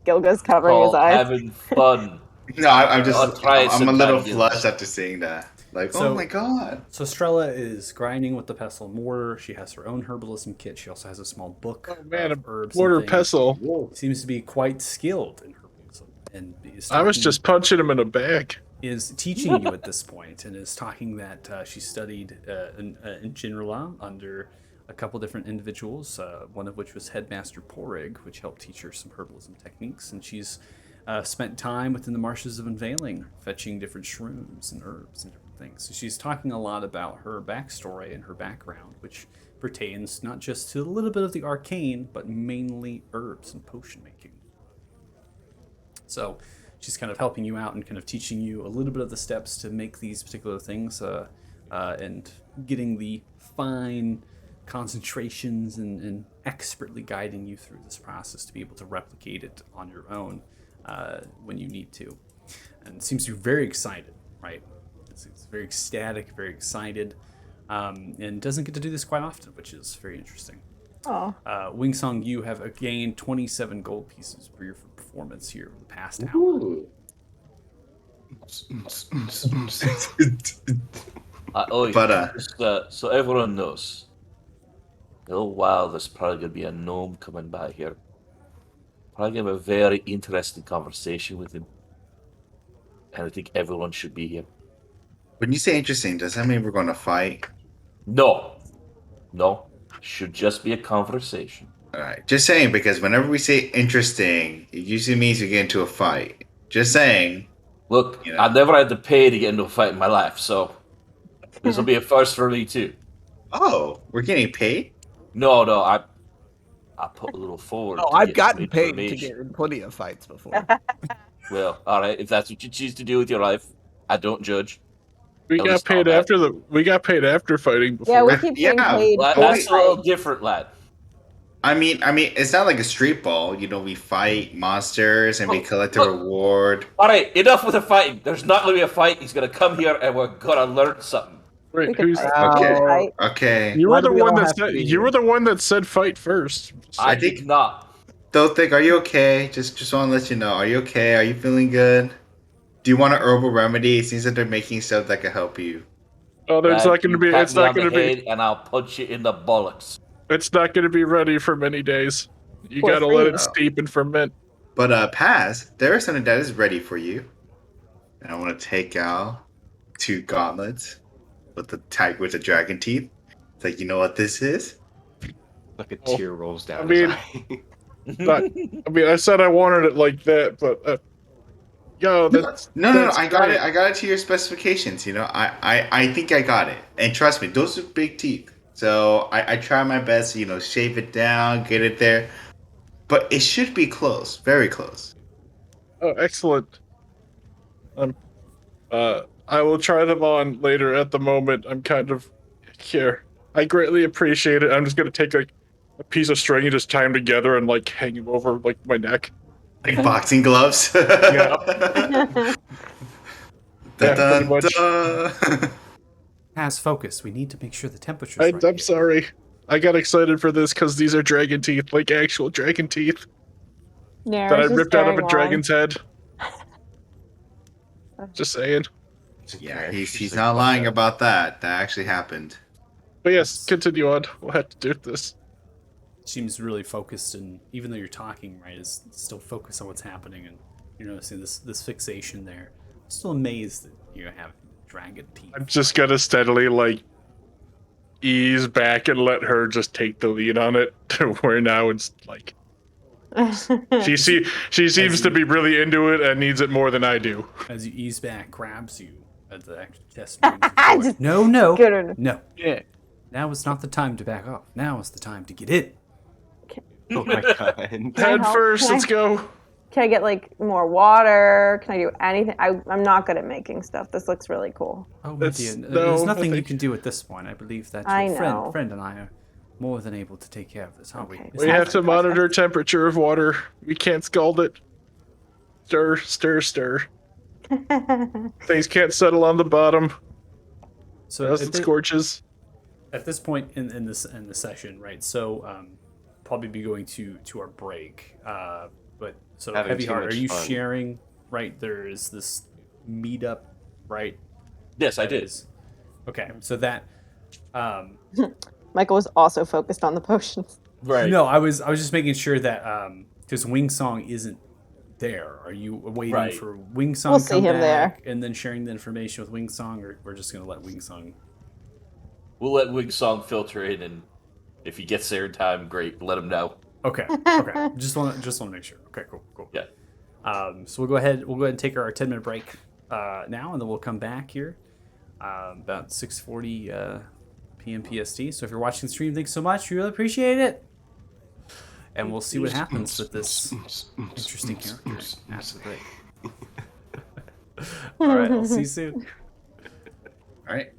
Gilga's covering his Called eyes. having fun. No, I'm just I'll try it I'm a little sometime, flushed after seeing that. Like, So- oh my god. So Strella is grinding with the pestle and mortar. She has her own herbalism kit. She also has a small book oh man, of a herbs. mortar and things. pestle. Seems to be quite skilled in herbalism, and is I was talking- just punching him in the back. is teaching you at this point, and is talking that she studied in Jinrala under a couple different individuals. One of which was Headmaster Porig, which helped teach her some herbalism techniques, and she's spent time within the marshes of Unveiling, fetching different shrooms and herbs and different things. So she's talking a lot about her backstory and her background, which pertains not just to a little bit of the arcane, but mainly herbs and potion making. So she's kind of helping you out and kind of teaching you a little bit of the steps to make these particular things and getting the fine concentrations and expertly guiding you through this process to be able to replicate it on your own when you need to. And seems to be very excited, right? It's very ecstatic, very excited, and doesn't get to do this quite often, which is very interesting. Oh, Wingsong, you have gained 27 gold pieces for your performance here over the past hour. Oh, But just, so everyone knows. In a little while, there's probably going to be a gnome coming by here. Probably going to have a very interesting conversation with him. And I think everyone should be here. when you say interesting, does that mean we're going to fight? No. Should just be a conversation. All right, just saying, because whenever we say interesting, it usually means we get into a fight. Just saying. Look, You know. I've never had to pay to get into a fight in my life, so this will be a first for me too. Oh, we're getting paid? No, I put a little forward. Oh, to I've get gotten some paid to information. get in plenty of fights before. Well, all right. If that's what you choose to do with your life, I don't judge. We At got least not paid bad. after we got paid after fighting before. yeah, we keep getting Yeah, paid. Well, for that's a little fight. different, lad. I mean, it's not like a street ball. You know, we fight monsters and we Look, collect a look. reward. All right, enough with the fighting. There's not going to be a fight. He's going to come here and we're going to learn something. We Wait, could who's fight. Oh. We could Okay, fight. okay. you Why were do the we one all that have to said be you here? were the one that said fight first. I think- did not. Dothik, are you okay? Just want to let you know. Are you okay? Are you feeling good? Do you want an herbal remedy? It seems that they're making stuff that could help you. Oh, there's Lad, not going to you be. pat It's me not on the going to be. head and I'll punch you in the bollocks. It's not going to be ready for many days. You Poor got to let thing. it steep and ferment. But Paz, there is something that is ready for you. And I want to take out 2 gauntlets with the dragon teeth. It's like, you know what this is? Like a Oh, tear rolls down I his mean- eye. I mean, I said I wanted it like that, but yo, that's No. that's I got great. it. I got it to your specifications. You know, I think I got it. And trust me, those are big teeth. So I try my best to, shave it down, get it there. But it should be close, very close. Oh, excellent. I will try them on later. At the moment, I'm kind of here. I greatly appreciate it. I'm just gonna take like a piece of string and just tie them together and like hang them over like my neck. Like boxing gloves. Yeah. Da, Yeah, pretty much. da. Has focus. We need to make sure the temperature's I'm right. here. sorry. I got excited for this because these are dragon teeth, like actual dragon teeth Nair's that I just ripped out of a staring on. dragon's head. Just saying. Yeah, he's not lying about that. That actually happened. But yes, continue on. We'll have to do this. Seems really focused, and even though you're talking, right, is still focused on what's happening, and you're noticing this fixation there. I'm still amazed that you have dragon teeth. I'm just gonna steadily like ease back and let her just take the lead on it to where now it's like she seems to be really into it and needs it more than I do. As you ease back, grabs you at the actual chest. And brings you forward. No, Get her. no. Yeah. Now is not the time to back off. Now is the time to get in. Oh my god. Can I Head help? first, Can I- let's go. Can I get like more water? Can I do anything? I'm not good at making stuff. This looks really cool. Oh, It's- Medea, no, there's I nothing you think- can do at this point. I believe that I your know. friend and I are more than able to take care of this, aren't Okay. we? We have to Perfect. monitor temperature of water. We can't scald it. Stir, stir, stir. Things can't settle on the bottom So as it scorches. at this point in the session, right? So probably be going to our break. But so Having Heavy too Heart, are much you fun. sharing? Right, there is this meetup, right? Yes, I That did. is- Okay, so that. Michael was also focused on the potions. Right. No, I was just making sure that because Wingsong isn't there. Are you waiting Right. for Wingsong We'll to see come him there. back and then sharing the information with Wingsong, or we're just gonna let Wingsong? We'll let Wingsong filter in, and if he gets there in time, great. Let him know. Okay, okay. just want to make sure. Okay, cool. Yeah. So we'll go ahead and take our 10-minute break now, and then we'll come back here about 6:40 p.m. PST. So if you're watching the stream, thanks so much. We really appreciate it. And we'll see what happens with this interesting character after the break. All right, I'll see you soon. All right.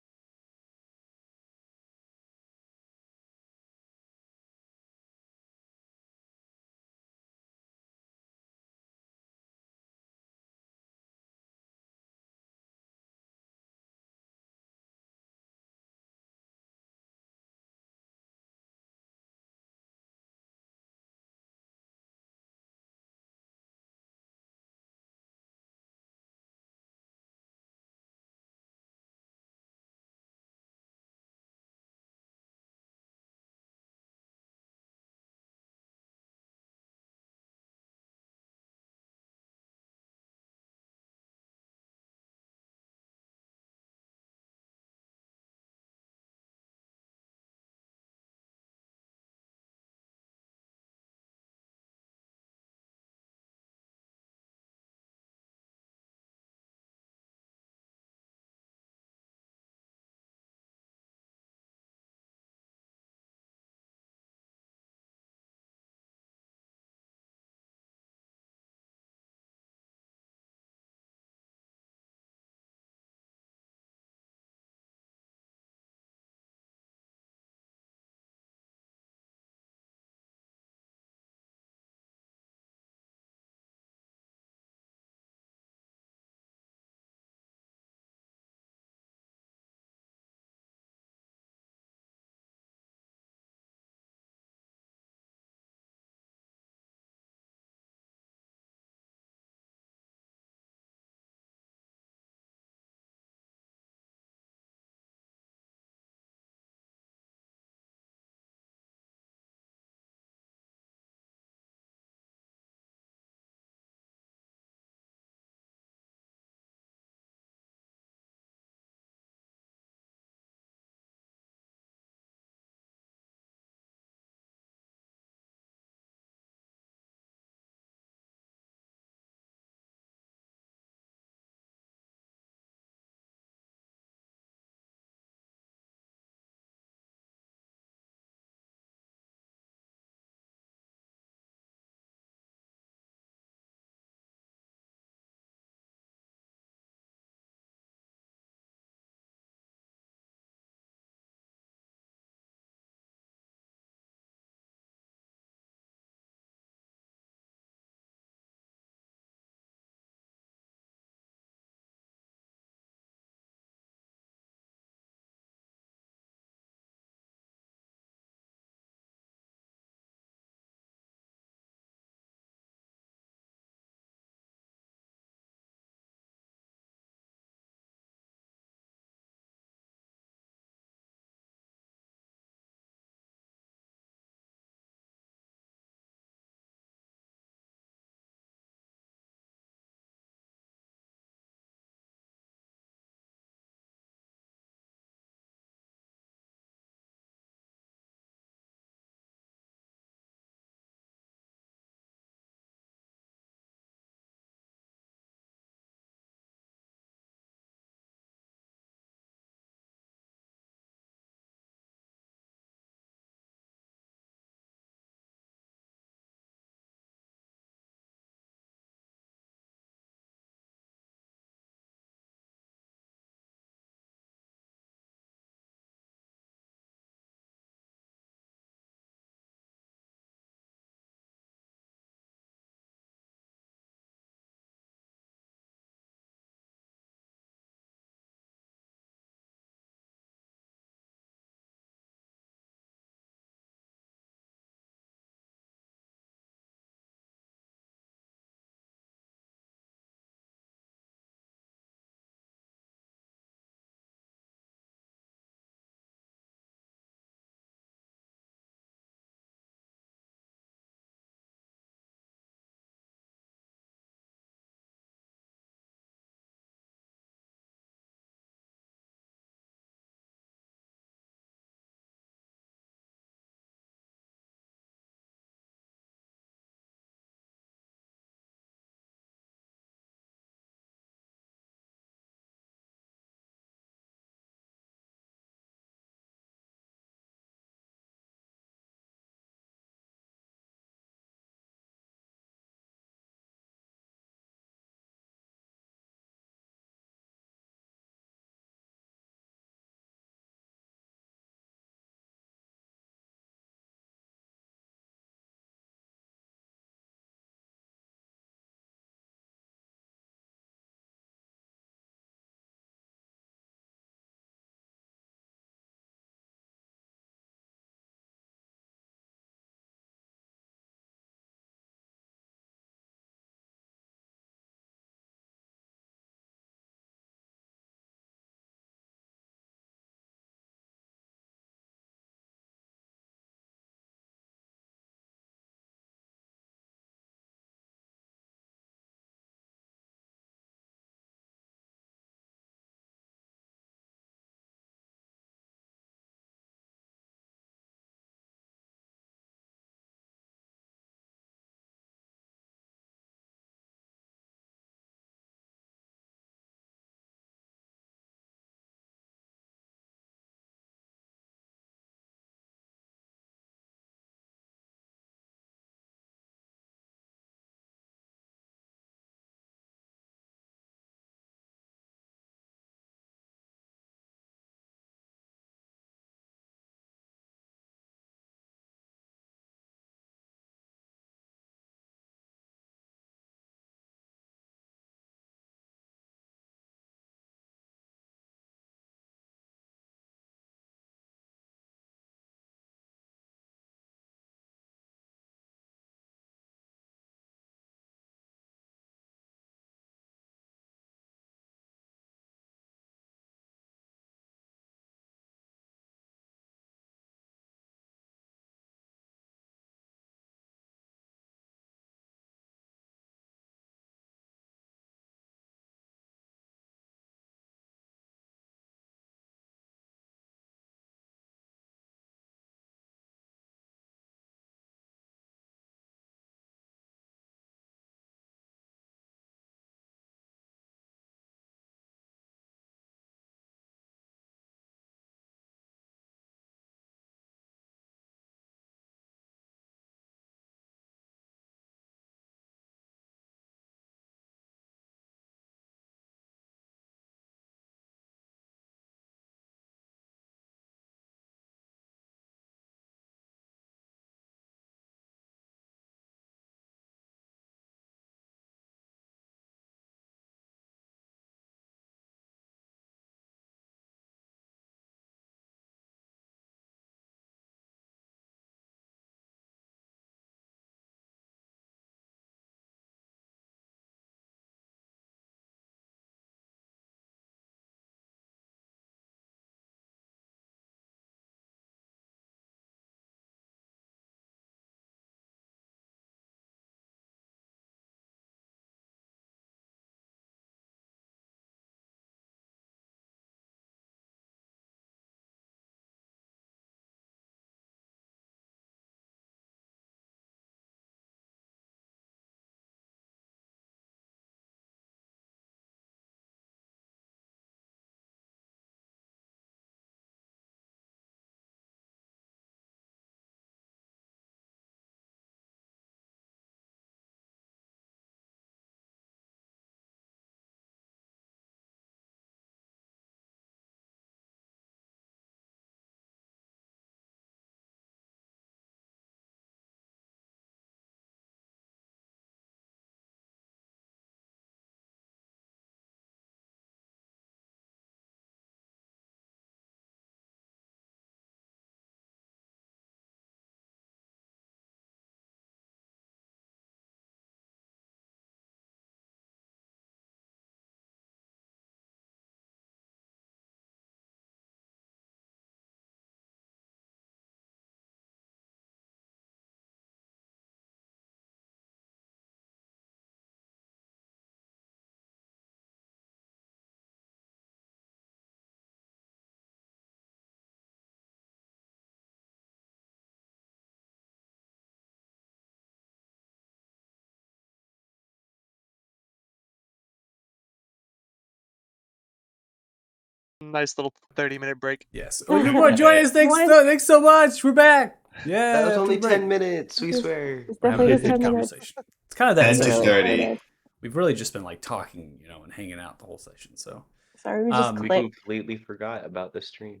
nice little 30-minute break. Yes. Oh, you're going to join us. Thanks so much. We're back. Yeah. That was only after the 10 break. minutes, we swear. It's We're having definitely a just good 10 minutes. conversation. It's kind of that 10 to session. 30. We've really just been like talking, and hanging out the whole session. So Sorry, we just We clicked. completely forgot about the stream.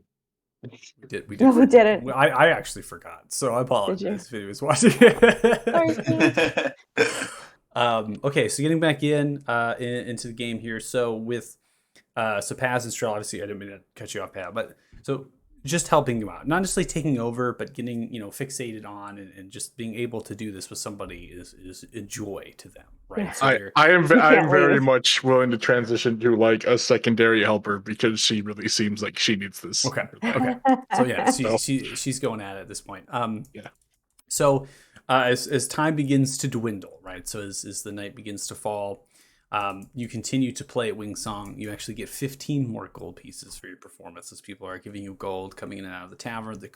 we did. No, we didn't. I actually forgot, so I Did you? apologize if he was watching. Sorry, Steve. Okay, so getting back into the game here. So with so Paz and Strel, obviously I didn't mean to cut you off, Paz, but so just helping you out, not necessarily taking over, but getting fixated on and just being able to do this with somebody is a joy to them, right? Yeah. So I am very leave. much willing to transition to like a secondary helper because she really seems like she needs this. Okay. So yeah, So- she's going at it at this point. Yeah. So as time begins to dwindle, right? So as the night begins to fall, you continue to play at Wingsong. You actually get 15 more gold pieces for your performance as people are giving you gold coming in and out of the tavern. The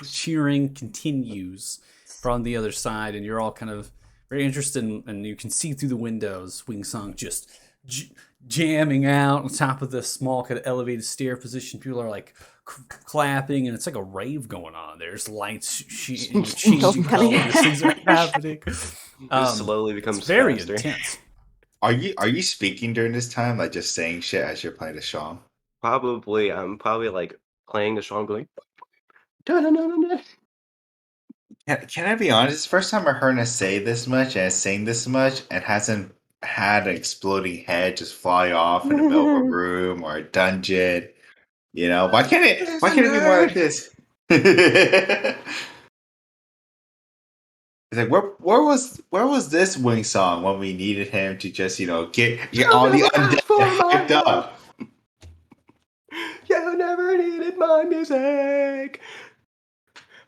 cheering continues from the other side, and you're all kind of very interested and you can see through the windows Wingsong just jamming out on top of this small kind of elevated stair position. People are like clapping, and it's like a rave going on. There's lights changing colors. Things are happening. It slowly becomes it's very faster. intense. Are you speaking during this time, like just saying shit as you're playing the song? Probably, I'm probably like playing the song going. "Da-da-da-da-da." Can I be honest? It's the first time I heard her say this much and saying this much and hasn't had an exploding head just fly off in the middle of a room or a dungeon. Why can't it be more like this? It's like where was this Wing song when we needed him to just get all the undead hyped up? You never needed my music.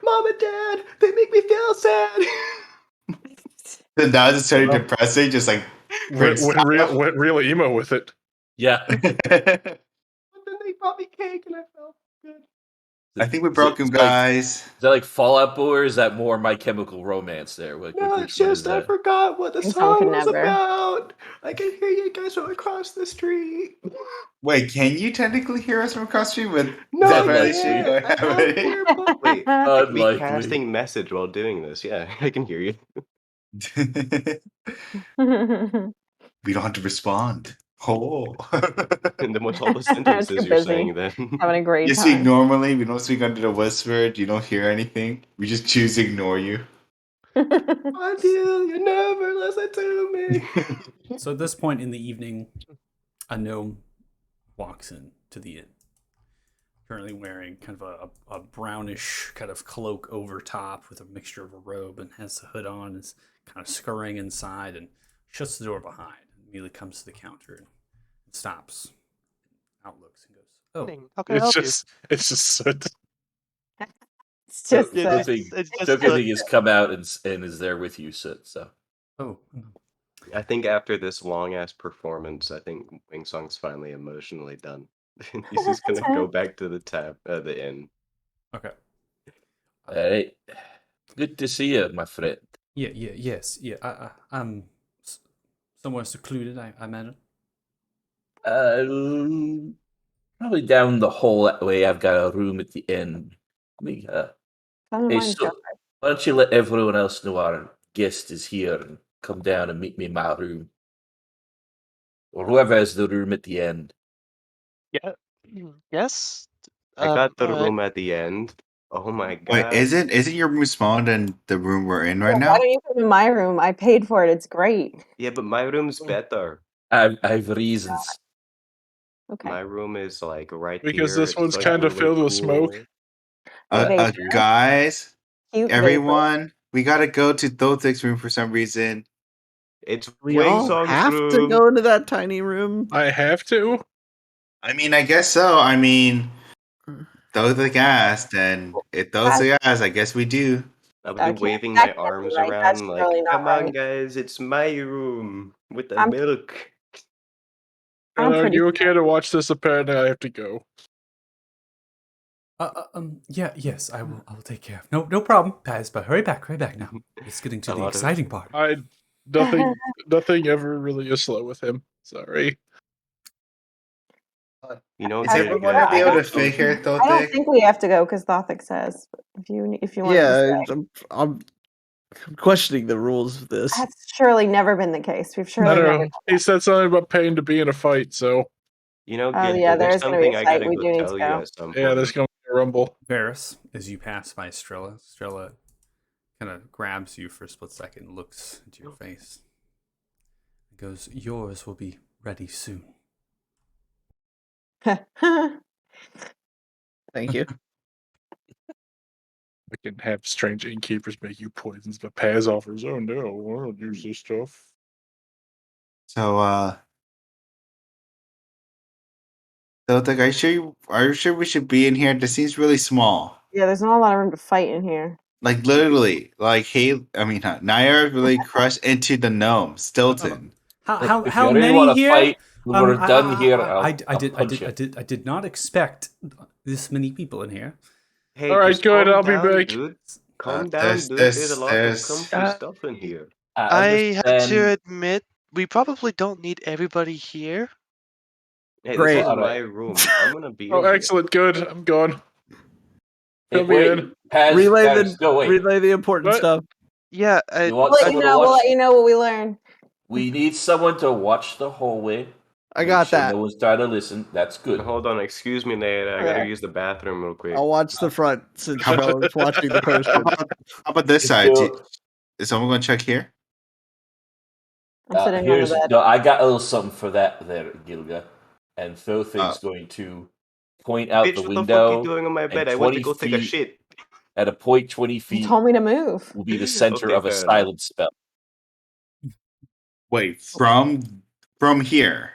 Mom and Dad, they make me feel sad. Then now it's turning depressing, just like went real emo with it. Yeah. But then they brought me cake and I felt good. I think we broke him, Is that guys. like Fallout Boy, or is that more My Chemical Romance there? No, Which it's one is just I that? forgot what the Wingsong song could was never. about. I can hear you guys from across the street. Wait, can you technically hear us from across the street with No, that Unlikely. relation you I have have it? AirPods. Wait, I could be Unlikely. casting message while doing this. Yeah, I can hear you. We don't have to respond. Oh. And then what's all the It's sentences too you're busy. saying then? Having a great You speak time. normally, we don't speak under the whisper, you don't hear anything. We just choose to ignore you. Until you never listen to me. So at this point in the evening, a gnome walks in to the inn, currently wearing kind of a brownish kind of cloak over top with a mixture of a robe, and has the hood on, is kind of scurrying inside and shuts the door behind, and immediately comes to the counter and stops, outlooks, and goes, "Oh, How can I help It's just soot. It's just you? that. It's just Good thing has come out and is there with you, so. oh." I think after this long ass performance, I think Wingsong's finally emotionally done. He's just gonna go back to the inn. Okay. Hey, good to see you, my friend. Yes. I'm somewhere secluded, I imagine. Probably down the hall that way. I've got a room at the end. Tell him Hey, mine's so dark. why don't you let everyone else know our guest is here and come down and meet me in my room, or whoever has the room at the end. Yeah. Yes. I got the all right. room at the end. Oh my Wait, god. isn't your room smaller than the room we're in right Why now? don't you come in my room? I paid for it. It's great. Yeah, but my room's better. I've reasons. Okay. My room is like right Because here. this one's It's, like, kind of really filled with smoke. cool. Vapor. Guys, Cute vapor. everyone, we gotta go to Thothic's room for some reason. It's We all Wingsong's have to room. go into that tiny room. I have to. I mean, I guess so. I mean, Thothic asked, and if Thothic asked, I guess we do. I'll be That can't- waving that my can't be arms right. around That's like, really not come on, right. guys, it's my room with the I'm- milk. I'm Are pretty you okay to watch this? Apparently, I have to go. Yes, I will take care of. No problem, guys, but hurry back now. It's getting to A the lot of- exciting part. Nothing ever really is slow with him. Sorry. You know, Is I everyone Gilga, gonna be I able to got fit something. here, I don't Thote? think we have to go because Thothic says. If you wanted to Yeah, stay, I'm questioning the rules of this. that's surely never been the case. We've I surely don't never know. done He said something about paying to be in a fight, so You know, Oh yeah, Gilga, there there's is going to be something a I fight. gotta We go do need to tell you go. at some yeah, there's point. gonna be a rumble. Varys, as you pass by Strella kind of grabs you for a split second, looks into your face, and goes, "Yours will be ready soon." Thank you. I can have strange innkeepers make you poisons, but Paz offers, oh no, I don't use this stuff. So, Thote, are you sure we should be in here? This seems really small. Yeah, there's not a lot of room to fight in here. Like literally, like Nair really crushed into the gnome, Stilton. Look, if you How really many want to here? fight, when we're done here, I'll punch you. I did not expect this many people in here. Hey, All right, just good. calm I'll be down, back. dude. Calm down, dude. There's a lot of comfy stuff in here. I have to Understand. admit, we probably don't need everybody here. Hey, this Great. is All right. my room. I'm gonna be Oh, in here. excellent, good. I'm gone. Hey, Fill me wait, in. Paz, no, wait. relay the important What? stuff. Yeah, You We'll want let you someone to know. We'll watch? let you know what we learn. We need someone to watch the hallway. I Make got sure that. no one's trying to listen. That's good. Hold on, excuse me, Nate. I gotta Okay. use the bathroom real quick. I'll watch the front since How about- Strella's watching the potion. How about this side? Is someone gonna check here? I'm sitting on the bed. No, I got a little something for that there, Gilga. And Uh, Thothig's going to point out Bitch, the what the fuck you window, doing on my and bed? I went to 20 go take a feet, shit. at a point 20 You feet told me to move. will be the center Okay, of a fair enough. silent spell. Wait, from here.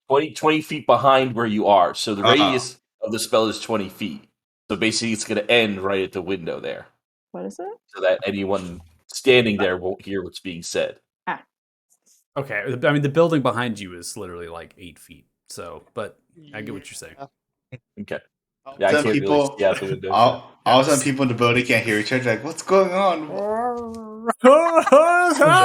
20 feet behind where you are. So the Uh, radius of the spell is 20 feet. So basically, it's going to end right at the window there, What is it? so that anyone standing there won't hear what's being said. Ah, Okay, I mean the building behind you is literally like 8 feet. So, but I get what you're saying. Okay. Yeah, I some can't really people, see out the window. all some people in the building can't hear each other. Like, what's going on?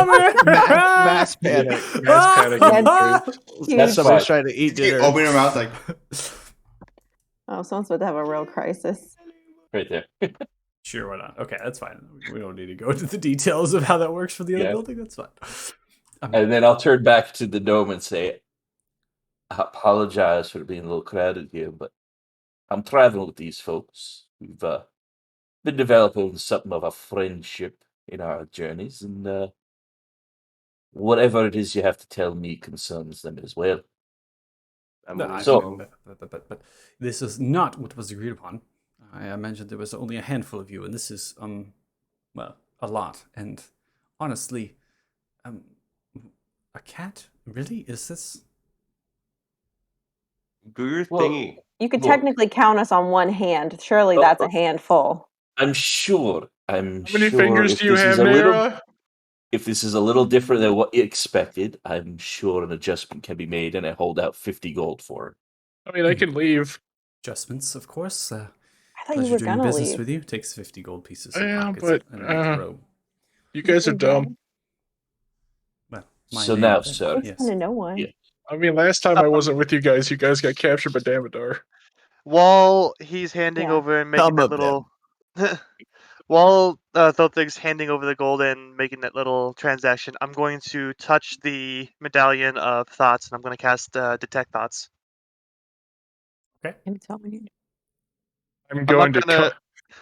Mass panic. Mass panic in the streets. huge. That's Somebody's fine. trying to eat You dinner. open your mouth like, Oh, someone's about to have a real crisis. Right there. Sure, why not? Okay, that's fine. We don't need to go into the details of how that works for the other Yeah. building. That's fine. And then I'll turn back to the gnome and say, I apologize for being a little crowded here, but I'm traveling with these folks. We've been developing something of a friendship in our journeys, and whatever it is you have to tell me concerns them as well. But this is not what was agreed upon. I mentioned there was only a handful of you, and this is well, a lot. And honestly, a cat? Really? Is this? Do your thingy. You could Look. technically count us on one hand. Surely Oh, that's a handful. I'm sure. How many fingers if do you this is have, a little, Nera? if this is a little different than what you expected, I'm sure an adjustment can be made, and I hold out 50 gold for it. I mean, I can leave. Adjustments, of course. I thought you Pleasure were doing gonna business leave. with you. Takes 50 gold pieces and Yeah, pockets but it and a robe. you guys are dumb. Well, my So name, now, sir, yes. To no one. Yeah. I mean, last time I wasn't with you guys got captured by Damodar. While he's handing Yeah. over and making Some that of them. little, while Thothig's handing over the gold and making that little transaction, I'm going to touch the medallion of thoughts, and I'm going to cast detect thoughts. Can you tell me? I'm I'm going not to gonna.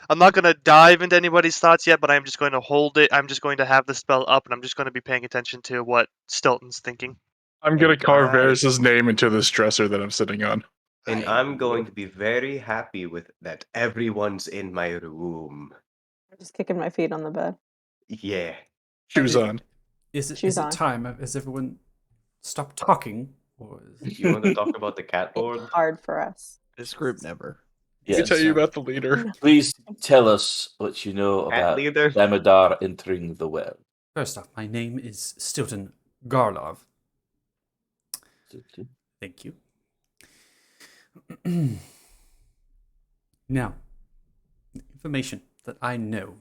I'm not gonna dive into anybody's thoughts yet, but I'm just going to hold it. I'm just going to have the spell up, and I'm just going to be paying attention to what Stilton's thinking. I'm gonna carve Alright. Varys' name into this dresser that I'm sitting on. And I'm going to be very happy with that everyone's in my room. I'm just kicking my feet on the bed. Yeah. Shoes on. Is Shoes it on. time? Has everyone stopped talking? Or is You want to talk about the cat board? It's hard for us. This group never. Let me Yes. tell you about the leader. Please tell us what you know Cat about leader? Damodar entering the well. First off, my name is Stilton Garlov. Thank you. Now, the information that I know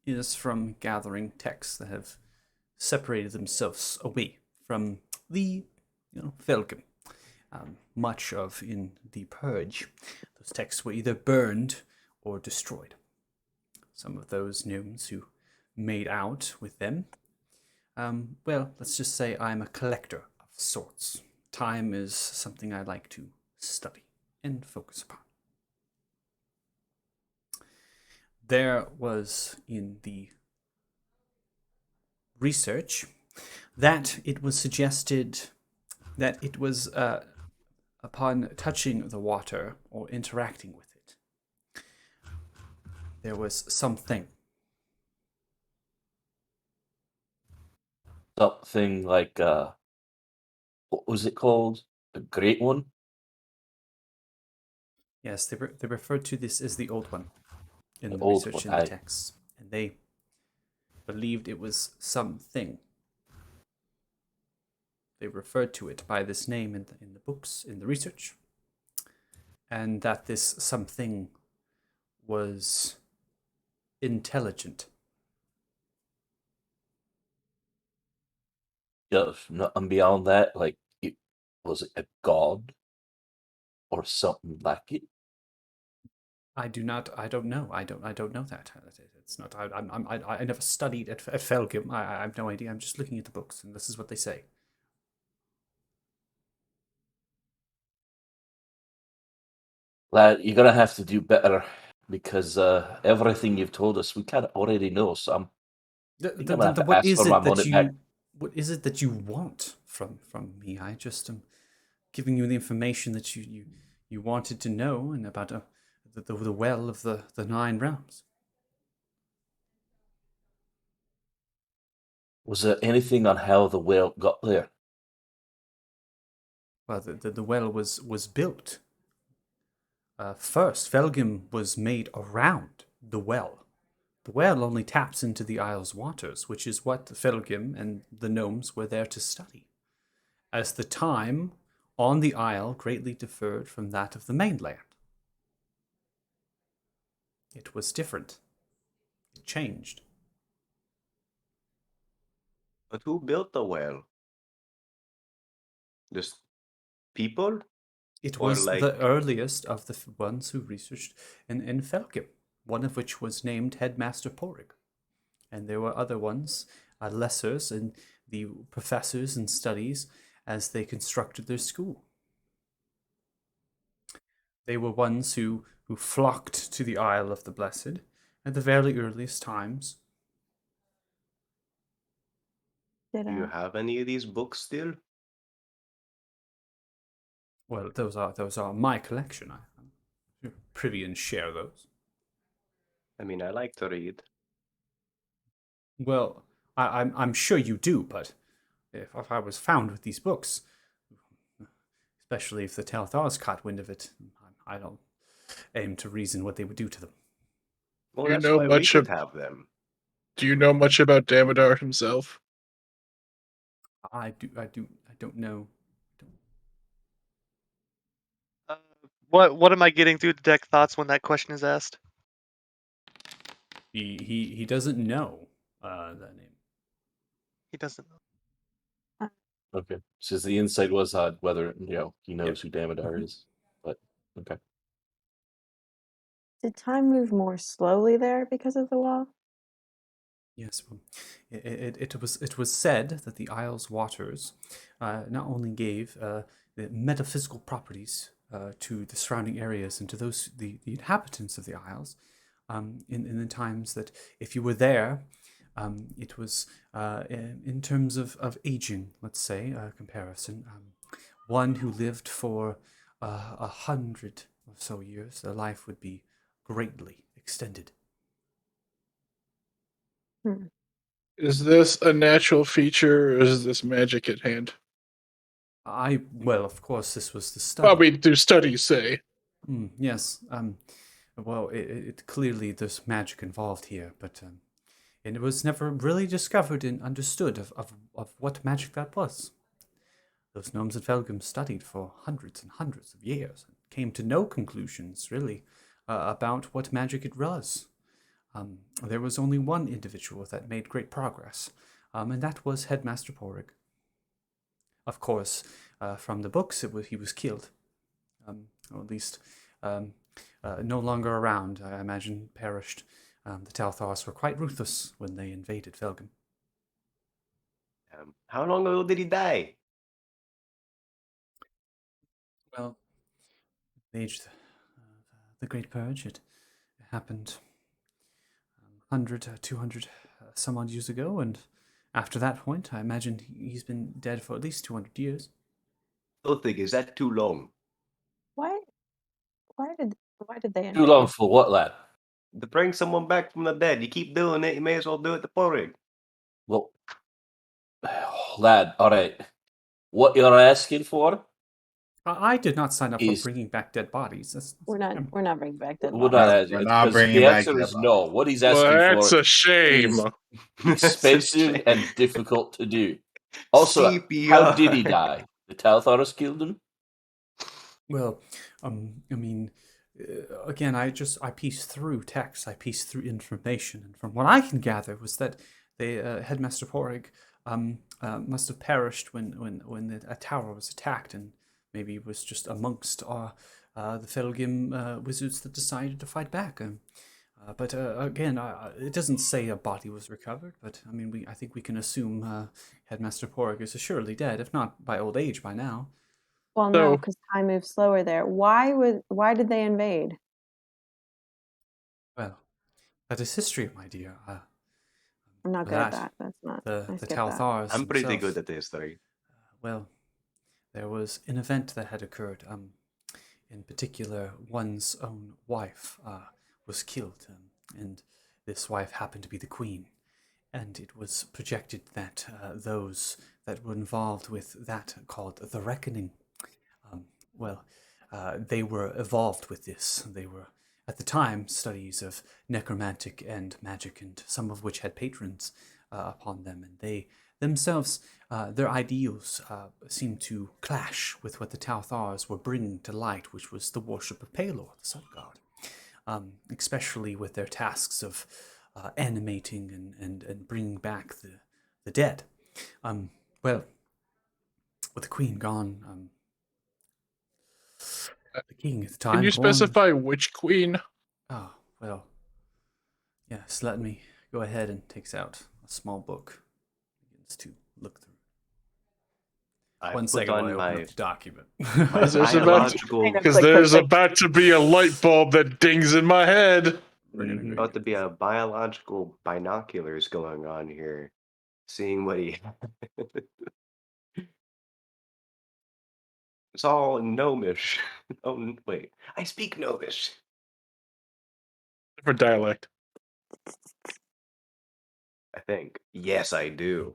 is from gathering texts that have separated themselves away from the Falcon. much of in the Purge. Those texts were either burned or destroyed. Some of those gnomes who made out with them, well, let's just say I'm a collector of sorts. Time is something I like to study and focus upon. There was in the research that it was suggested that it was upon touching the water or interacting with it, there was something. Something like what was it called? The Great One? Yes, they referred to this as the Old One in The the old research one. in the texts, and they believed it was something. They referred to it by this name in the books, in the research, and that this something was intelligent. Just and beyond that, like was it a god or something like it? I do not. I don't know. I don't know that. It's not. I never studied at Felgim. I have no idea. I'm just looking at the books, and this is what they say. Lad, you're gonna have to do better because everything you've told us we kind of already know. So think I'm gonna have to What ask is for my it that money back. what is it that you want from me? I just am giving you the information that you wanted to know, and about the well of the nine realms. Was there anything on how the well got there? Well, the well was built. First, Felgim was made around the well. The well only taps into the Isle's waters, which is what Felgim and the gnomes were there to study. As the time on the Isle greatly differed from that of the mainland. It was different. It changed. But who built the well? Just people? It Or was like, the earliest of the ones who researched in Felgim, one of which was named Headmaster Porig. And there were other ones, lessers, and the professors and studies as they constructed their school. They were ones who flocked to the Isle of the Blessed at the very earliest times. Did do you have any of these books still? Well, those are my collection. I'm privy and share those. I mean, I like to read. Well, I'm sure you do, but if I was found with these books, especially if the Telthars caught wind of it, I don't aim to reason what they would do to them. Well, Do you that's know why we much could have them. Do you know much about Damodar himself? I don't know. What am I getting through the deck thoughts when that question is asked? He doesn't know that name. He doesn't know. Okay, since the insight was whether he knows Yep. who Damodar is, but okay. Did time move more slowly there because of the wall? Yes, well, it was said that the Isle's waters not only gave the metaphysical properties to the surrounding areas and to those the inhabitants of the Isles, in the times that if you were there, it was in terms of aging, let's say, comparison. One who lived for 100 or so years, their life would be greatly extended. Is this a natural feature or is this magic at hand? Well, of course, this was the study. Probably do studies say. Yes. Well, it clearly there's magic involved here, but and it was never really discovered and understood of what magic that was. Those gnomes at Felgum studied for hundreds and hundreds of years and came to no conclusions, really, about what magic it was. There was only one individual that made great progress, and that was Headmaster Porig. Of course, from the books, he was killed, or at least no longer around. I imagine perished. The Talthars were quite ruthless when they invaded Felgen. How long ago did he die? Well, the age of the Great Purge, it happened 100, 200 some odd years ago, and after that point, I imagine he's been dead for at least 200 years. Don't think, is that too long? Why? Why did they Too long invade? for what, lad? To bring someone back from the dead, you keep doing it, you may as well do it to Porig. Well, lad, all right. What you're asking for I did not sign up for is bringing back dead bodies. We're not bringing back dead we're not bodies. asking We're not because bringing the back answer dead is no. bodies. What he's Well, asking that's for a shame. is That's a expensive shame. and difficult to do. Also, how did he CPR. die? The Talthars killed him? Well, I mean, again, I pieced through text, I pieced through information, and from what I can gather was that the Headmaster Porig must have perished when a tower was attacked, and maybe was just amongst the Felgim wizards that decided to fight back. But again, it doesn't say a body was recovered. But I mean, I think we can assume Headmaster Porig is assuredly dead, if not by old age by now. Well, no, So- because time moves slower there. Why did they invade? Well, that is history, my dear. I'm not good at that. That's not. The I skip that. Talthars I'm pretty themselves, good at this, though. well, there was an event that had occurred. In particular, one's own wife was killed, and this wife happened to be the queen. And it was projected that those that were involved with that, called the Reckoning, well, they were evolved with this. They were, at the time, studies of necromantic and magic, and some of which had patrons upon them. And they themselves, their ideals seemed to clash with what the Talthars were bringing to light, which was the worship of Pelor, the sun god. Especially with their tasks of animating and bringing back the dead. Well, with the queen gone, the king at the time. Can you specify which queen? Oh, well, yes, let me go ahead and takes out a small book. Begins to look through. I One put second while I on open my, up the document. my biological. Because there's about to be a light bulb that dings in my head. About to be a biological binoculars going on here, seeing what he. It's all gnomish. Oh wait, I speak gnomish. Different dialect. I think. Yes, I do.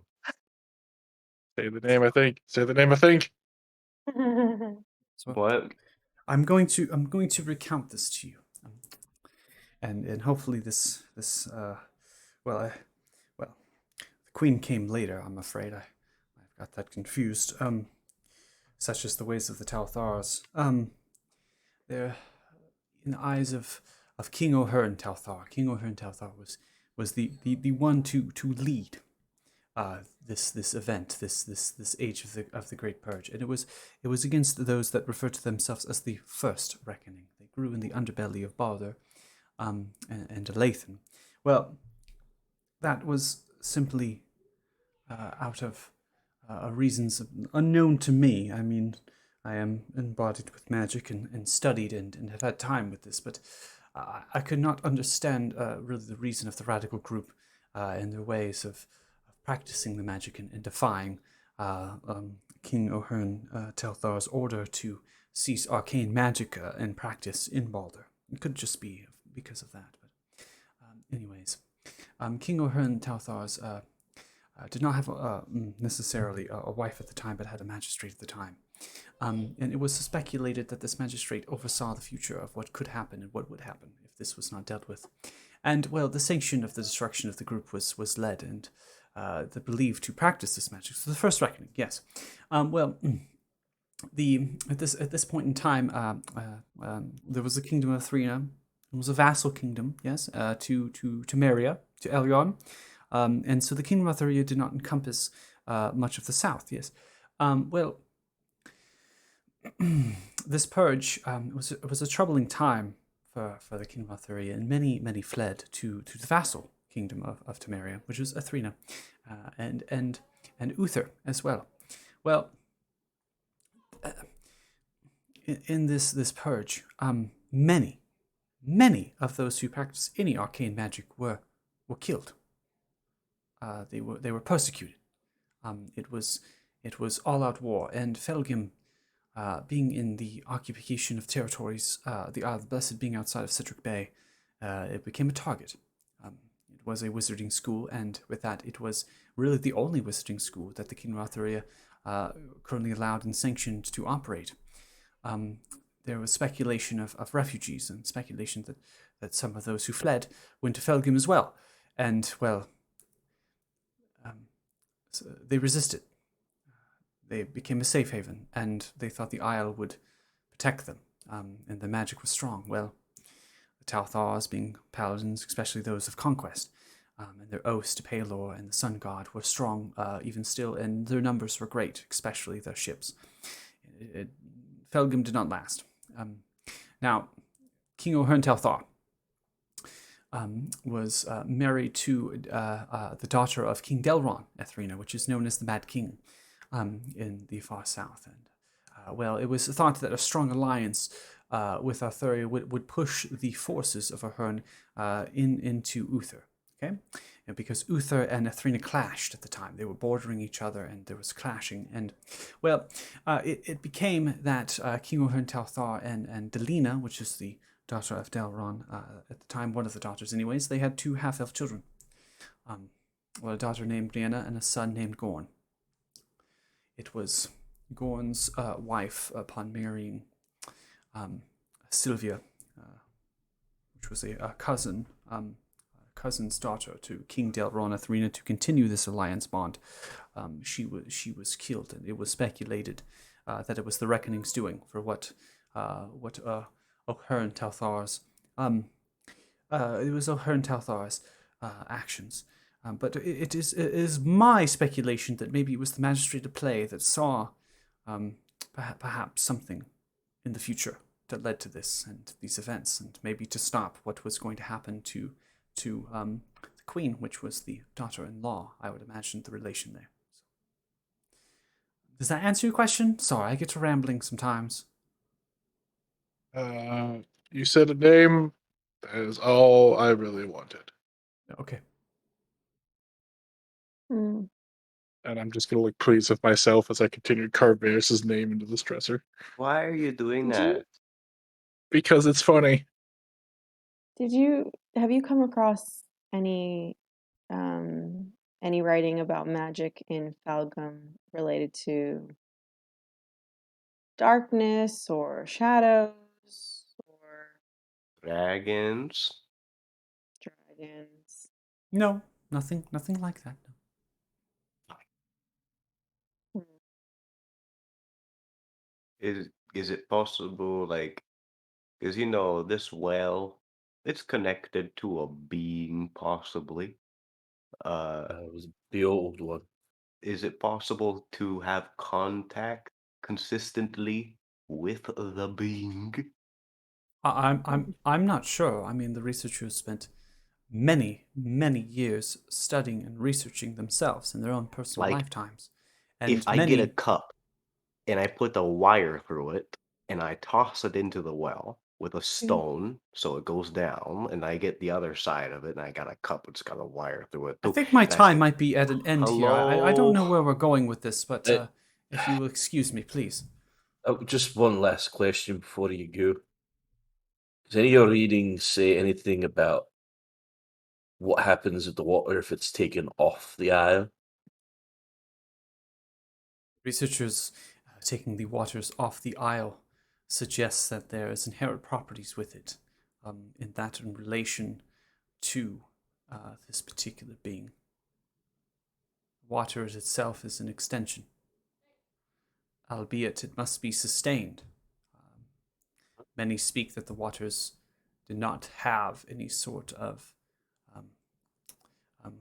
Say the name, I think. Say the name, I think. So What? I'm going to recount this to you, and hopefully this well, the queen came later. I'm afraid I've got that confused. Such as the ways of the Talthars. They're in the eyes of King O'Hearn Talthar. King O'Hearn Talthar was the one to lead this event, this age of the Great Purge, and it was against those that refer to themselves as the First Reckoning. They grew in the underbelly of Balder, and Lathan. Well, that was simply out of reasons unknown to me. I mean, I am embodied with magic and studied and have had time with this, but I could not understand really the reason of the radical group and their ways of practicing the magic and defying King O'Hearn Telthar's order to cease arcane magic and practice in Balder. It could just be because of that. But anyways, King O'Hearn Telthar's did not have necessarily a wife at the time, but had a magistrate at the time. And it was speculated that this magistrate oversaw the future of what could happen and what would happen if this was not dealt with. And, well, the sanction of the destruction of the group was led and the believed to practice this magic. So the First Reckoning, yes. At this point in time, there was the kingdom of Thrina. It was a vassal kingdom, yes, to Meria, to Elyon. And so the kingdom of Thrina did not encompass much of the south, yes. this purge was a troubling time for the kingdom of Thuria, and many fled to the vassal kingdom of Temeria, which was Athrena, and Uther as well. Well, in this purge, many of those who practiced any arcane magic were killed. They were persecuted. It was all out war, and Felgim, being in the occupation of territories, the Isle of the Blessed being outside of Citric Bay, it became a target. It was a wizarding school, and with that, it was really the only wizarding school that the Kingdom of Arthuria currently allowed and sanctioned to operate. There was speculation of refugees, and speculation that some of those who fled went to Felgim as well. And, well, so they resisted. They became a safe haven, and they thought the Isle would protect them, and the magic was strong. Well, the Talthars, being paladins, especially those of conquest, and their oaths to Palor and the Sun God were strong even still, and their numbers were great, especially their ships. Felgim did not last. Now, King O'Hearn Talthar was married to the daughter of King Delron Ethrina, which is known as the Mad King in the far south. And well, it was thought that a strong alliance with Arthuria would push the forces of O'Hearn into Uther. Okay, and because Uther and Ethrina clashed at the time, they were bordering each other, and there was clashing. And well, it became that King O'Hearn Talthar and Delina, which is the daughter of Delron, at the time, one of the daughters anyways, they had two half-elf children. Well, a daughter named Brianna and a son named Gorn. It was Gorn's wife upon marrying Sylvia, which was a cousin's daughter to King Delron Athrina, to continue this alliance bond. She was killed, and it was speculated that it was the Reckoning's doing for what O'Hearn Talthar's actions. But it is my speculation that maybe it was the magistrate of play that saw perhaps something in the future that led to this and these events, and maybe to stop what was going to happen to the queen, which was the daughter-in-law. I would imagine the relation there. Does that answer your question? Sorry, I get to rambling sometimes. You said a name. That is all I really wanted. Okay. Mm. And I'm just gonna look pleased with myself as I continue to carve Varys' name into this dresser. Why are you doing Did you that? Because it's funny. have you come across any writing about magic in Falgum related to darkness or shadows or Dragons? dragons? No, nothing like that. No. Hmm. Is it possible, like, because this well, it's connected to a being, possibly. It was the old one. Is it possible to have contact consistently with the being? I'm not sure. I mean, the researchers spent many years studying and researching themselves in their own personal Like, lifetimes, if and I get a many. cup and I put a wire through it and I toss it into the well with a stone so it goes down, and I get the other side of it and I got a cup that's got a wire through it I too. think my And I time say, might be at an end here. I don't hello? know where we're going with this, but Uh, if you will excuse me, please. Just one last question before you go. Does any of your readings say anything about what happens with the water if it's taken off the isle? Researchers taking the waters off the isle suggests that there is inherent properties with it, in relation to this particular being. Water itself is an extension, albeit it must be sustained. Many speak that the waters do not have any sort of um, um,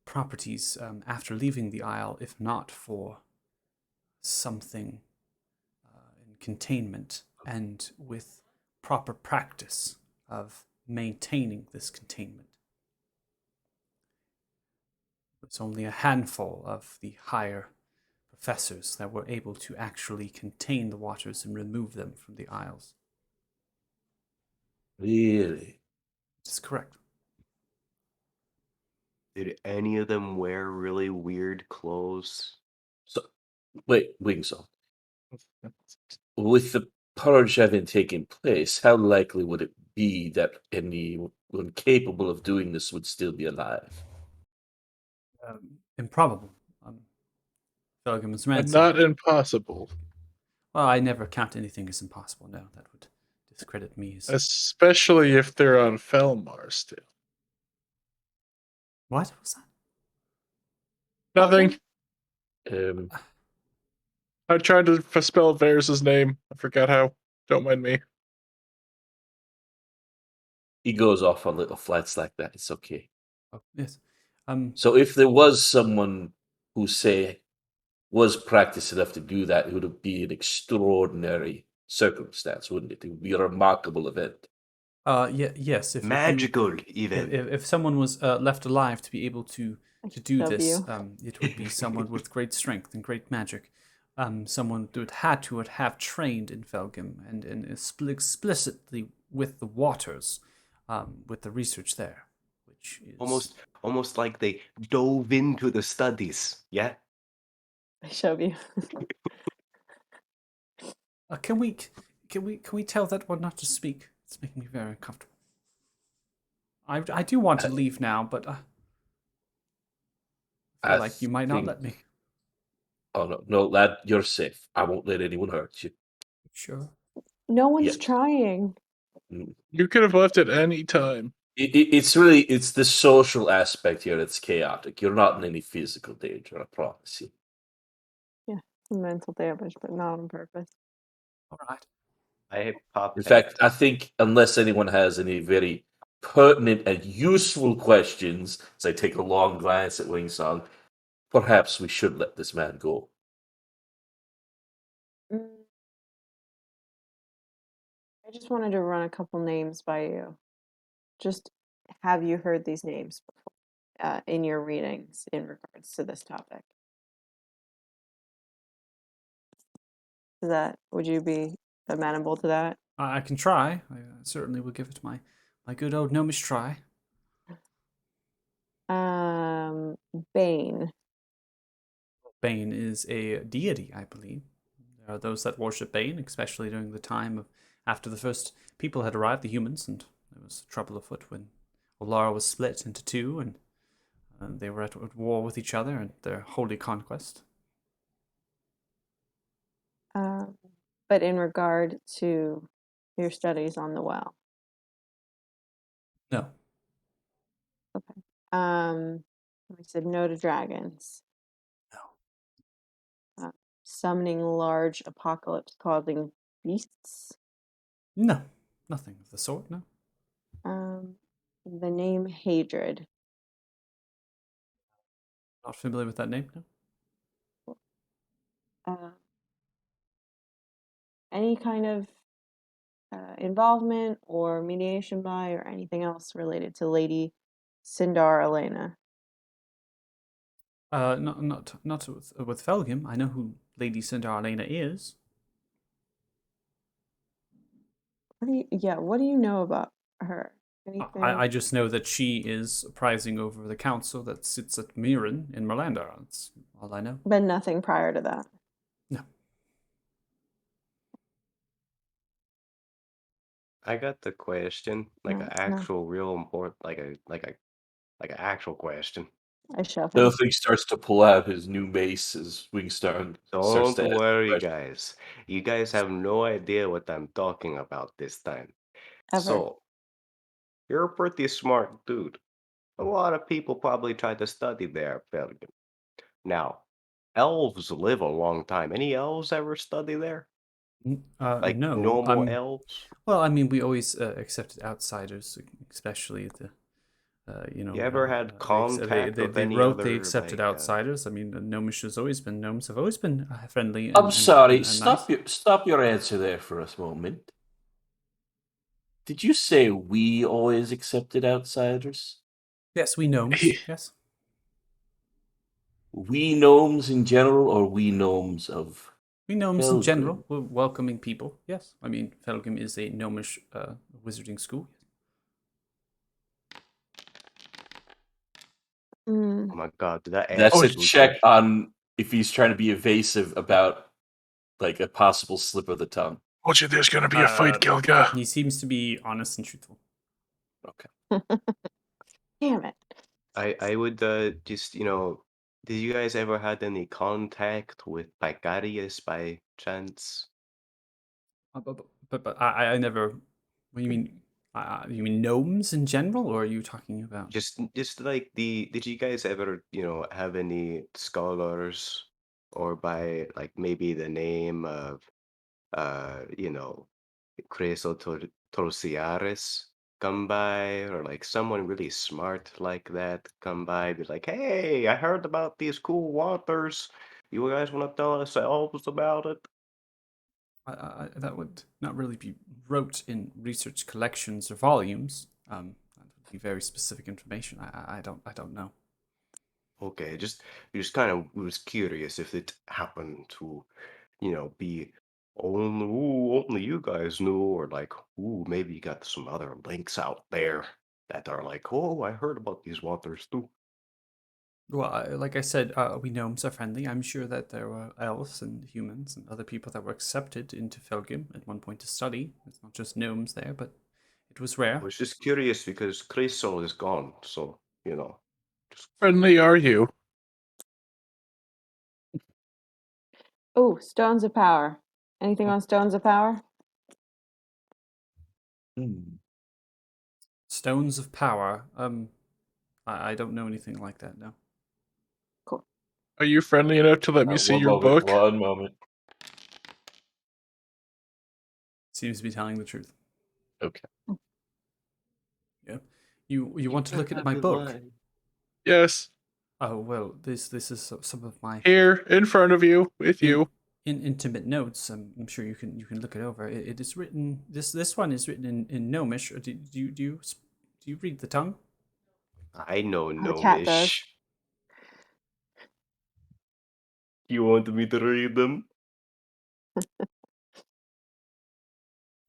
properties after leaving the isle, if not for something in containment and with proper practice of maintaining this containment. It's only a handful of the higher professors that were able to actually contain the waters and remove them from the isles. Really? That's correct. Did any of them wear really weird clothes? So, wait, Wingsong. With the purge having taken place, how likely would it be that anyone capable of doing this would still be alive? Improbable. Felgham's But ransom. not impossible. Well, I never count anything as impossible. No, that would discredit me as. Especially if they're on Felmar still. What was that? Nothing. Um, I tried to spell Varys' name. I forgot how. Don't mind me. he goes off on little flights like that. It's okay. Oh, yes. So if there was someone who, say, was practiced enough to do that, it would be an extraordinary circumstance, wouldn't it? It would be a remarkable event. Yes. If Magical, you, even. if someone was left alive to be able to do this, W. it would be someone with great strength and great magic. Someone that would have trained in Felgham and explicitly with the waters, with the research there, which is Almost like they dove into the studies. Yeah. I shove you. Can we tell that one not to speak? It's making me very uncomfortable. I do want to leave now, but I feel like you might not let me. Oh no, lad, you're safe. I won't let anyone hurt you. Sure. No one's Yet. trying. You could have left at any time. It's the social aspect here that's chaotic. You're not in any physical danger, I promise you. Yeah, mental damage, but not on purpose. All right. I pop In that. fact, I think unless anyone has any very pertinent and useful questions, as I take a long glance at Wingsong, perhaps we should let this man go. Mm, I just wanted to run a couple names by you. Just have you heard these names before in your readings in regards to this topic? Would you be amenable to that? I can try. I certainly will give it my good old gnomish try. Bane. Bane is a deity, I believe. There are those that worship Bane, especially during the time of after the first people had arrived, the humans, and there was trouble afoot when Olara was split into two, and they were at war with each other and their holy conquest. But in regard to your studies on the well. No. Okay. We said no to dragons. No. Summoning large apocalypse-causing beasts. No. Nothing of the sort, no. The name Hadrid. Not familiar with that name, no. Any kind of involvement or mediation by or anything else related to Lady Sindar Elena? Not with Felgham. I know who Lady Sindar Elena is. What do you know about her? Anything? I just know that she is prising over the council that sits at Mirren in Merlandar. That's all I know. But nothing prior to that. No. I got the question, like an actual, real important, like an actual question. I shove him. Nothing starts to pull out his new mace as Wingstar starts Don't to ask worry, questions. guys. You guys have no idea what I'm talking about this time. Ever. So, you're a pretty smart dude. A lot of people probably try to study there, Belgium. Now, elves live a long time. Any elves ever study there? Like No. normal elves? Well, I mean, we always accepted outsiders, especially You ever had contact with they any wrote they other accepted like? outsiders. I mean, gnomish has always been gnomes have always been friendly I'm sorry. and nice. Stop your answer there for a moment. Did you say we always accepted outsiders? Yes, we gnomes. Yes, We gnomes in general, or we gnomes of we gnomes in Felgrim? general. We're welcoming people. Yes, I mean Felgrim is a gnomish wizarding school. Mm. Oh my god, did that That's a absolutely check on if he's trying to be evasive about like a possible slip of the tongue. Watch it, there's gonna be a fight, Gilga. He seems to be honest and truthful. Okay. Damn it. I would just did you guys ever had any contact with Picarius by chance? But I never. What do you mean? You mean gnomes in general, or are you talking about? Just like did you guys ever have any scholars or by like maybe the name of Creso Torciaris come by, or like someone really smart like that come by, be like, hey, I heard about these cool waters. You guys want to tell us elves about it? That would not really be wrote in research collections or volumes. That would be very specific information. I don't know. Okay, just kind of was curious if it happened to, be only you guys knew, or like, ooh, maybe you got some other links out there that are like, oh, I heard about these waters too. Well, like I said, we gnomes are friendly. I'm sure that there were elves and humans and other people that were accepted into Felgrim at one point to study. It's not just gnomes there, but it was I rare. was just curious because Crystal is gone, so just Friendly are you? Oh, stones of power. Anything on stones of power? Stones of power. I don't know anything like that. No. Cool. Are you friendly enough to let me see your book? One moment. Seems to be telling the truth. Okay. Yeah. You want to look at my book? Yes. Oh well, this is some of my Here, in front of you, with you. in intimate notes. I'm sure you can look it over. It is written. This one is written in Gnomish. Do you read the tongue? I know The cat does. Gnomish. You want me to read them?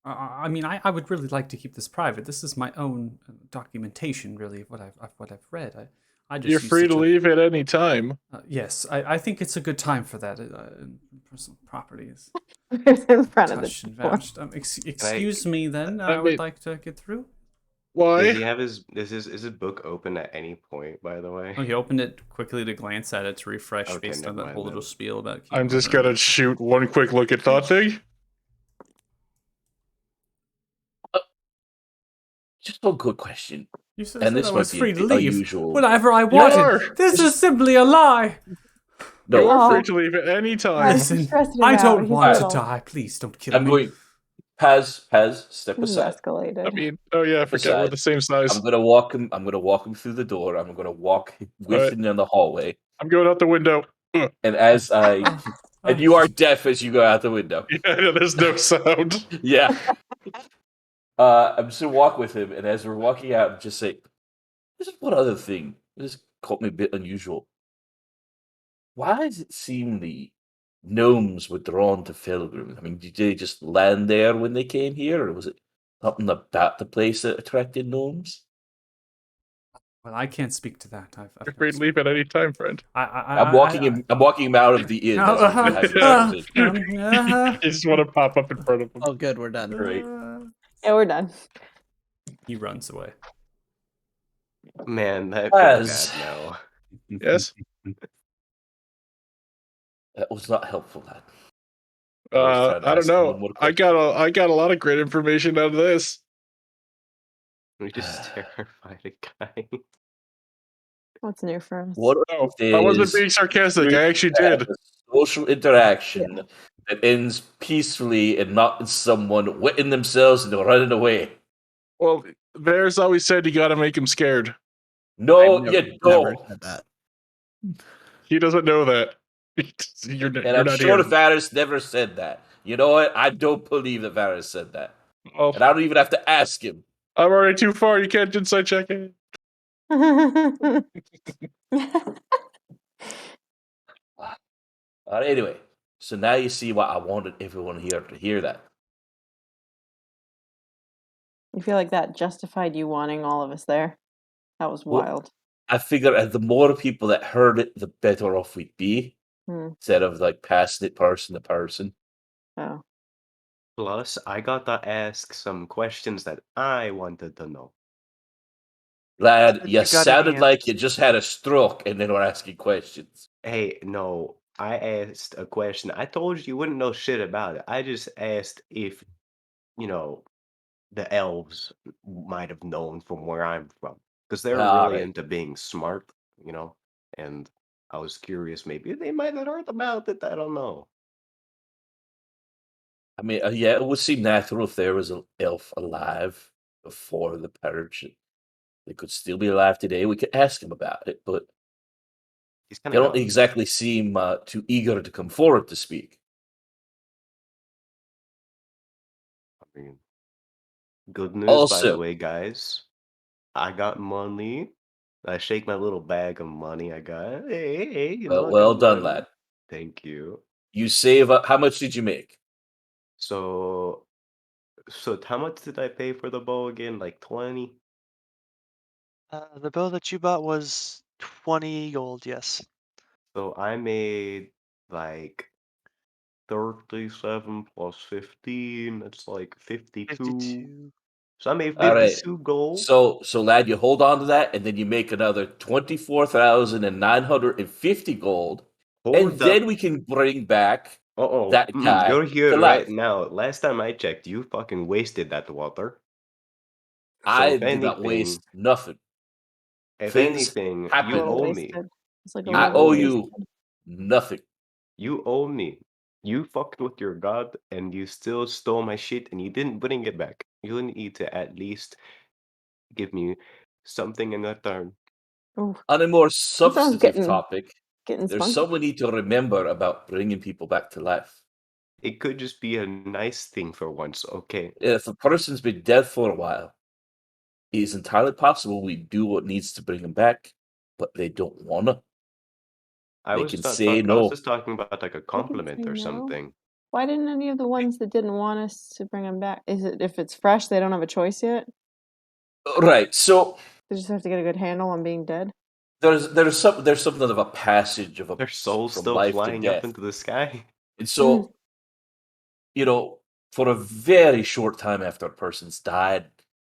I mean, I would really like to keep this private. This is my own documentation, really, of what I've read. I just You're use free to such a- leave at any time. Yes, I think it's a good time for that. Personal property is It's in front of touched the and door. vouched. Excuse me, then. I I would mean- like to get through. Why? Does he have is his book open at any point, by the way? Oh, he opened it quickly to glance at it to refresh Okay, based on never that whole mind little then. spiel about. I'm keeping just order. gonna shoot one quick look at Thought Thing. Just one quick question. You said And that this I might was be free a to bit leave unusual. whenever I are. wanted. This is simply a lie. No, You're Oh. free to leave at any time. Yes. Listen, stressing I him out. don't He's want to little. die. Please don't kill I'm me. going. Paz, step This is aside. escalated. I mean, oh yeah, I forget we're Aside. the same size. I'm gonna walk him. I'm gonna walk him through the door. I'm gonna walk with Alright. him in the hallway. I'm going out the window. Ugh. And as I and you are deaf as you go out the window. Yeah, there's no sound. Yeah. I'm just gonna walk with him, and as we're walking out, just say, "This is one other thing. This caught me a bit unusual. Why does it seem the gnomes were drawn to Felgrim? I mean, did they just land there when they came here, or was it something about the place that attracted gnomes?" Well, I can't speak to that. You're free to leave at any time, friend. I'm walking him out of the inn. As we have this conversation. You just want to pop up in front of him. Oh, good, we're done. Great. Yeah, we're done. He runs away. Man, I feel bad As- now. Yes. That was not helpful, lad. was trying to I don't ask someone know. more I got a lot of great information out of this. We just terrified a guy. What's new for us? What No, if I wasn't there's being sarcastic. I actually have did. a social interaction that ends peacefully and not in someone wetting themselves and running away? Well, Bears always said you got to make him scared. No, I've you never don't. said that. He doesn't know that. And You're I'm not sure here. Varys never said that. You know what? I don't believe that Varys said that. Oh, And I don't even have to ask him. I'm already too far. You can't inside check it. Anyway, so now you see why I wanted everyone here to hear that. You feel like that justified you wanting all of us there? That was Well, wild. I figure the more people that heard it, the better off we'd be, Hmm. instead of like passing it person to person. Oh. Plus, I got to ask some questions that I wanted to know. Lad, But you you got any sounded like you answers? just had a stroke and then were asking questions. Hey, no, I asked a question. I told you wouldn't know shit about it. I just asked if, you know, the elves might have known from where I'm from. Because they're All really right. into being smart, and I was curious, maybe they might have heard about it. I don't know. I mean, yeah, it would seem natural if there was an elf alive before the purge. They could still be alive today. We could ask him about it, but He's kind they of don't gone. exactly seem too eager to come forward to speak. I mean, good news, by the Also, way, guys. I got money. I shake my little bag of money I got. Hey, I got well done, money. lad. Thank you. You save up. How much did you make? So, how much did I pay for the bow again? Like 20? The bow that you bought was 20 gold, yes. So I made like 37 plus 15. That's like 52. 52. So I made All right. 52 gold. So lad, you hold on to that, and then you make another 24,950 gold, and Hold then up. we can bring back Uh-oh. that guy You're here to right life. now. Last time I checked, you fucking wasted that water. So I did not waste nothing. if Things anything, A you happen. little owe me. wasted. It's like a You I little owe owe me. you wasted. nothing. You owe me. You fucked with your god and you still stole my shit and you didn't bring it back. You need to at least give me something in return. Ooh, On a more that sounds substantive topic, getting there's spunky. something we need to remember about bringing people back to life. It could just be a nice thing for once, okay? If a person's been dead for a while, it is entirely possible we do what needs to bring them back, but they don't wanna. They can say I was no. just talking about like a They can say compliment or no. something. Why didn't any of the ones that didn't want us to bring them back? Is it if it's fresh, they don't have a choice yet? Right. So They just have to get a good handle on being dead. there's something of a passage Their soul's from still life to flying up death, into the sky. and Mm. so for a very short time after a person's died,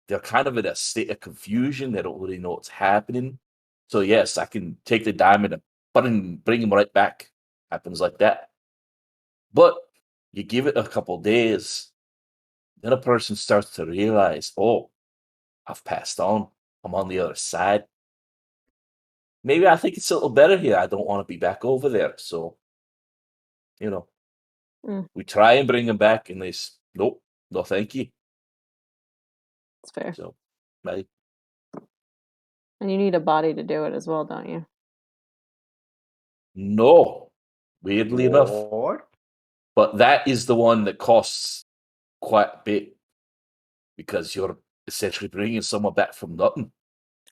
they're kind of in a state of confusion. They don't really know what's happening. So yes, I can take the diamond and bring him right back. Happens like that. But you give it a couple days, then a person starts to realize, oh, I've passed on. I'm on the other side. Maybe I think it's a little better here. I don't want to be back over there. So, you know, Mm, we try and bring him back, and nope, no, thank you. it's fair. So, right. And you need a body to do it as well, don't you? No, weirdly enough. What? But that is the one that costs quite a bit because you're essentially bringing someone back from nothing.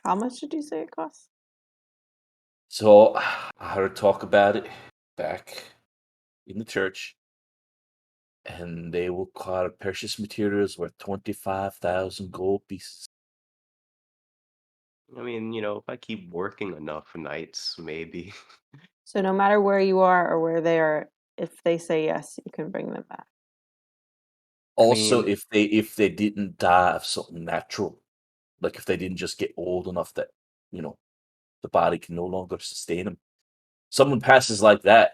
How much did you say it costs? So I heard talk about it back in the church, and they will require precious materials worth 25,000 gold pieces. I mean, if I keep working enough nights, maybe. So no matter where you are or where they are, if they say yes, you can bring them back. I Also, mean, if they didn't die of something natural, like if they didn't just get old enough that you know the body can no longer sustain them. Someone passes like that,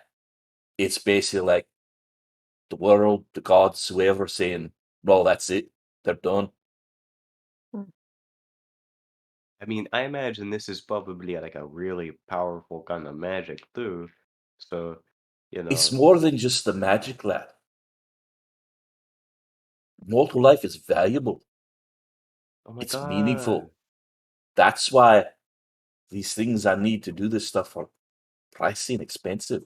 it's basically like the world, the gods, whoever saying, "Well, that's it. They're done." Mm. I imagine this is probably like a really powerful kind of magic too. So, you It's know, more than just the magic, lad. Mortal life is valuable. oh my It's God. meaningful. That's why these things I need to do this stuff are pricey and expensive.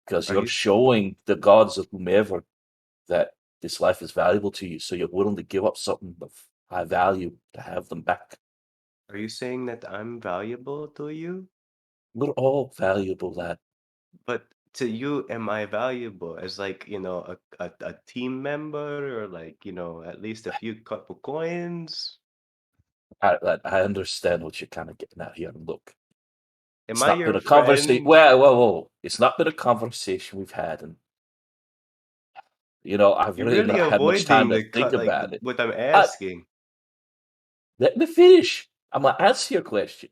Because Are you're you showing the gods of whomever that this life is valuable to you, so you're willing to give up something of high value to have them back. are you saying that I'm valuable to you? We're all valuable, lad. But to you, am I valuable as like, a team member or like, at least a few couple coins? I understand what you're kind of getting at here. And look, Am it's I not your been a conversation. friend? Well, whoa. It's not been a conversation we've had, and I've You're really really not had much time avoiding to the think cut like about it. what I'm Uh, asking. Let me finish. I'm gonna answer your question.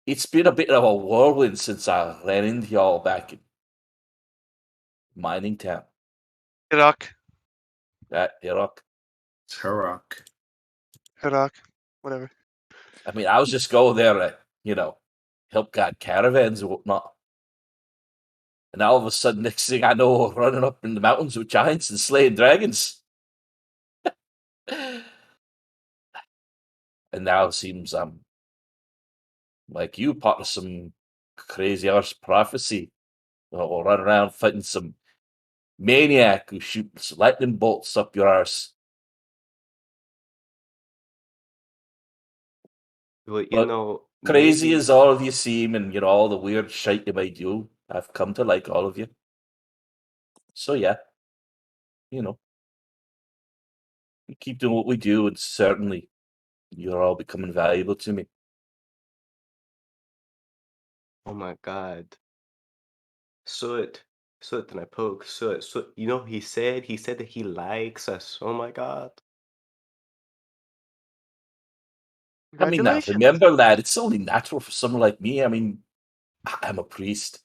It's been a bit of a whirlwind since I ran into y'all back in mining town. Hirak. That Iraq. Turok. Hirak. Whatever. I mean, I was just going there to, help guide caravans and whatnot. And all of a sudden, next thing I know, running up in the mountains with giants and slaying dragons. And now it seems I'm like you, part of some crazy arse prophecy, or run around fighting some maniac who shoots lightning bolts up your arse. Well, But crazy maybe as all of you seem, and all the weird shit you might do, I've come to like all of you. So yeah, we keep doing what we do, and certainly you're all becoming valuable to me. oh my God. Soot. Soot and I poke Soot. Soot, he said that he likes us. Oh my God. I mean, now Congratulations. remember, lad, it's only natural for someone like me. I mean, I'm a priest.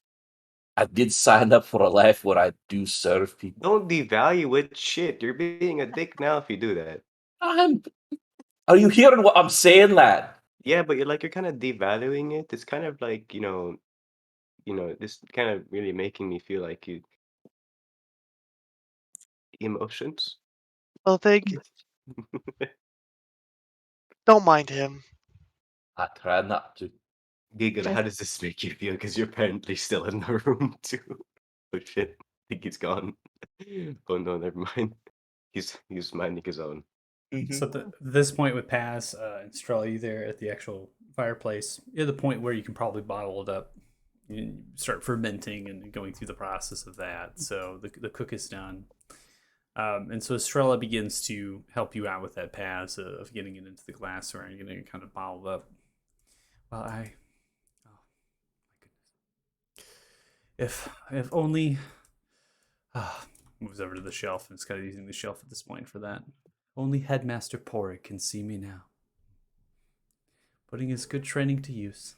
I did sign up for a life where I do serve people. Don't devalue it. Shit, you're being a dick now if you do that. Are you hearing what I'm saying, lad? Yeah, but you're kind of devaluing it. It's kind of like, this kind of really making me feel like you emotions. Well, thank you. Don't mind him. I try not to. Giggle, I how does this make you feel? Because you're apparently still in the room too. Oh shit, I think he's gone. Oh no, never mind. He's minding his own. So at this point with Paz and Strella, you there at the actual fireplace, you're at the point where you can probably bottle it up. You start fermenting and going through the process of that. So the cook is done. And so Estrella begins to help you out with that pass of getting it into the glassware and getting it kind of bottled up. Well, oh my goodness, if only, moves over to the shelf and it's kind of using the shelf at this point for that. Only Headmaster Porrick can see me now, putting his good training to use.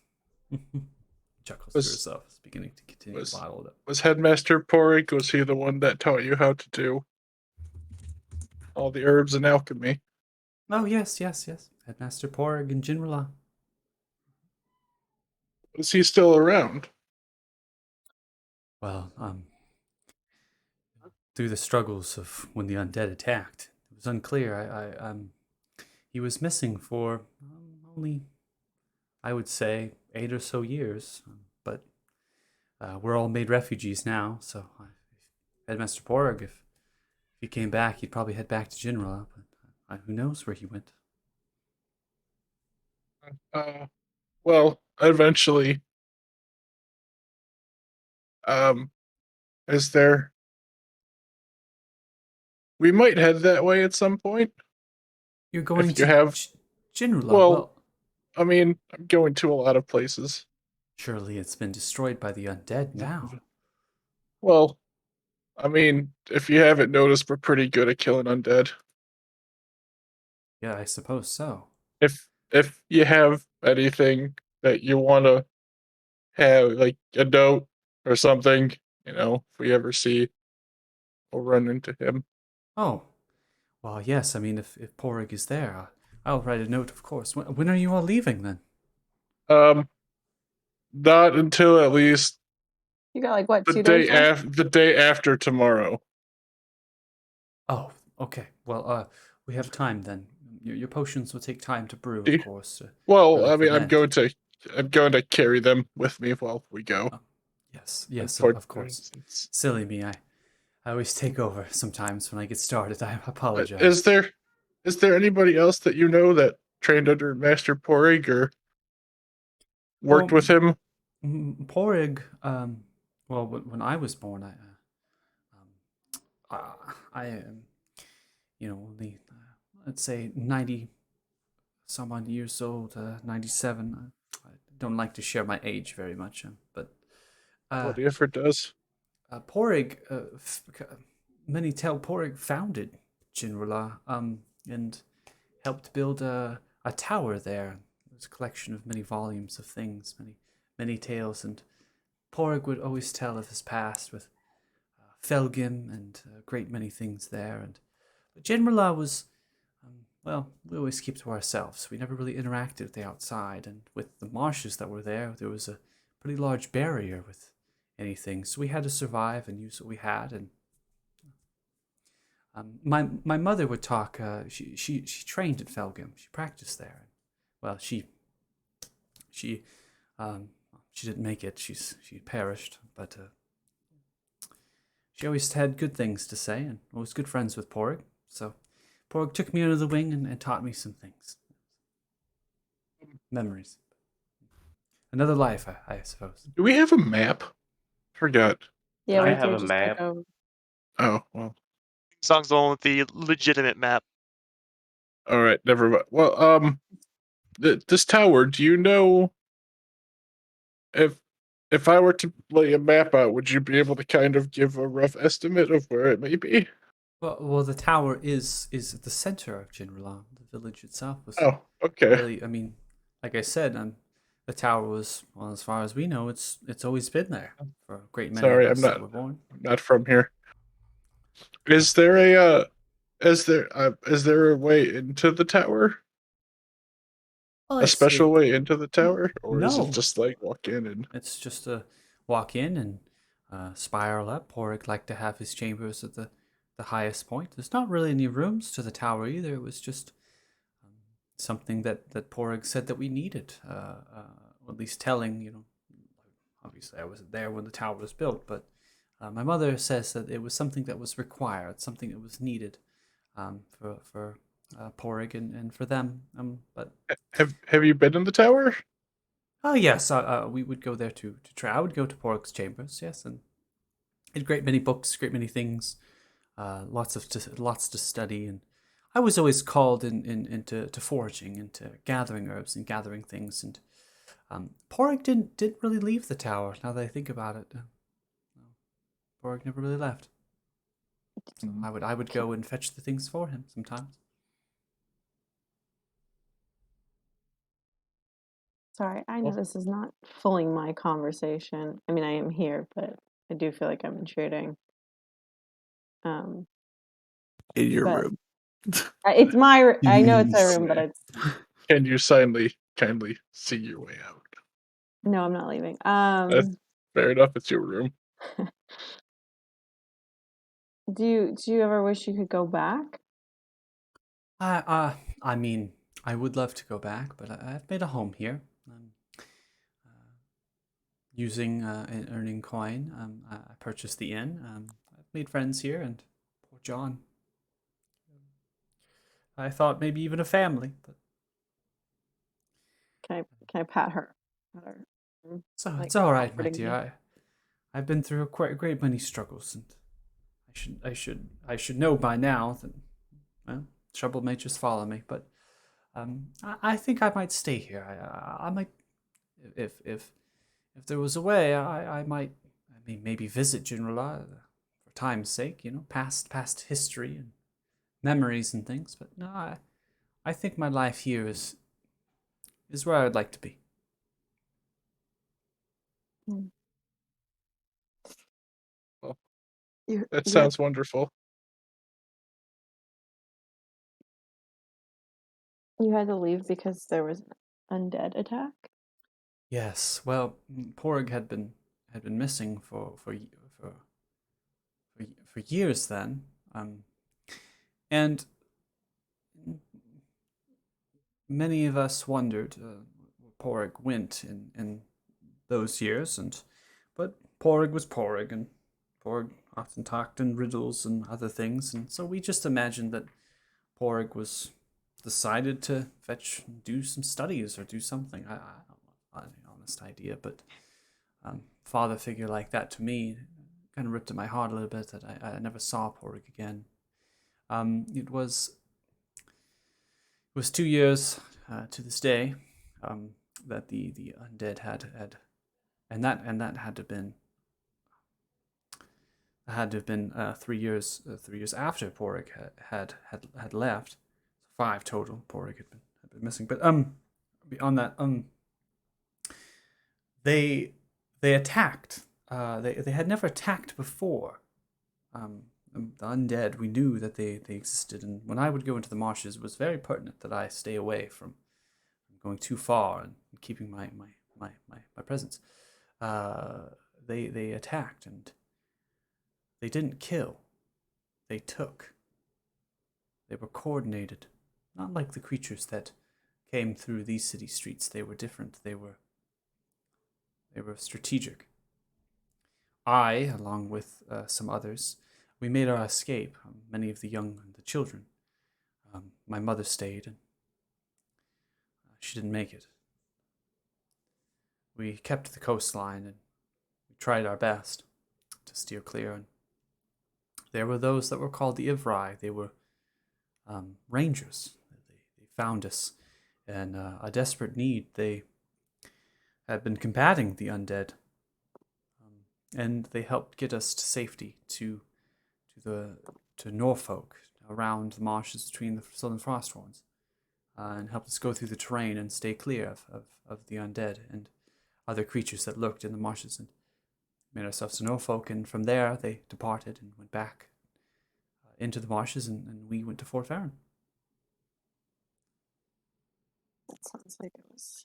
Chuckles to herself, is beginning to continue to bottle it up. Was Headmaster Porrick, was he the one that taught you how to do all the herbs and alchemy? Oh, yes. Headmaster Porrig and Jinrala. Is he still around? Well, through the struggles of when the undead attacked, it was unclear. He was missing for only, I would say, 8 or so years. But we're all made refugees now, so Headmaster Porrig, if he came back, he'd probably head back to Jinrala, but who knows where he went. Well, eventually. Is there? We might head that way at some point. You're going If you to have, Jinrala? well, I mean, I'm going to a lot of places. Surely it's been destroyed by the undead now. Well, I mean, if you haven't noticed, we're pretty good at killing undead. Yeah, I suppose so. If you have anything that you want to have, like a note or something, if we ever see, we'll run into him. Oh, well, yes. I mean, if Porrig is there, I'll write a note, of course. When are you all leaving then? Not until at least You got like what, the 2 days left? the day after tomorrow. Oh, okay. Well, we have time then. your potions will take time to brew, Do of you- course. To Well, really I mean, ferment. I'm going to carry them with me while we go. Oh, yes, of Unfortunately, course. Silly me, I always take over sometimes when I get started. I apologize. Is there anybody else that you know that trained under Master Porig or worked Well, with him? Porig, well, when I was born, I am, only, let's say 90 some odd years old, 97. I don't like to share my age very much, but uh, What effort does? Porig, many tell Porig founded Jinrala, and helped build a tower there. There's a collection of many volumes of things, many tales, and Porig would always tell of his past with Felgim and a great many things there. But Jinrala was, well, we always keep to ourselves. We never really interacted with the outside, and with the marshes that were there, there was a pretty large barrier with anything. So we had to survive and use what we had. And my mother would talk. She trained at Felgim. She practiced there. Well, she um, she didn't make it. She perished, but she always had good things to say, and I was good friends with Porig. So Porig took me under the wing and taught me some things, memories, another life, I suppose. Do we have a map? Forgot. Yeah, I we have do a just took map. over. Oh, well. Song's the one with the legitimate map. All right, never mind. Well, this tower, do you know if I were to lay a map out, would you be able to kind of give a rough estimate of where it may be? Well, the tower is at the center of Jinrala. The village itself was Oh, okay. really, I mean, like I said, the tower was, well, as far as we know, it's always been there for a great many of Sorry, us that were born. I'm not from here. Is there is there a way into the tower? Well, A special way into the tower, or is it no, just like walk in and? it's just a walk in and spiral up. Porig liked to have his chambers at the highest point. There's not really any rooms to the tower either. It was just something that Porig said that we needed. At least telling, obviously I wasn't there when the tower was built, but my mother says that it was something that was required, something that was needed for Porig and for them. But Have you been in the tower? oh yes, we would go there to try. I would go to Pork's chambers, yes, and had great many books, great many things, lots to study, and I was always called into foraging, into gathering herbs and gathering things, and Pork didn't really leave the tower. Now that I think about it, Pork never really left. So I would go and fetch the things for him sometimes. Sorry, I know this is not fully my conversation. I mean, I am here, but I do feel like I'm intruding. In your But room. it's my. I know it's a room, but it's Can you kindly see your way out? no. I'm not leaving. That's fair enough. It's your room. Do you ever wish you could go back? I mean, I would love to go back, but I've made a home here. Using and earning coin, I purchased the inn. I've made friends here, and poor John. I thought maybe even a family, but Can I pat her? Pat her, so like it's all right, my comfortingly? dear. I've been through a great many struggles, and I should know by now that, well, trouble may just follow me. But I think I might stay here. I might, if there was a way, I might, I mean, maybe visit Jinrala for time's sake. Past history and memories and things. But no, I think my life here is where I would like to be. Mm. Well, You that you had, sounds wonderful. you had to leave because there was an undead attack? Yes, well, Porg had been missing for years then, and many of us wondered where Porig went in those years, but Porig was Porig, and Porig often talked in riddles and other things, and so we just imagined that Porig was decided to do some studies or do something. I don't know an honest idea, but father figure like that to me kind of ripped at my heart a little bit that I never saw Porig again. It was 2 years to this day that the undead had and that had to have been 3 years after Porig had left. 5 total. Porig had been missing, but beyond that, they attacked. They had never attacked before. The undead, we knew that they existed, and when I would go into the marshes, it was very pertinent that I stay away from going too far and keeping my presence. They attacked, and they didn't kill. They took. They were coordinated, not like the creatures that came through these city streets. They were different. They were strategic. I, along with some others, we made our escape. Many of the young and the children. My mother stayed, and she didn't make it. We kept the coastline, and we tried our best to steer clear. And there were those that were called the Ivrai. They were rangers. They found us in a desperate need. They had been combating the undead, and they helped get us to safety to Norfolk, around the marshes between the southern frosthorns, and helped us go through the terrain and stay clear of the undead and other creatures that lurked in the marshes, and made ourselves to Norfolk. And from there they departed and went back into the marshes, and we went to Fort Farron. That sounds like it was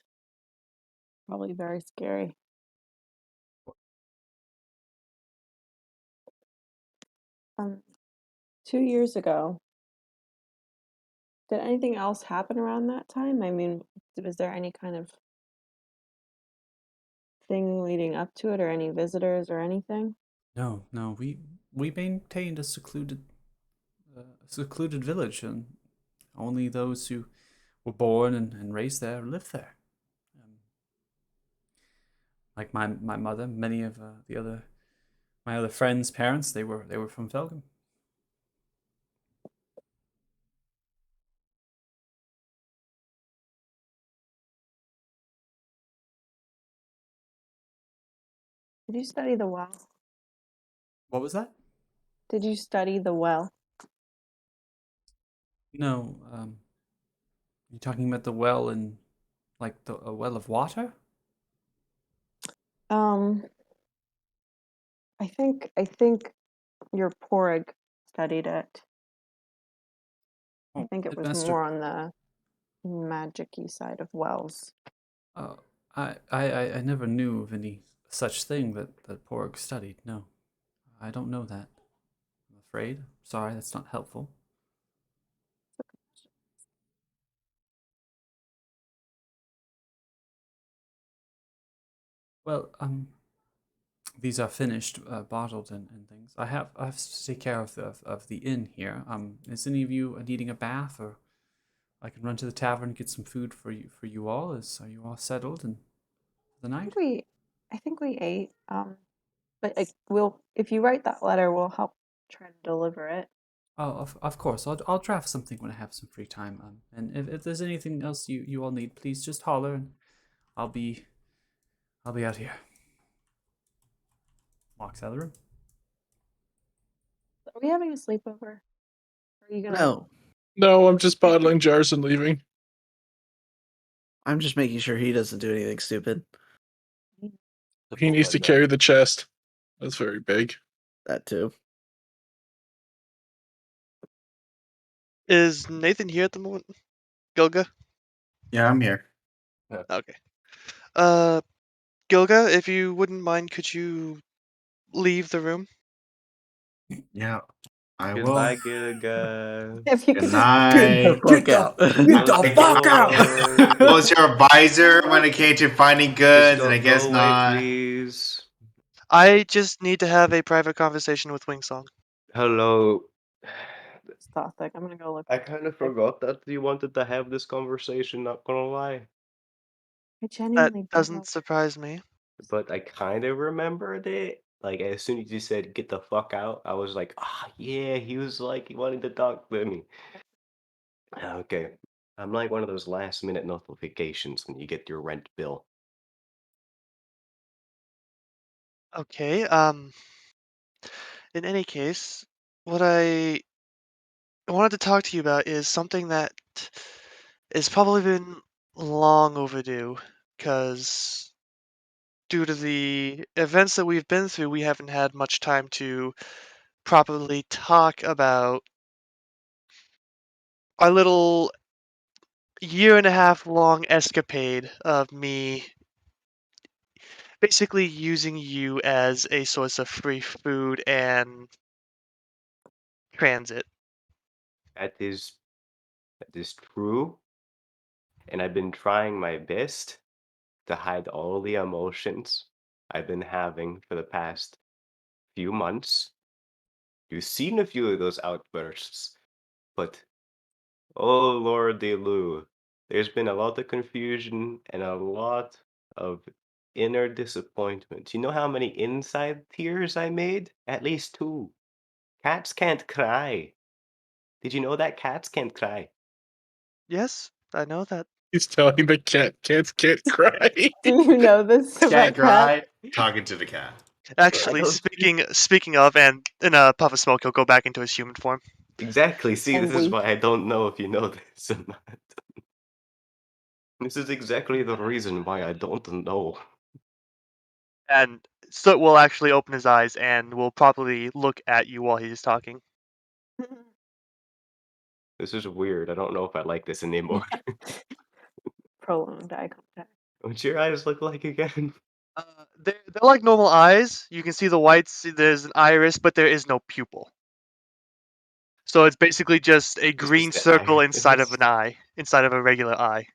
probably very scary. 2 years ago, did anything else happen around that time? I mean, was there any kind of thing leading up to it, or any visitors or anything? No, we maintained a secluded village, and only those who were born and raised there lived there. Like my mother, many of my other friends' parents, they were from Felgham. Did you study the well? What was that? Did you study the well? No, you talking about the well in, like, a well of water? Um, I think your Porig studied it. I Oh, think it was Headmaster. more on the magic-y side of wells. Oh, I never knew of any such thing that Porg studied. No, I don't know that. I'm afraid. Sorry, that's not helpful. Well, these are finished, bottled and things. I have to take care of the inn here. Is any of you needing a bath, or I can run to the tavern and get some food for you all? Are you all settled and for the I night? think we ate. But we'll, if you write that letter, we'll help try to deliver it. Oh, of course. I'll draft something when I have some free time. And if there's anything else you all need, please just holler, and I'll be out here. Walks out of the room. Are we having a sleepover? Or are you gonna? No, No, I'm just bottling jars and leaving. I'm just making sure he doesn't do anything stupid. He needs to carry the chest. That's very big. That too. Is Nathan here at the moment? Gilga? Yeah, I'm here. Okay. Gilga, if you wouldn't mind, could you leave the room? Yeah. I will. Goodbye, Gilga. If you Good could just night. fuck out. I like it. Was your advisor when it came to finding Just goods, and I go guess away, not. please. I just need to have a private conversation with Wingsong. Hello. Stop, I'm gonna go look. I kind of forgot that you wanted to have this conversation, not gonna lie. I That genuinely don't know. doesn't surprise me. But I kind of remembered it. Like, as soon as you said, get the fuck out, I was like, ah, yeah, he was like, he wanted to talk to me. Okay. I'm like one of those last minute notifications when you get your rent bill. Okay, in any case, what I wanted to talk to you about is something that has probably been long overdue, because due to the events that we've been through, we haven't had much time to properly talk about our little year and a half long escapade of me basically using you as a source of free food and transit. That is true, and I've been trying my best to hide all the emotions I've been having for the past few months. You've seen a few of those outbursts, but oh Lord de Lou, there's been a lot of confusion and a lot of inner disappointment. You know how many inside tears I made? At least two. Cats can't cry. Did you know that cats can't cry? Yes, I know that. He's telling the cats can't cry. Do you know this Cat about cats? cry. Talking to the cat. Actually, don't- speaking of, and in a puff of smoke, he'll go back into his human form. Exactly. See, And this is we. why I don't know if you know this or not. This is exactly the reason why I don't know. And so will actually open his eyes and will probably look at you while he's talking. This is weird. I don't know if I like this anymore. Prolonged eye contact. What's your eyes look like again? They're like normal eyes. You can see the whites. There's an iris, but there is no pupil. So it's basically just a It's green just the circle inside of iris. an eye, inside of a regular eye.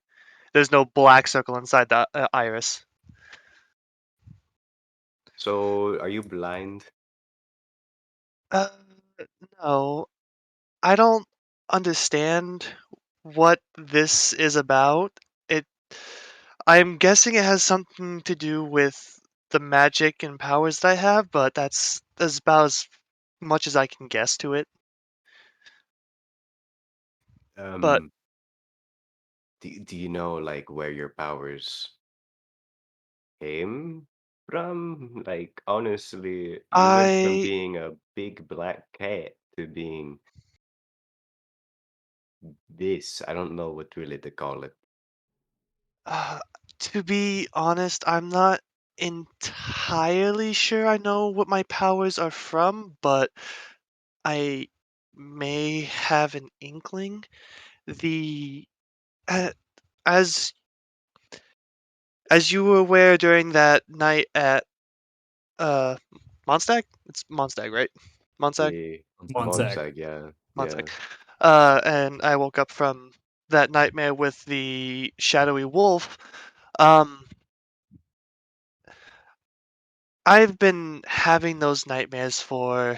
There's no black circle inside the iris. So, are you blind? Uh, no, I don't understand what this is about. It. I'm guessing it has something to do with the magic and powers that I have, but that's about as much as I can guess to it. But Um, do you know like where your powers came from? Like honestly, you went from I, being a big black cat to being this. I don't know what really to call it. uh, to be honest, I'm not entirely sure I know what my powers are from, but I may have an inkling. The uh, as as you were aware during that night at uh Mondstag? It's Mondstag, right? Mondstag? Yeah, Monzak. Monzag, yeah, Mondstag. yeah. And I woke up from that nightmare with the shadowy wolf. Um, I've been having those nightmares for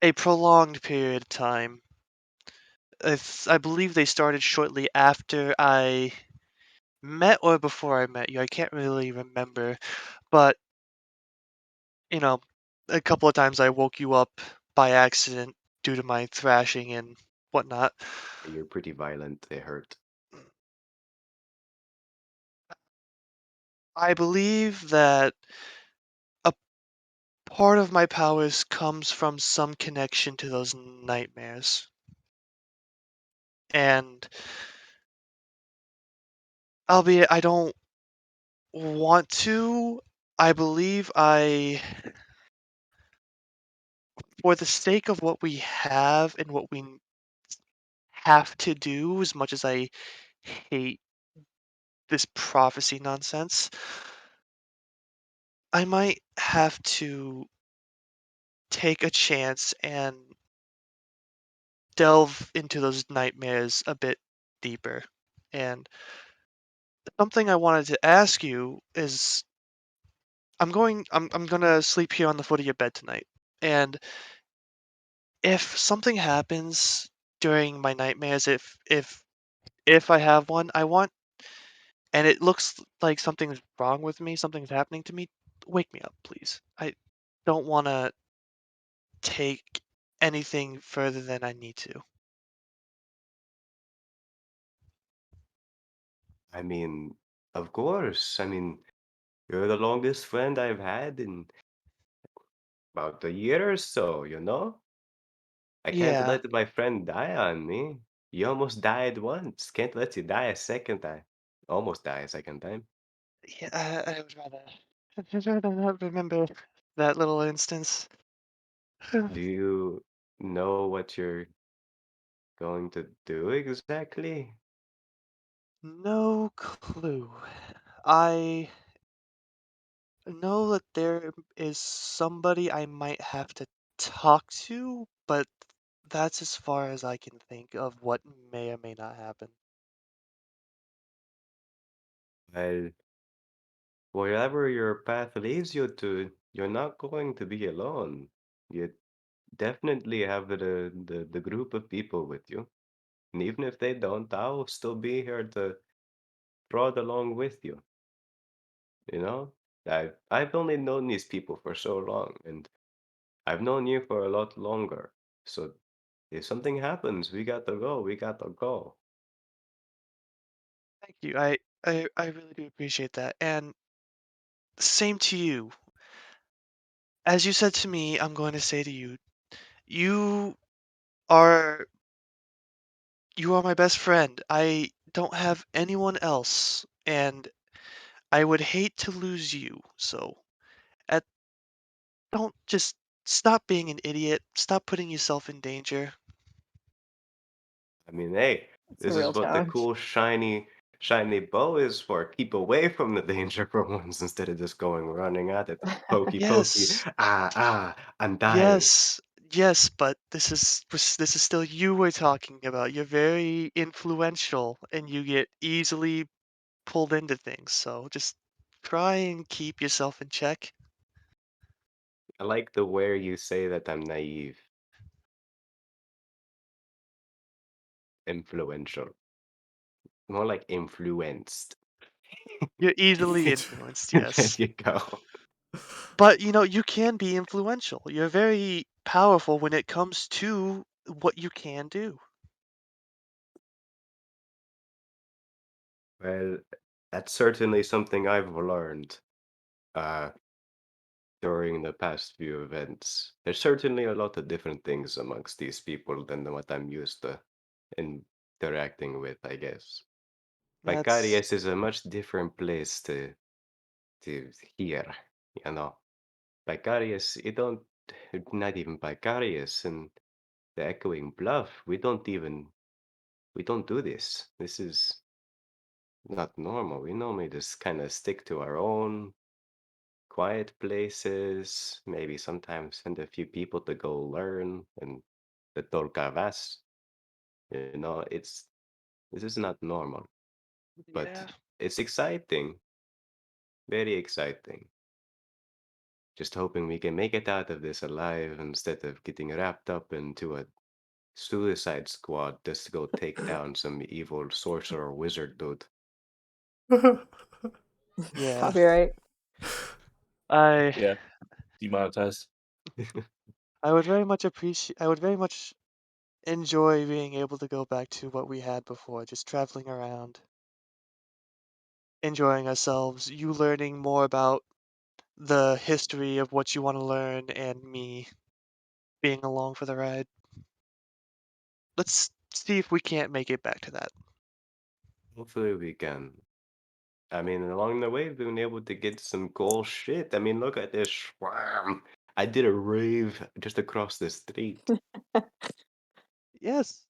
a prolonged period of time. I believe they started shortly after I met or before I met you. I can't really remember, but you know, a couple of times I woke you up by accident due to my thrashing and whatnot. You're pretty violent. They hurt. I believe that a part of my powers comes from some connection to those nightmares. And albeit I don't want to, I believe for the sake of what we have and what we have to do, as much as I hate this prophecy nonsense, I might have to take a chance and delve into those nightmares a bit deeper. And something I wanted to ask you is I'm gonna sleep here on the foot of your bed tonight. And if something happens during my nightmares, if I have one, I want and it looks like something's wrong with me, something's happening to me, wake me up, please. I don't wanna take anything further than I need to. I mean, of course. I mean, you're the longest friend I've had in about a year or so, you know? I can't Yeah. let my friend die on me. You almost died once. Can't let you die a second time. Almost die a second time. Yeah, I would rather I'd rather not remember that little instance. Do you know what you're going to do exactly? No clue. I know that there is somebody I might have to talk to, but that's as far as I can think of what may or may not happen. Well, wherever your path leads you to, you're not going to be alone. You definitely have the group of people with you. And even if they don't, I'll still be here to prod along with you. You know? I've only known these people for so long, and I've known you for a lot longer. So if something happens, we got to go. We got to go. Thank you. I really do appreciate that. And same to you. As you said to me, I'm going to say to you, you are you are my best friend. I don't have anyone else, and I would hate to lose you. So, at don't just stop being an idiot. Stop putting yourself in danger. I mean, hey, It's a this is real what the challenge. cool shiny bow is for. Keep away from the danger for once instead of just going running at it. Pokey pokey. Yes. I'm dying. Yes. Yes, but this is still you we're talking about. You're very influential and you get easily pulled into things. So just try and keep yourself in check. I like the way you say that I'm naive, influential. More like influenced. You're easily influenced, There yes. you go. But you can be influential. You're very powerful when it comes to what you can do. Well, that's certainly something I've learned uh, during the past few events. There's certainly a lot of different things amongst these people than what I'm used to interacting with, I guess. That's Vicarious is a much different place to hear, you know. Vicarious, you don't, not even Vicarious and the Echoing Bluff, we don't do this. This is not normal. We normally just kind of stick to our own quiet places, maybe sometimes send a few people to go learn and the Torcavas. You know, this is not normal, but yeah. it's exciting, very exciting. Just hoping we can make it out of this alive instead of getting wrapped up into a suicide squad just to go take down some evil sorcerer wizard dude. Yeah. Copyright. I Yeah, demonetized. I would very much enjoy being able to go back to what we had before, just traveling around, enjoying ourselves, you learning more about the history of what you want to learn, and me being along for the ride. Let's see if we can't make it back to that. Hopefully we can. I mean, along the way, we've been able to get some cool shit. I mean, look at this swarm. I did a rave just across the street. Yes,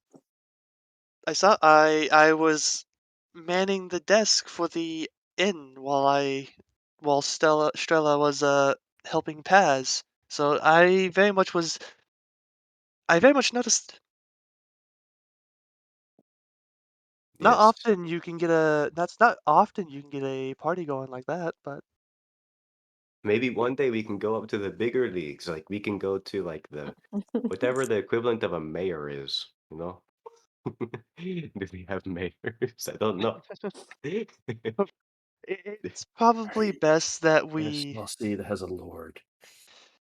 I was manning the desk for the inn while Stella was helping Paz. So I very much noticed. Not Yes. often you can get a that's not often you can get a party going like that, but Maybe one day we can go up to the bigger leagues. Like we can go to like the whatever the equivalent of a mayor is, you know? Do we have mayors? I don't know. it's probably best that In a we small city that has a lord.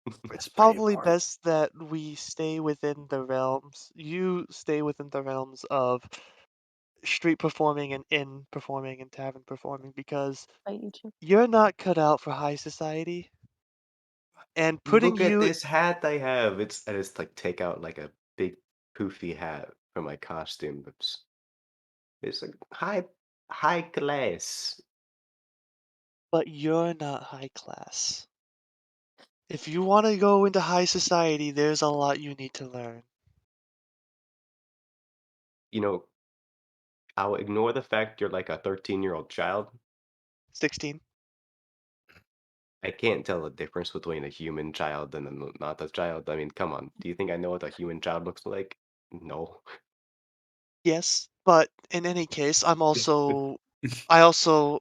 it's That's pretty probably important. best that we stay within the realms. You stay within the realms of street performing and inn performing and tavern performing because you're not cut out for high society. And putting Look at you this hat I have. I just like take out like a big poofy hat from my costume. It's like high class. but you're not high class. If you want to go into high society, there's a lot you need to learn. You know, I'll ignore the fact you're like a 13-year-old child. 16. I can't tell the difference between a human child and not a child. I mean, come on. Do you think I know what a human child looks like? No. Yes, but in any case, I also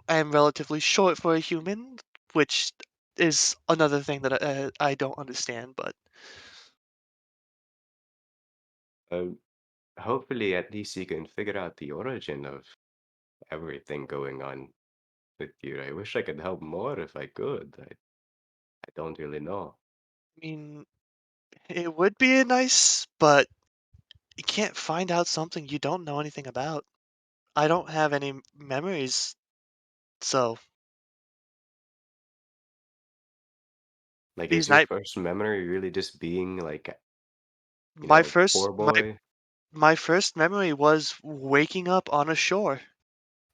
am relatively short for a human, which is another thing that I don't understand, but Uh, Hopefully, at least you can figure out the origin of everything going on with you. I wish I could help more if I could. I don't really know. I mean, it would be nice, but you can't find out something you don't know anything about. I don't have any memories, so Like, these is your night first memory really just being like, my a first poor boy? my first memory was waking up on a shore,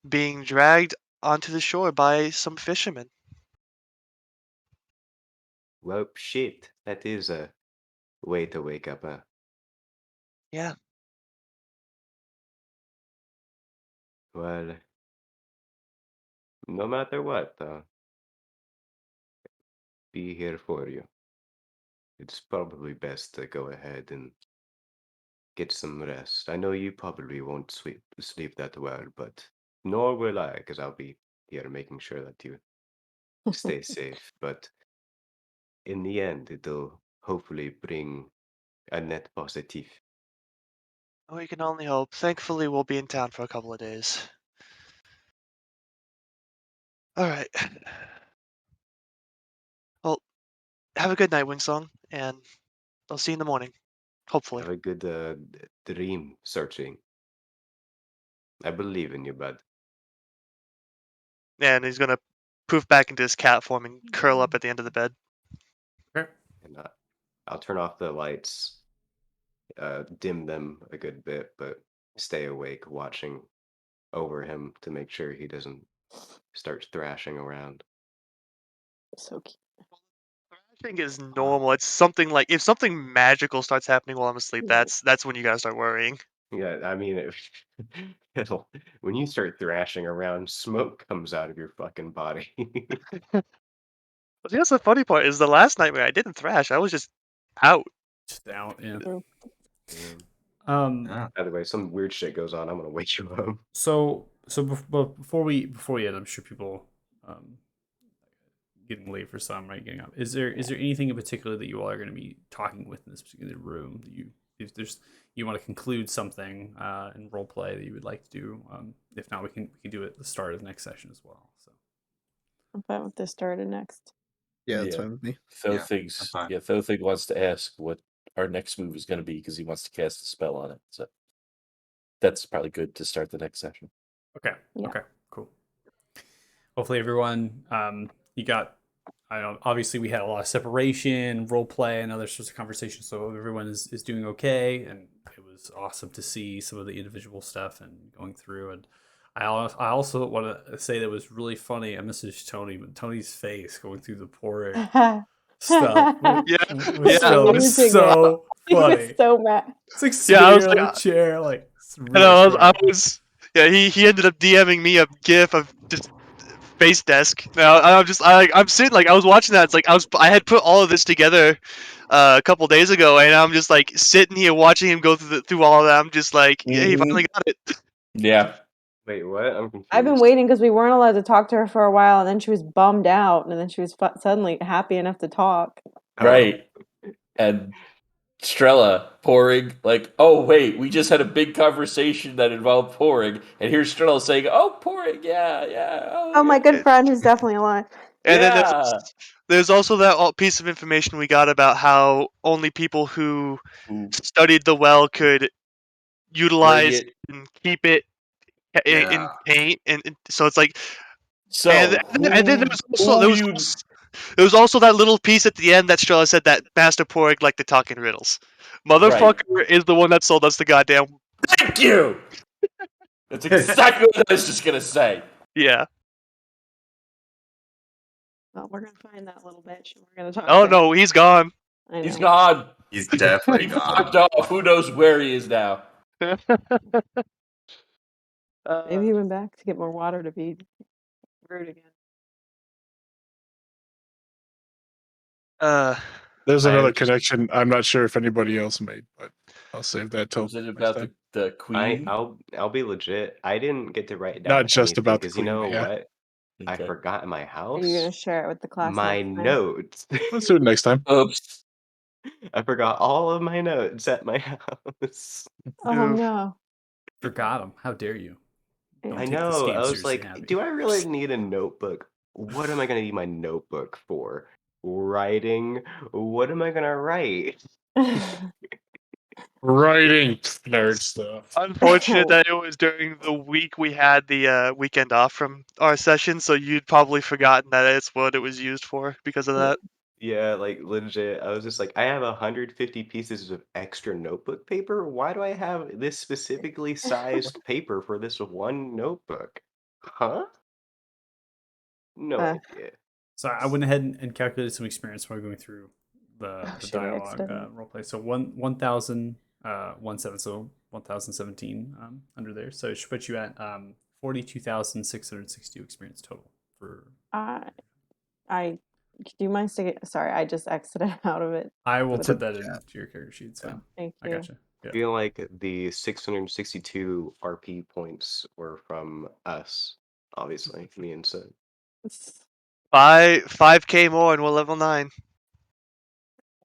being dragged onto the shore by some fishermen. Well, shit. That is a way to wake up, huh? Yeah, Well, no matter what, be here for you. It's probably best to go ahead and get some rest. I know you probably won't sleep that well, but nor will I, because I'll be here making sure that you stay safe. But in the end, it'll hopefully bring a net positive. we can only hope. Thankfully, we'll be in town for a couple of days. All right. Well, have a good night, Wingsong, and I'll see you in the morning, hopefully. Have a good dream searching. I believe in you, bud. And he's gonna poof back into his cat form and curl up at the end of the bed. Okay. And I'll turn off the lights, dim them a good bit, but stay awake, watching over him to make sure he doesn't start thrashing around. So cute. Thrashing is normal. It's something like if something magical starts happening while I'm asleep, Yeah. that's when you gotta start worrying. Yeah, I mean, when you start thrashing around, smoke comes out of your fucking body. But that's the funny part is the last nightmare I didn't thrash. I was just out. Just out, yeah. True. Yeah. Um, Ah, By the way, some weird shit goes on. I'm gonna wake you up. before we end, I'm sure people um getting late for some, right? Getting up. Is there anything in particular that you all are going to be talking with in this particular room that if there's you want to conclude something in role play that you would like to do? If not, we can do it at the start of the next session as well. So I'm fine with this started next. Yeah, that's Yeah. fine with me. Yeah, that's fine. Thilthig wants to ask what our next move is going to be because he wants to cast a spell on it. So that's probably good to start the next session. okay, Yeah. okay, cool. Hopefully everyone you got. I don't. Obviously, we had a lot of separation, role play, and other sorts of conversations. So everyone is doing okay, and it was awesome to see some of the individual stuff and going through. And I also want to say that was really funny. I messaged Tony, but Tony's face going through the porridge stuff Yeah, was yeah. Amazing, man. so He was funny. so mad. It's like Yeah, I sitting was on like, a chair, like it's and really I funny. was, yeah. He ended up DMing me a GIF of just space desk. Now I'm sitting like I was watching that. It's like I had put all of this together a couple days ago, and I'm just like sitting here watching him go through all of that. I'm just like, yeah, he finally got it. Yeah. Wait, what? I'm confused. I've been waiting because we weren't allowed to talk to her for a while, and then she was bummed out, and then she was suddenly happy enough to talk. Right. And Strella pouring, like, oh, wait, we just had a big conversation that involved pouring. And here's Strella saying, oh, pouring, yeah. Oh, my yeah. good friend who's definitely alive. And then Yeah. there's also that piece of information we got about how only people who Ooh, studied the well could bring utilize it. and keep it in Yeah. paint, and so it's like, So, and then who you... there was also that little piece at the end that Strella said that Master Porg liked to talk in riddles. Motherfucker is the one that sold us the goddamn. Thank you! That's exactly what I was just going to say. Yeah. Well, we're gonna find that little bitch, and we're gonna talk. Oh to no, he's gone. I know. He's gone. He's definitely He gone. fucked off. Who knows where he is now? Maybe he went back to get more water to be rude again. There's I another have just- connection. I'm not sure if anybody else made, but I'll save that till Was it next about time. the queen? I'll be legit. I didn't get to write down Not just anything, about the because you queen, know but yeah. what? I Okay. forgot in my Are house. you gonna share it with the class My next time? notes. Let's do it next time. Oops. I forgot all of my notes at my house. Oh Oof. no. Forgot them. How dare you? Don't I take this know. game I was seriously, like, Abby. do I really need a notebook? What am I gonna need my notebook for? Writing? What am I gonna write? Writing nerd stuff. Unfortunate that it was during the week we had the weekend off from our session, so you'd probably forgotten that it's what it was used for because of that. Yeah, like legit. I was just like, I have 150 pieces of extra notebook paper. Why do I have this specifically sized paper for this one notebook? Huh? No idea. So I went ahead and calculated some experience while going through the shit, I dialogue accidentally- roleplay. So 1,017, so 1,017 under there. So it should put you at 42,662 experience total for. I do you mind sticking? Sorry, I just exited out of it. I will With put the- that into your character sheet. So Thank I you. gotcha. I feel like the 662 RP points were from us, obviously, me and Sid. 5K more and we're level 9.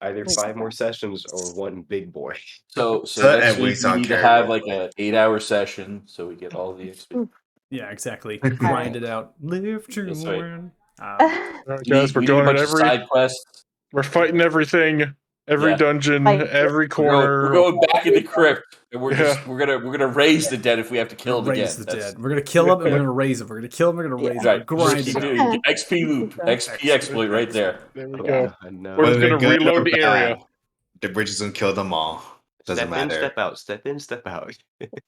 Either Like 5 more that. sessions or one big boy. So So next and week we Wingsong need to carry have role like play. an 8-hour session so we get all the XP. Yeah, exactly. Alright. Grind it out. Live to That's right. win. All right, We guys, need, we're we need a going in bunch of every. side quests. We're fighting everything, every Yeah. dungeon, Fight. every corner. We're going back in the crypt, and we're Yeah. gonna raise the dead if we have to kill them again. Raise the dead. We're gonna kill them and we're gonna raise them. We're gonna kill them. We're gonna raise them. Right. We're Just grinding keep out. doing it. XP loop, XP exploit right there. There we Yeah, go. I know. We're just Whether gonna good or reload the area. bad, the bridge is gonna kill them all. Doesn't Step in, matter. step out. Step in, step out.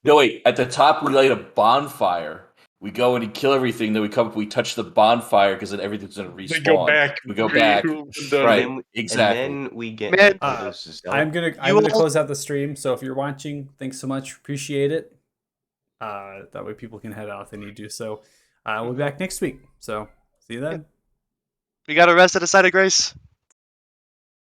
No, wait. At the top, we light a bonfire. We go and kill everything. Then we come up. We touch the bonfire because then everything's gonna respawn. They go back. We go back. Right. And then, Exactly. And then we get Man, like all those Zelda- I'm gonna close out the stream. So if you're watching, thanks so much. Appreciate it. That way people can head out if they need to. So we'll be back next week. So see you then. we got arrested at a site of grace.